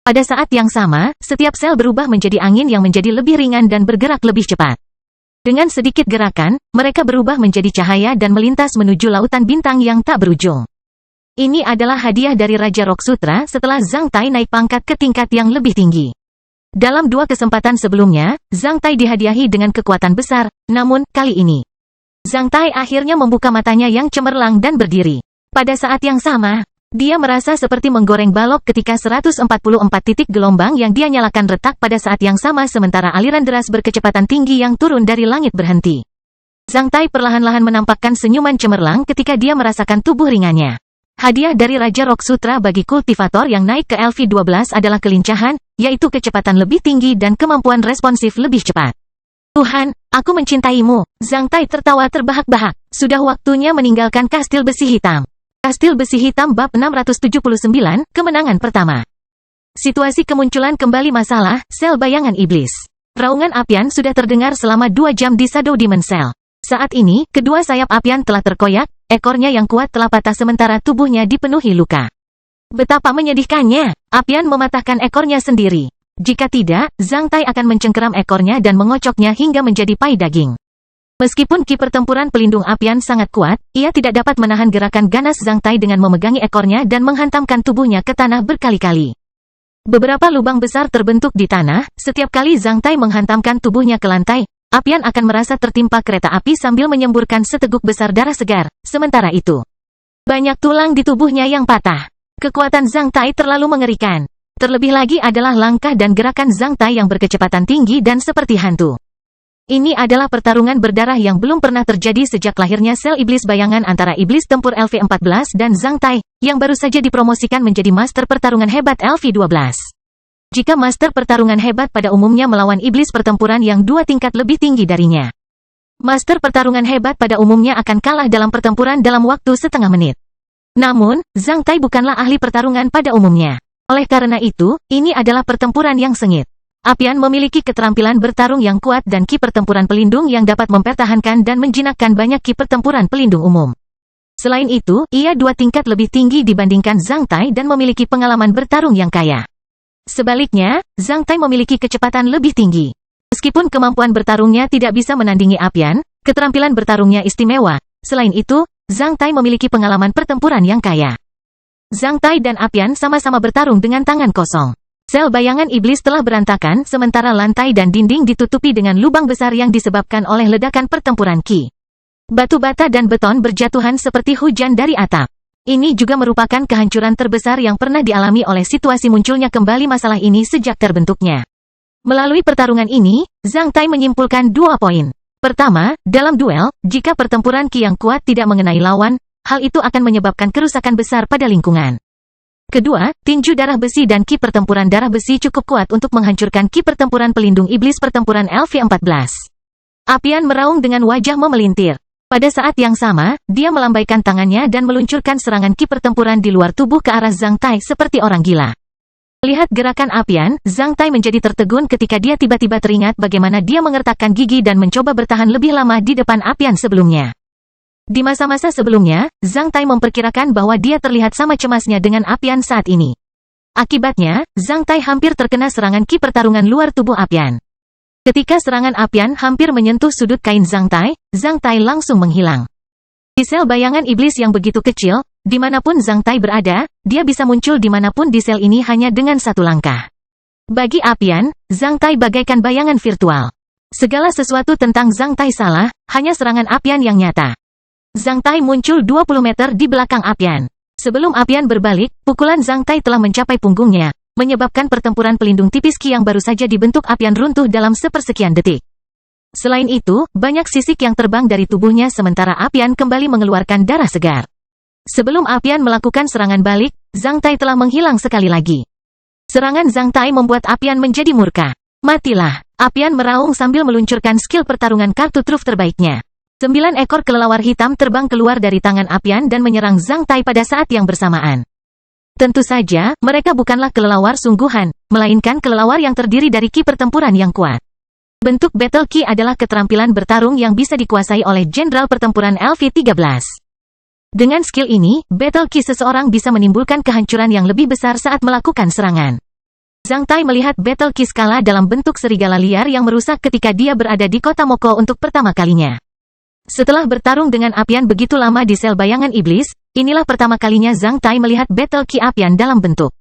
Speaker 1: Pada saat yang sama, setiap sel berubah menjadi angin yang menjadi lebih ringan dan bergerak lebih cepat. Dengan sedikit gerakan, mereka berubah menjadi cahaya dan melintas menuju lautan bintang yang tak berujung. Ini adalah hadiah dari Raja Rock Sutra setelah Zhang Tai naik pangkat ke tingkat yang lebih tinggi. Dalam 2 kesempatan sebelumnya, Zhang Tai dihadiahi dengan kekuatan besar, namun, kali ini, Zhang Tai akhirnya membuka matanya yang cemerlang dan berdiri. Pada saat yang sama, dia merasa seperti menggoreng balok ketika 144 titik gelombang yang dia nyalakan retak pada saat yang sama sementara aliran deras berkecepatan tinggi yang turun dari langit berhenti. Zhang Tai perlahan-lahan menampakkan senyuman cemerlang ketika dia merasakan tubuh ringannya. Hadiah dari Raja Rock Sutra bagi kultivator yang naik ke LV12 adalah kelincahan, yaitu kecepatan lebih tinggi dan kemampuan responsif lebih cepat. Tuhan, aku mencintaimu. Zhang Tai tertawa terbahak-bahak. Sudah waktunya meninggalkan kastil besi hitam. Kastil besi hitam bab 679, kemenangan pertama. Situasi kemunculan kembali masalah, sel bayangan iblis. Raungan apian sudah terdengar selama 2 jam di Shadow Demon Cell. Saat ini, kedua sayap apian telah terkoyak, ekornya yang kuat telah patah sementara tubuhnya dipenuhi luka. Betapa menyedihkannya, apian mematahkan ekornya sendiri. Jika tidak, Zhang Tai akan mencengkeram ekornya dan mengocoknya hingga menjadi pai daging. Meskipun ki pertempuran pelindung apian sangat kuat, ia tidak dapat menahan gerakan ganas Zhang Tai dengan memegangi ekornya dan menghantamkan tubuhnya ke tanah berkali-kali. Beberapa lubang besar terbentuk di tanah, setiap kali Zhang Tai menghantamkan tubuhnya ke lantai, apian akan merasa tertimpa kereta api sambil menyemburkan seteguk besar darah segar. Sementara itu, banyak tulang di tubuhnya yang patah. Kekuatan Zhang Tai terlalu mengerikan. Terlebih lagi adalah langkah dan gerakan Zhang Tai yang berkecepatan tinggi dan seperti hantu. Ini adalah pertarungan berdarah yang belum pernah terjadi sejak lahirnya sel iblis bayangan antara iblis tempur LV14 dan Zhang Tai, yang baru saja dipromosikan menjadi master pertarungan hebat LV12. Jika master pertarungan hebat pada umumnya melawan iblis pertempuran yang 2 tingkat lebih tinggi darinya, master pertarungan hebat pada umumnya akan kalah dalam pertempuran dalam waktu setengah menit. Namun, Zhang Tai bukanlah ahli pertarungan pada umumnya. Oleh karena itu, ini adalah pertempuran yang sengit. Apian memiliki keterampilan bertarung yang kuat dan ki pertempuran pelindung yang dapat mempertahankan dan menjinakkan banyak ki pertempuran pelindung umum. Selain itu, ia 2 tingkat lebih tinggi dibandingkan Zhang Tai dan memiliki pengalaman bertarung yang kaya. Sebaliknya, Zhang Tai memiliki kecepatan lebih tinggi. Meskipun kemampuan bertarungnya tidak bisa menandingi Apian, keterampilan bertarungnya istimewa. Selain itu, Zhang Tai memiliki pengalaman pertempuran yang kaya. Zhang Tai dan Apian sama-sama bertarung dengan tangan kosong. Sel bayangan iblis telah berantakan sementara lantai dan dinding ditutupi dengan lubang besar yang disebabkan oleh ledakan pertempuran Qi. Batu bata dan beton berjatuhan seperti hujan dari atap. Ini juga merupakan kehancuran terbesar yang pernah dialami oleh situasi munculnya kembali masalah ini sejak terbentuknya. Melalui pertarungan ini, Zhang Tai menyimpulkan 2 poin. Pertama, dalam duel, jika pertempuran Qi yang kuat tidak mengenai lawan, hal itu akan menyebabkan kerusakan besar pada lingkungan. Kedua, tinju darah besi dan Qi pertempuran darah besi cukup kuat untuk menghancurkan Qi pertempuran pelindung iblis pertempuran LV-14. Apian meraung dengan wajah memelintir. Pada saat yang sama, dia melambaikan tangannya dan meluncurkan serangan Qi pertempuran di luar tubuh ke arah Zhang Tai seperti orang gila. Melihat gerakan Apian, Zhang Tai menjadi tertegun ketika dia tiba-tiba teringat bagaimana dia mengertakkan gigi dan mencoba bertahan lebih lama di depan Apian sebelumnya. Di masa-masa sebelumnya, Zhang Tai memperkirakan bahwa dia terlihat sama cemasnya dengan Apian saat ini. Akibatnya, Zhang Tai hampir terkena serangan Qi pertarungan luar tubuh Apian. Ketika serangan Apian hampir menyentuh sudut kain Zhang Tai langsung menghilang. Di sel bayangan iblis yang begitu kecil, dimanapun Zhang Tai berada, dia bisa muncul dimanapun di sel ini hanya dengan 1 langkah. Bagi Apian, Zhang Tai bagaikan bayangan virtual. Segala sesuatu tentang Zhang Tai salah, hanya serangan Apian yang nyata. Zhang Tai muncul 20 meter di belakang Apian. Sebelum Apian berbalik, pukulan Zhang Tai telah mencapai punggungnya, menyebabkan pertempuran pelindung tipis Qi yang baru saja dibentuk Apian runtuh dalam sepersekian detik. Selain itu, banyak sisik yang terbang dari tubuhnya sementara Apian kembali mengeluarkan darah segar. Sebelum Apian melakukan serangan balik, Zhang Tai telah menghilang sekali lagi. Serangan Zhang Tai membuat Apian menjadi murka. Matilah! Apian meraung sambil meluncurkan skill pertarungan kartu truf terbaiknya. 9 ekor kelelawar hitam terbang keluar dari tangan Apian dan menyerang Zhang Tai pada saat yang bersamaan. Tentu saja, mereka bukanlah kelelawar sungguhan, melainkan kelelawar yang terdiri dari Qi pertempuran yang kuat. Bentuk Battle Qi adalah keterampilan bertarung yang bisa dikuasai oleh Jenderal Pertempuran LV-13. Dengan skill ini, Battle Qi seseorang bisa menimbulkan kehancuran yang lebih besar saat melakukan serangan. Zhang Tai melihat Battle Qi skala dalam bentuk serigala liar yang merusak ketika dia berada di kota Moko untuk pertama kalinya. Setelah bertarung dengan Apian begitu lama di sel bayangan iblis, inilah pertama kalinya Zhang Tai melihat Battle Qi Apian dalam bentuk.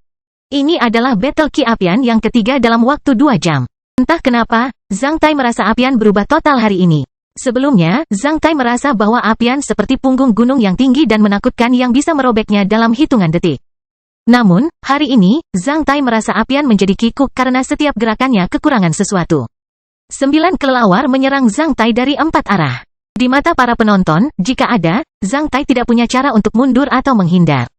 Speaker 1: Ini adalah Battle Qi Apian yang ketiga dalam waktu 2 jam. Entah kenapa, Zhang Tai merasa Apian berubah total hari ini. Sebelumnya, Zhang Tai merasa bahwa Apian seperti punggung gunung yang tinggi dan menakutkan yang bisa merobeknya dalam hitungan detik. Namun, hari ini, Zhang Tai merasa Apian menjadi kikuk karena setiap gerakannya kekurangan sesuatu. 9 kelelawar menyerang Zhang Tai dari 4 arah. Di mata para penonton, jika ada, Zhang Tai tidak punya cara untuk mundur atau menghindar.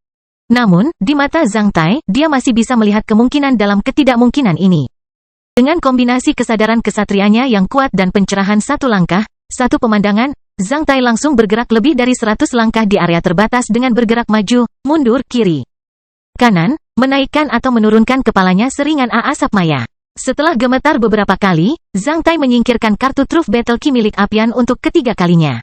Speaker 1: Namun, di mata Zhang Tai, dia masih bisa melihat kemungkinan dalam ketidakmungkinan ini. Dengan kombinasi kesadaran kesatrianya yang kuat dan pencerahan 1 langkah, 1 pemandangan, Zhang Tai langsung bergerak lebih dari 100 langkah di area terbatas dengan bergerak maju, mundur, kiri, kanan, menaikkan atau menurunkan kepalanya seringan asap maya. Setelah gemetar beberapa kali, Zhang Tai menyingkirkan kartu truf Battle Qi milik Apian untuk ketiga kalinya.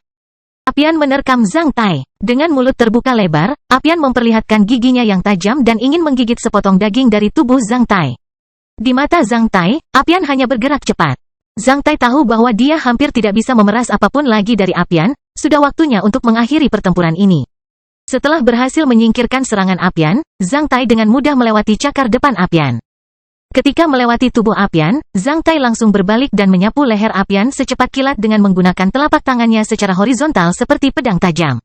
Speaker 1: Apian menerkam Zhang Tai. Dengan mulut terbuka lebar, Apian memperlihatkan giginya yang tajam dan ingin menggigit sepotong daging dari tubuh Zhang Tai. Di mata Zhang Tai, Apian hanya bergerak cepat. Zhang Tai tahu bahwa dia hampir tidak bisa memeras apapun lagi dari Apian, sudah waktunya untuk mengakhiri pertempuran ini. Setelah berhasil menyingkirkan serangan Apian, Zhang Tai dengan mudah melewati cakar depan Apian. Ketika melewati tubuh Apian, Zhang Tai langsung berbalik dan menyapu leher Apian secepat kilat dengan menggunakan telapak tangannya secara horizontal seperti pedang tajam.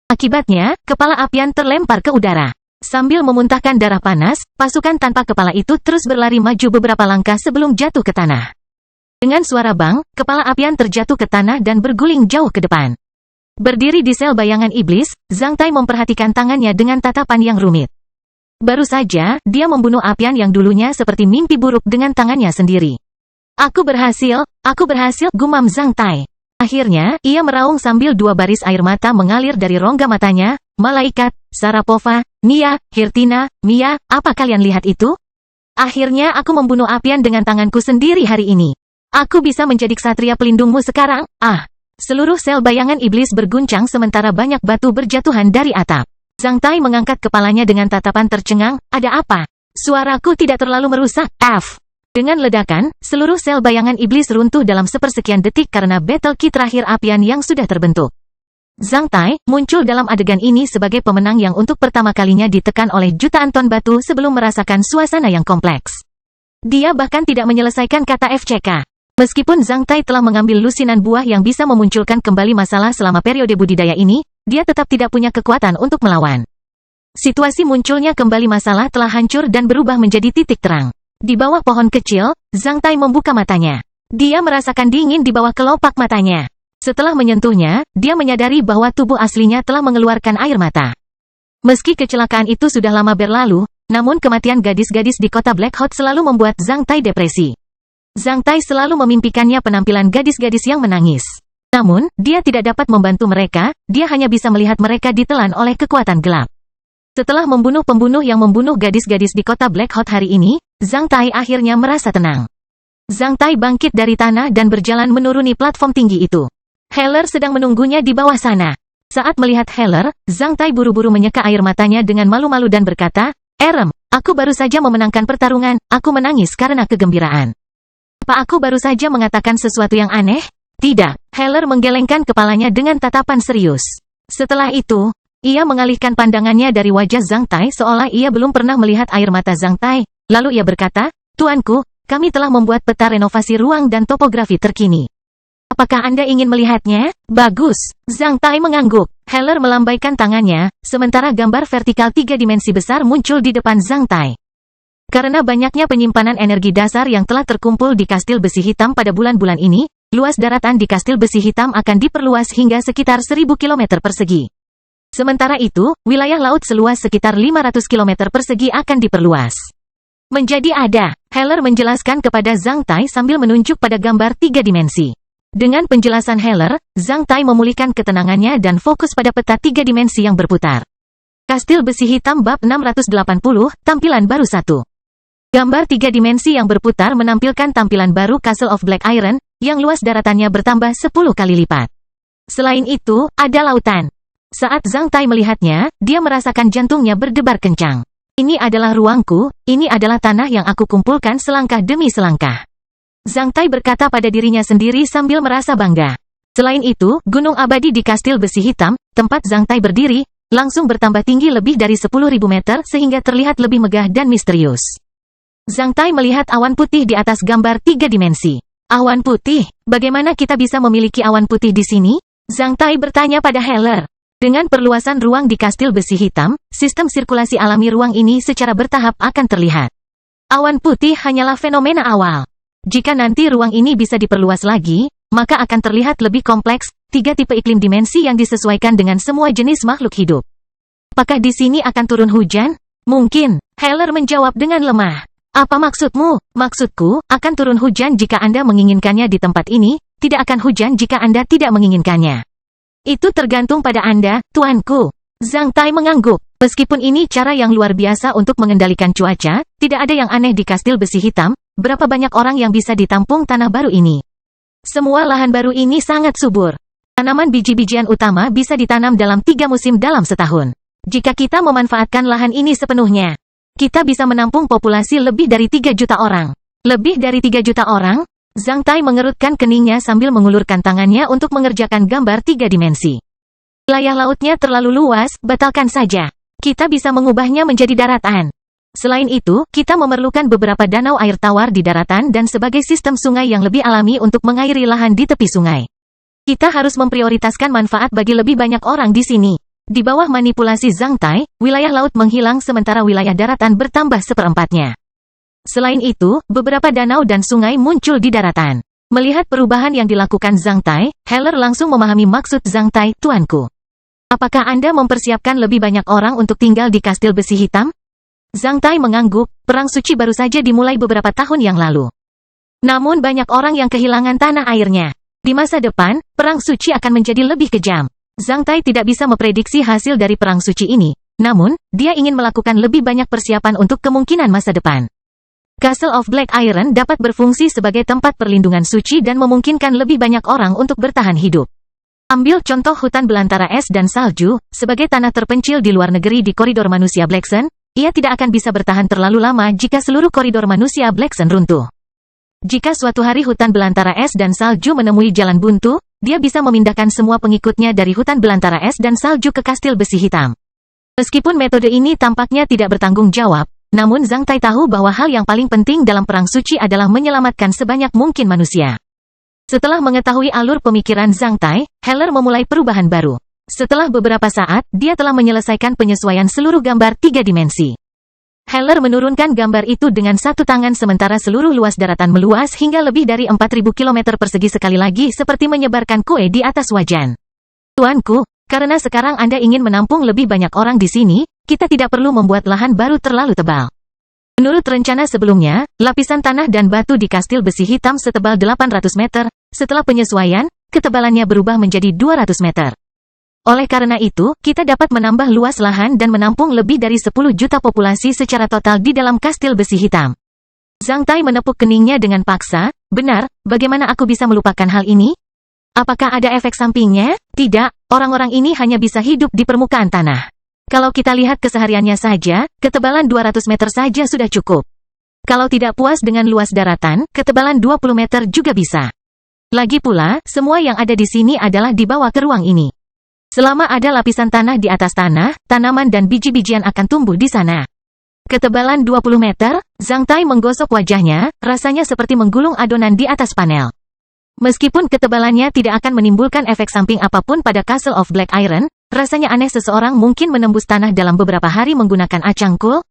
Speaker 1: Akibatnya, kepala Apian terlempar ke udara. Sambil memuntahkan darah panas, pasukan tanpa kepala itu terus berlari maju beberapa langkah sebelum jatuh ke tanah. Dengan suara bang, kepala Apian terjatuh ke tanah dan berguling jauh ke depan. Berdiri di sel bayangan iblis, Zhang Tai memperhatikan tangannya dengan tatapan yang rumit. Baru saja, dia membunuh Apian yang dulunya seperti mimpi buruk dengan tangannya sendiri. Aku berhasil, gumam Zhang Tai. Akhirnya, ia meraung sambil 2 baris air mata mengalir dari rongga matanya. Malaikat, Sarapova, Nia, Hirtina, Mia, apa kalian lihat itu? Akhirnya aku membunuh Apian dengan tanganku sendiri hari ini. Aku bisa menjadi ksatria pelindungmu sekarang, Seluruh sel bayangan iblis berguncang sementara banyak batu berjatuhan dari atap. Zhang Tai mengangkat kepalanya dengan tatapan tercengang, ada apa? Suaraku tidak terlalu merusak, F. Dengan ledakan, seluruh sel bayangan iblis runtuh dalam sepersekian detik karena battle key terakhir apian yang sudah terbentuk. Zhang Tai muncul dalam adegan ini sebagai pemenang yang untuk pertama kalinya ditekan oleh jutaan ton batu sebelum merasakan suasana yang kompleks. Dia bahkan tidak menyelesaikan kata FCK. Meskipun Zhang Tai telah mengambil lusinan buah yang bisa memunculkan kembali masalah selama periode budidaya ini, dia tetap tidak punya kekuatan untuk melawan. Situasi munculnya kembali masalah telah hancur dan berubah menjadi titik terang. Di bawah pohon kecil, Zhang Tai membuka matanya. Dia merasakan dingin di bawah kelopak matanya. Setelah menyentuhnya, dia menyadari bahwa tubuh aslinya telah mengeluarkan air mata. Meski kecelakaan itu sudah lama berlalu, namun kematian gadis-gadis di kota Black Hot selalu membuat Zhang Tai depresi. Zhang Tai selalu memimpikannya penampilan gadis-gadis yang menangis. Namun, dia tidak dapat membantu mereka, dia hanya bisa melihat mereka ditelan oleh kekuatan gelap. Setelah membunuh pembunuh yang membunuh gadis-gadis di kota Black Hot hari ini, Zhang Tai akhirnya merasa tenang. Zhang Tai bangkit dari tanah dan berjalan menuruni platform tinggi itu. Heller sedang menunggunya di bawah sana. Saat melihat Heller, Zhang Tai buru-buru menyeka air matanya dengan malu-malu dan berkata, "Erem, aku baru saja memenangkan pertarungan, aku menangis karena kegembiraan. Apa aku baru saja mengatakan sesuatu yang aneh?" Tidak, Heller menggelengkan kepalanya dengan tatapan serius. Setelah itu, ia mengalihkan pandangannya dari wajah Zhang Tai seolah ia belum pernah melihat air mata Zhang Tai. Lalu ia berkata, "Tuanku, kami telah membuat peta renovasi ruang dan topografi terkini. Apakah Anda ingin melihatnya?" "Bagus." Zhang Tai mengangguk. Heller melambaikan tangannya, sementara gambar vertikal 3 dimensi besar muncul di depan Zhang Tai. Karena banyaknya penyimpanan energi dasar yang telah terkumpul di kastil besi hitam pada bulan-bulan ini, luas daratan di kastil besi hitam akan diperluas hingga sekitar 1000 km persegi. Sementara itu, wilayah laut seluas sekitar 500 km persegi akan diperluas. Menjadi ada, Heller menjelaskan kepada Zhang Tai sambil menunjuk pada gambar 3 dimensi. Dengan penjelasan Heller, Zhang Tai memulihkan ketenangannya dan fokus pada peta 3 dimensi yang berputar. Kastil besi hitam bab 680, tampilan baru 1. Gambar 3 dimensi yang berputar menampilkan tampilan baru Castle of Black Iron, yang luas daratannya bertambah 10 kali lipat. Selain itu, ada lautan. Saat Zhang Tai melihatnya, dia merasakan jantungnya berdebar kencang. Ini adalah ruangku, ini adalah tanah yang aku kumpulkan selangkah demi selangkah. Zhang Tai berkata pada dirinya sendiri sambil merasa bangga. Selain itu, gunung abadi di kastil besi hitam, tempat Zhang Tai berdiri, langsung bertambah tinggi lebih dari 10.000 meter sehingga terlihat lebih megah dan misterius. Zhang Tai melihat awan putih di atas gambar 3 dimensi. Awan putih? Bagaimana kita bisa memiliki awan putih di sini? Zhang Tai bertanya pada Heller. Dengan perluasan ruang di kastil besi hitam, sistem sirkulasi alami ruang ini secara bertahap akan terlihat. Awan putih hanyalah fenomena awal. Jika nanti ruang ini bisa diperluas lagi, maka akan terlihat lebih kompleks, 3 tipe iklim dimensi yang disesuaikan dengan semua jenis makhluk hidup. Apakah di sini akan turun hujan? Mungkin, Heller menjawab dengan lemah. Apa maksudmu? Maksudku, akan turun hujan jika Anda menginginkannya di tempat ini, tidak akan hujan jika Anda tidak menginginkannya. Itu tergantung pada Anda, tuanku. Zhang Tai mengangguk. Meskipun ini cara yang luar biasa untuk mengendalikan cuaca, tidak ada yang aneh di kastil besi hitam. Berapa banyak orang yang bisa ditampung tanah baru ini? Semua lahan baru ini sangat subur. Tanaman biji-bijian utama bisa ditanam dalam 3 musim dalam setahun. Jika kita memanfaatkan lahan ini sepenuhnya, kita bisa menampung populasi lebih dari 3 juta orang. Lebih dari 3 juta orang? Zhang Tai mengerutkan keningnya sambil mengulurkan tangannya untuk mengerjakan gambar 3 dimensi. Wilayah lautnya terlalu luas, batalkan saja. Kita bisa mengubahnya menjadi daratan. Selain itu, kita memerlukan beberapa danau air tawar di daratan dan sebagai sistem sungai yang lebih alami untuk mengairi lahan di tepi sungai. Kita harus memprioritaskan manfaat bagi lebih banyak orang di sini. Di bawah manipulasi Zhang Tai, wilayah laut menghilang sementara wilayah daratan bertambah seperempatnya. Selain itu, beberapa danau dan sungai muncul di daratan. Melihat perubahan yang dilakukan Zhang Tai, Heller langsung memahami maksud Zhang Tai, tuanku. Apakah Anda mempersiapkan lebih banyak orang untuk tinggal di kastil besi hitam? Zhang Tai mengangguk, perang suci baru saja dimulai beberapa tahun yang lalu. Namun banyak orang yang kehilangan tanah airnya. Di masa depan, perang suci akan menjadi lebih kejam. Zhang Tai tidak bisa memprediksi hasil dari perang suci ini, namun, dia ingin melakukan lebih banyak persiapan untuk kemungkinan masa depan. Castle of Black Iron dapat berfungsi sebagai tempat perlindungan suci dan memungkinkan lebih banyak orang untuk bertahan hidup. Ambil contoh hutan belantara es dan salju, sebagai tanah terpencil di luar negeri di koridor manusia Black Sun, ia tidak akan bisa bertahan terlalu lama jika seluruh koridor manusia Black Sun runtuh. Jika suatu hari hutan belantara es dan salju menemui jalan buntu, dia bisa memindahkan semua pengikutnya dari hutan belantara es dan salju ke kastil besi hitam. Meskipun metode ini tampaknya tidak bertanggung jawab, namun Zhang Tai tahu bahwa hal yang paling penting dalam perang suci adalah menyelamatkan sebanyak mungkin manusia. Setelah mengetahui alur pemikiran Zhang Tai, Heller memulai perubahan baru. Setelah beberapa saat, dia telah menyelesaikan penyesuaian seluruh gambar 3 dimensi. Heller menurunkan gambar itu dengan satu tangan sementara seluruh luas daratan meluas hingga lebih dari 4.000 km persegi sekali lagi seperti menyebarkan kue di atas wajan. Tuanku, karena sekarang Anda ingin menampung lebih banyak orang di sini, kita tidak perlu membuat lahan baru terlalu tebal. Menurut rencana sebelumnya, lapisan tanah dan batu di kastil besi hitam setebal 800 meter, setelah penyesuaian, ketebalannya berubah menjadi 200 meter. Oleh karena itu, kita dapat menambah luas lahan dan menampung lebih dari 10 juta populasi secara total di dalam kastil besi hitam. Zhang Tai menepuk keningnya dengan paksa, benar, bagaimana aku bisa melupakan hal ini? Apakah ada efek sampingnya? Tidak, orang-orang ini hanya bisa hidup di permukaan tanah. Kalau kita lihat kesehariannya saja, ketebalan 200 meter saja sudah cukup. Kalau tidak puas dengan luas daratan, ketebalan 20 meter juga bisa. Lagi pula, semua yang ada di sini adalah dibawa ke ruang ini. Selama ada lapisan tanah di atas tanah, tanaman dan biji-bijian akan tumbuh di sana. Ketebalan 20 meter, Zhang Tai menggosok wajahnya, rasanya seperti menggulung adonan di atas panel. Meskipun ketebalannya tidak akan menimbulkan efek samping apapun pada Castle of Black Iron, rasanya aneh seseorang mungkin menembus tanah dalam beberapa hari menggunakan acangkul.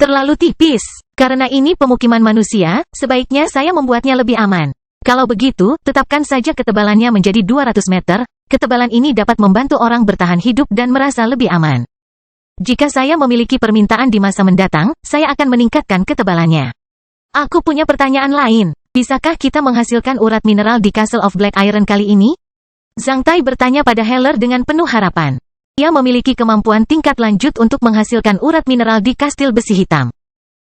Speaker 1: Terlalu tipis. Karena ini pemukiman manusia, sebaiknya saya membuatnya lebih aman. Kalau begitu, tetapkan saja ketebalannya menjadi 200 meter, ketebalan ini dapat membantu orang bertahan hidup dan merasa lebih aman. Jika saya memiliki permintaan di masa mendatang, saya akan meningkatkan ketebalannya. Aku punya pertanyaan lain. Bisakah kita menghasilkan urat mineral di Castle of Black Iron kali ini? Zhang Tai bertanya pada Heller dengan penuh harapan. Ia memiliki kemampuan tingkat lanjut untuk menghasilkan urat mineral di kastil besi hitam.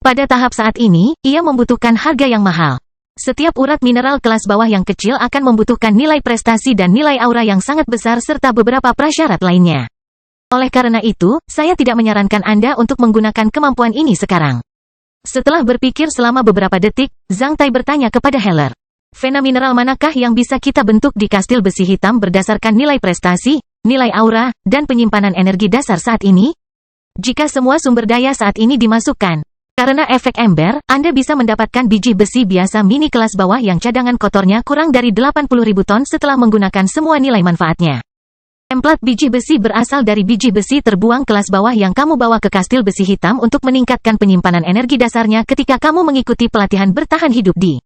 Speaker 1: Pada tahap saat ini, ia membutuhkan harga yang mahal. Setiap urat mineral kelas bawah yang kecil akan membutuhkan nilai prestasi dan nilai aura yang sangat besar serta beberapa prasyarat lainnya. Oleh karena itu, saya tidak menyarankan Anda untuk menggunakan kemampuan ini sekarang. Setelah berpikir selama beberapa detik, Zhang Tai bertanya kepada Heller. Vena mineral manakah yang bisa kita bentuk di kastil besi hitam berdasarkan nilai prestasi, nilai aura, dan penyimpanan energi dasar saat ini? Jika semua sumber daya saat ini dimasukkan, karena efek ember, Anda bisa mendapatkan biji besi biasa mini kelas bawah yang cadangan kotornya kurang dari 80.000 ton setelah menggunakan semua nilai manfaatnya. Templat biji besi berasal dari biji besi terbuang kelas bawah yang kamu bawa ke kastil besi hitam untuk meningkatkan penyimpanan energi dasarnya ketika kamu mengikuti pelatihan bertahan hidup di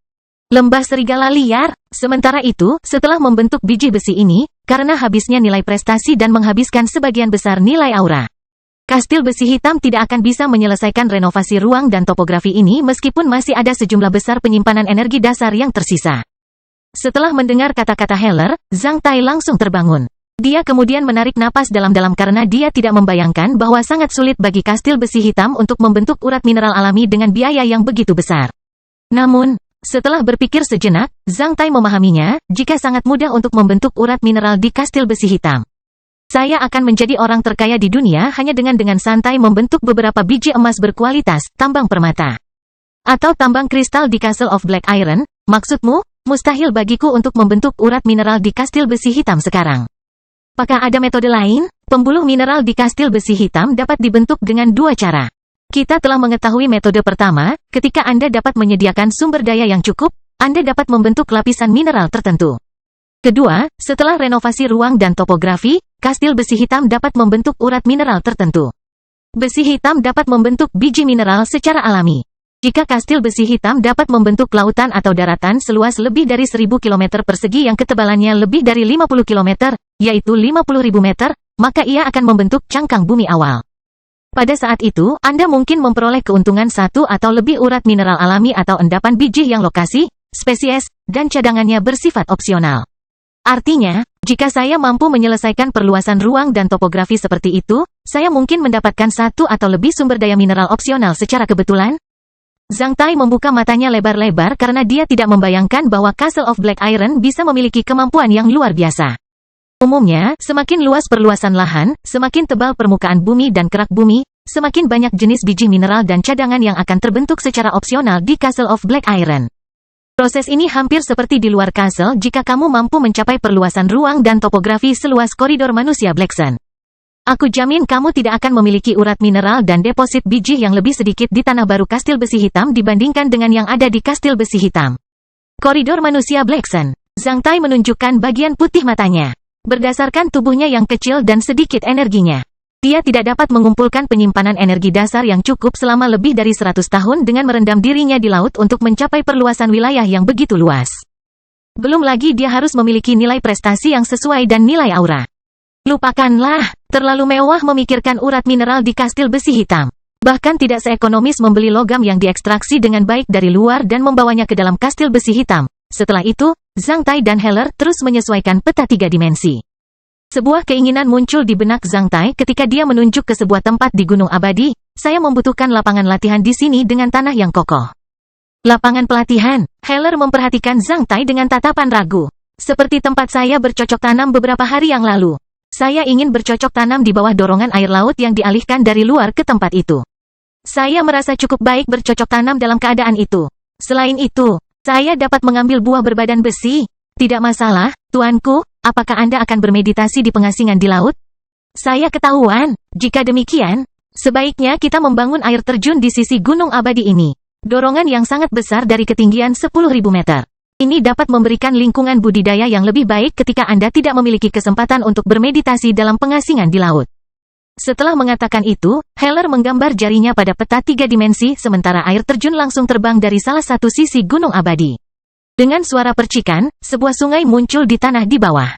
Speaker 1: lembah serigala liar. Sementara itu, setelah membentuk biji besi ini, karena habisnya nilai prestasi dan menghabiskan sebagian besar nilai aura, kastil besi hitam tidak akan bisa menyelesaikan renovasi ruang dan topografi ini meskipun masih ada sejumlah besar penyimpanan energi dasar yang tersisa. Setelah mendengar kata-kata Heller, Zhang Tai langsung terbangun. Dia kemudian menarik napas dalam-dalam karena dia tidak membayangkan bahwa sangat sulit bagi kastil besi hitam untuk membentuk urat mineral alami dengan biaya yang begitu besar. Namun, setelah berpikir sejenak, Zhang Tai memahaminya, jika sangat mudah untuk membentuk urat mineral di kastil besi hitam. Saya akan menjadi orang terkaya di dunia hanya dengan santai membentuk beberapa biji emas berkualitas, tambang permata, atau tambang kristal di Castle of Black Iron. Maksudmu, mustahil bagiku untuk membentuk urat mineral di kastil besi hitam sekarang. Apakah ada metode lain? Pembuluh mineral di kastil besi hitam dapat dibentuk dengan dua cara. Kita telah mengetahui metode pertama, ketika Anda dapat menyediakan sumber daya yang cukup, Anda dapat membentuk lapisan mineral tertentu. Kedua, setelah renovasi ruang dan topografi, kastil besi hitam dapat membentuk urat mineral tertentu. Besi hitam dapat membentuk biji mineral secara alami. Jika kastil besi hitam dapat membentuk lautan atau daratan seluas lebih dari 1000 km persegi yang ketebalannya lebih dari 50 km, yaitu 50.000 meter, maka ia akan membentuk cangkang bumi awal. Pada saat itu, Anda mungkin memperoleh keuntungan satu atau lebih urat mineral alami atau endapan biji yang lokasi, spesies, dan cadangannya bersifat opsional. Artinya, jika saya mampu menyelesaikan perluasan ruang dan topografi seperti itu, saya mungkin mendapatkan satu atau lebih sumber daya mineral opsional secara kebetulan. Zhang Tai membuka matanya lebar-lebar karena dia tidak membayangkan bahwa Castle of Black Iron bisa memiliki kemampuan yang luar biasa. Umumnya, semakin luas perluasan lahan, semakin tebal permukaan bumi dan kerak bumi, semakin banyak jenis biji mineral dan cadangan yang akan terbentuk secara opsional di Castle of Black Iron. Proses ini hampir seperti di luar castle jika kamu mampu mencapai perluasan ruang dan topografi seluas koridor manusia Blacksun. Aku jamin kamu tidak akan memiliki urat mineral dan deposit biji yang lebih sedikit di tanah baru Kastil Besi Hitam dibandingkan dengan yang ada di Kastil Besi Hitam. Koridor manusia Blacksun. Zhang Tai menunjukkan bagian putih matanya. Berdasarkan tubuhnya yang kecil dan sedikit energinya, dia tidak dapat mengumpulkan penyimpanan energi dasar yang cukup selama lebih dari 100 tahun dengan merendam dirinya di laut untuk mencapai perluasan wilayah yang begitu luas. Belum lagi dia harus memiliki nilai prestasi yang sesuai dan nilai aura. Lupakanlah, terlalu mewah memikirkan urat mineral di Kastil Besi Hitam. Bahkan tidak seekonomis membeli logam yang diekstraksi dengan baik dari luar dan membawanya ke dalam Kastil Besi Hitam. Setelah itu, Zhang Tai dan Heller terus menyesuaikan peta 3 dimensi. Sebuah keinginan muncul di benak Zhang Tai ketika dia menunjuk ke sebuah tempat di Gunung Abadi. Saya membutuhkan lapangan latihan di sini dengan tanah yang kokoh. Lapangan pelatihan. Heller memperhatikan Zhang Tai dengan tatapan ragu. Seperti tempat saya bercocok tanam beberapa hari yang lalu. Saya ingin bercocok tanam di bawah dorongan air laut yang dialihkan dari luar ke tempat itu. Saya merasa cukup baik bercocok tanam dalam keadaan itu. Selain itu, saya dapat mengambil buah berbadan besi. Tidak masalah, tuanku. Apakah Anda akan bermeditasi di pengasingan di laut? Saya ketahuan. Jika demikian, sebaiknya kita membangun air terjun di sisi Gunung Abadi ini. Dorongan yang sangat besar dari ketinggian 10.000 meter. Ini dapat memberikan lingkungan budidaya yang lebih baik ketika Anda tidak memiliki kesempatan untuk bermeditasi dalam pengasingan di laut. Setelah mengatakan itu, Heller menggambar jarinya pada peta 3 dimensi sementara air terjun langsung terbang dari salah satu sisi Gunung Abadi. Dengan suara percikan, sebuah sungai muncul di tanah di bawah.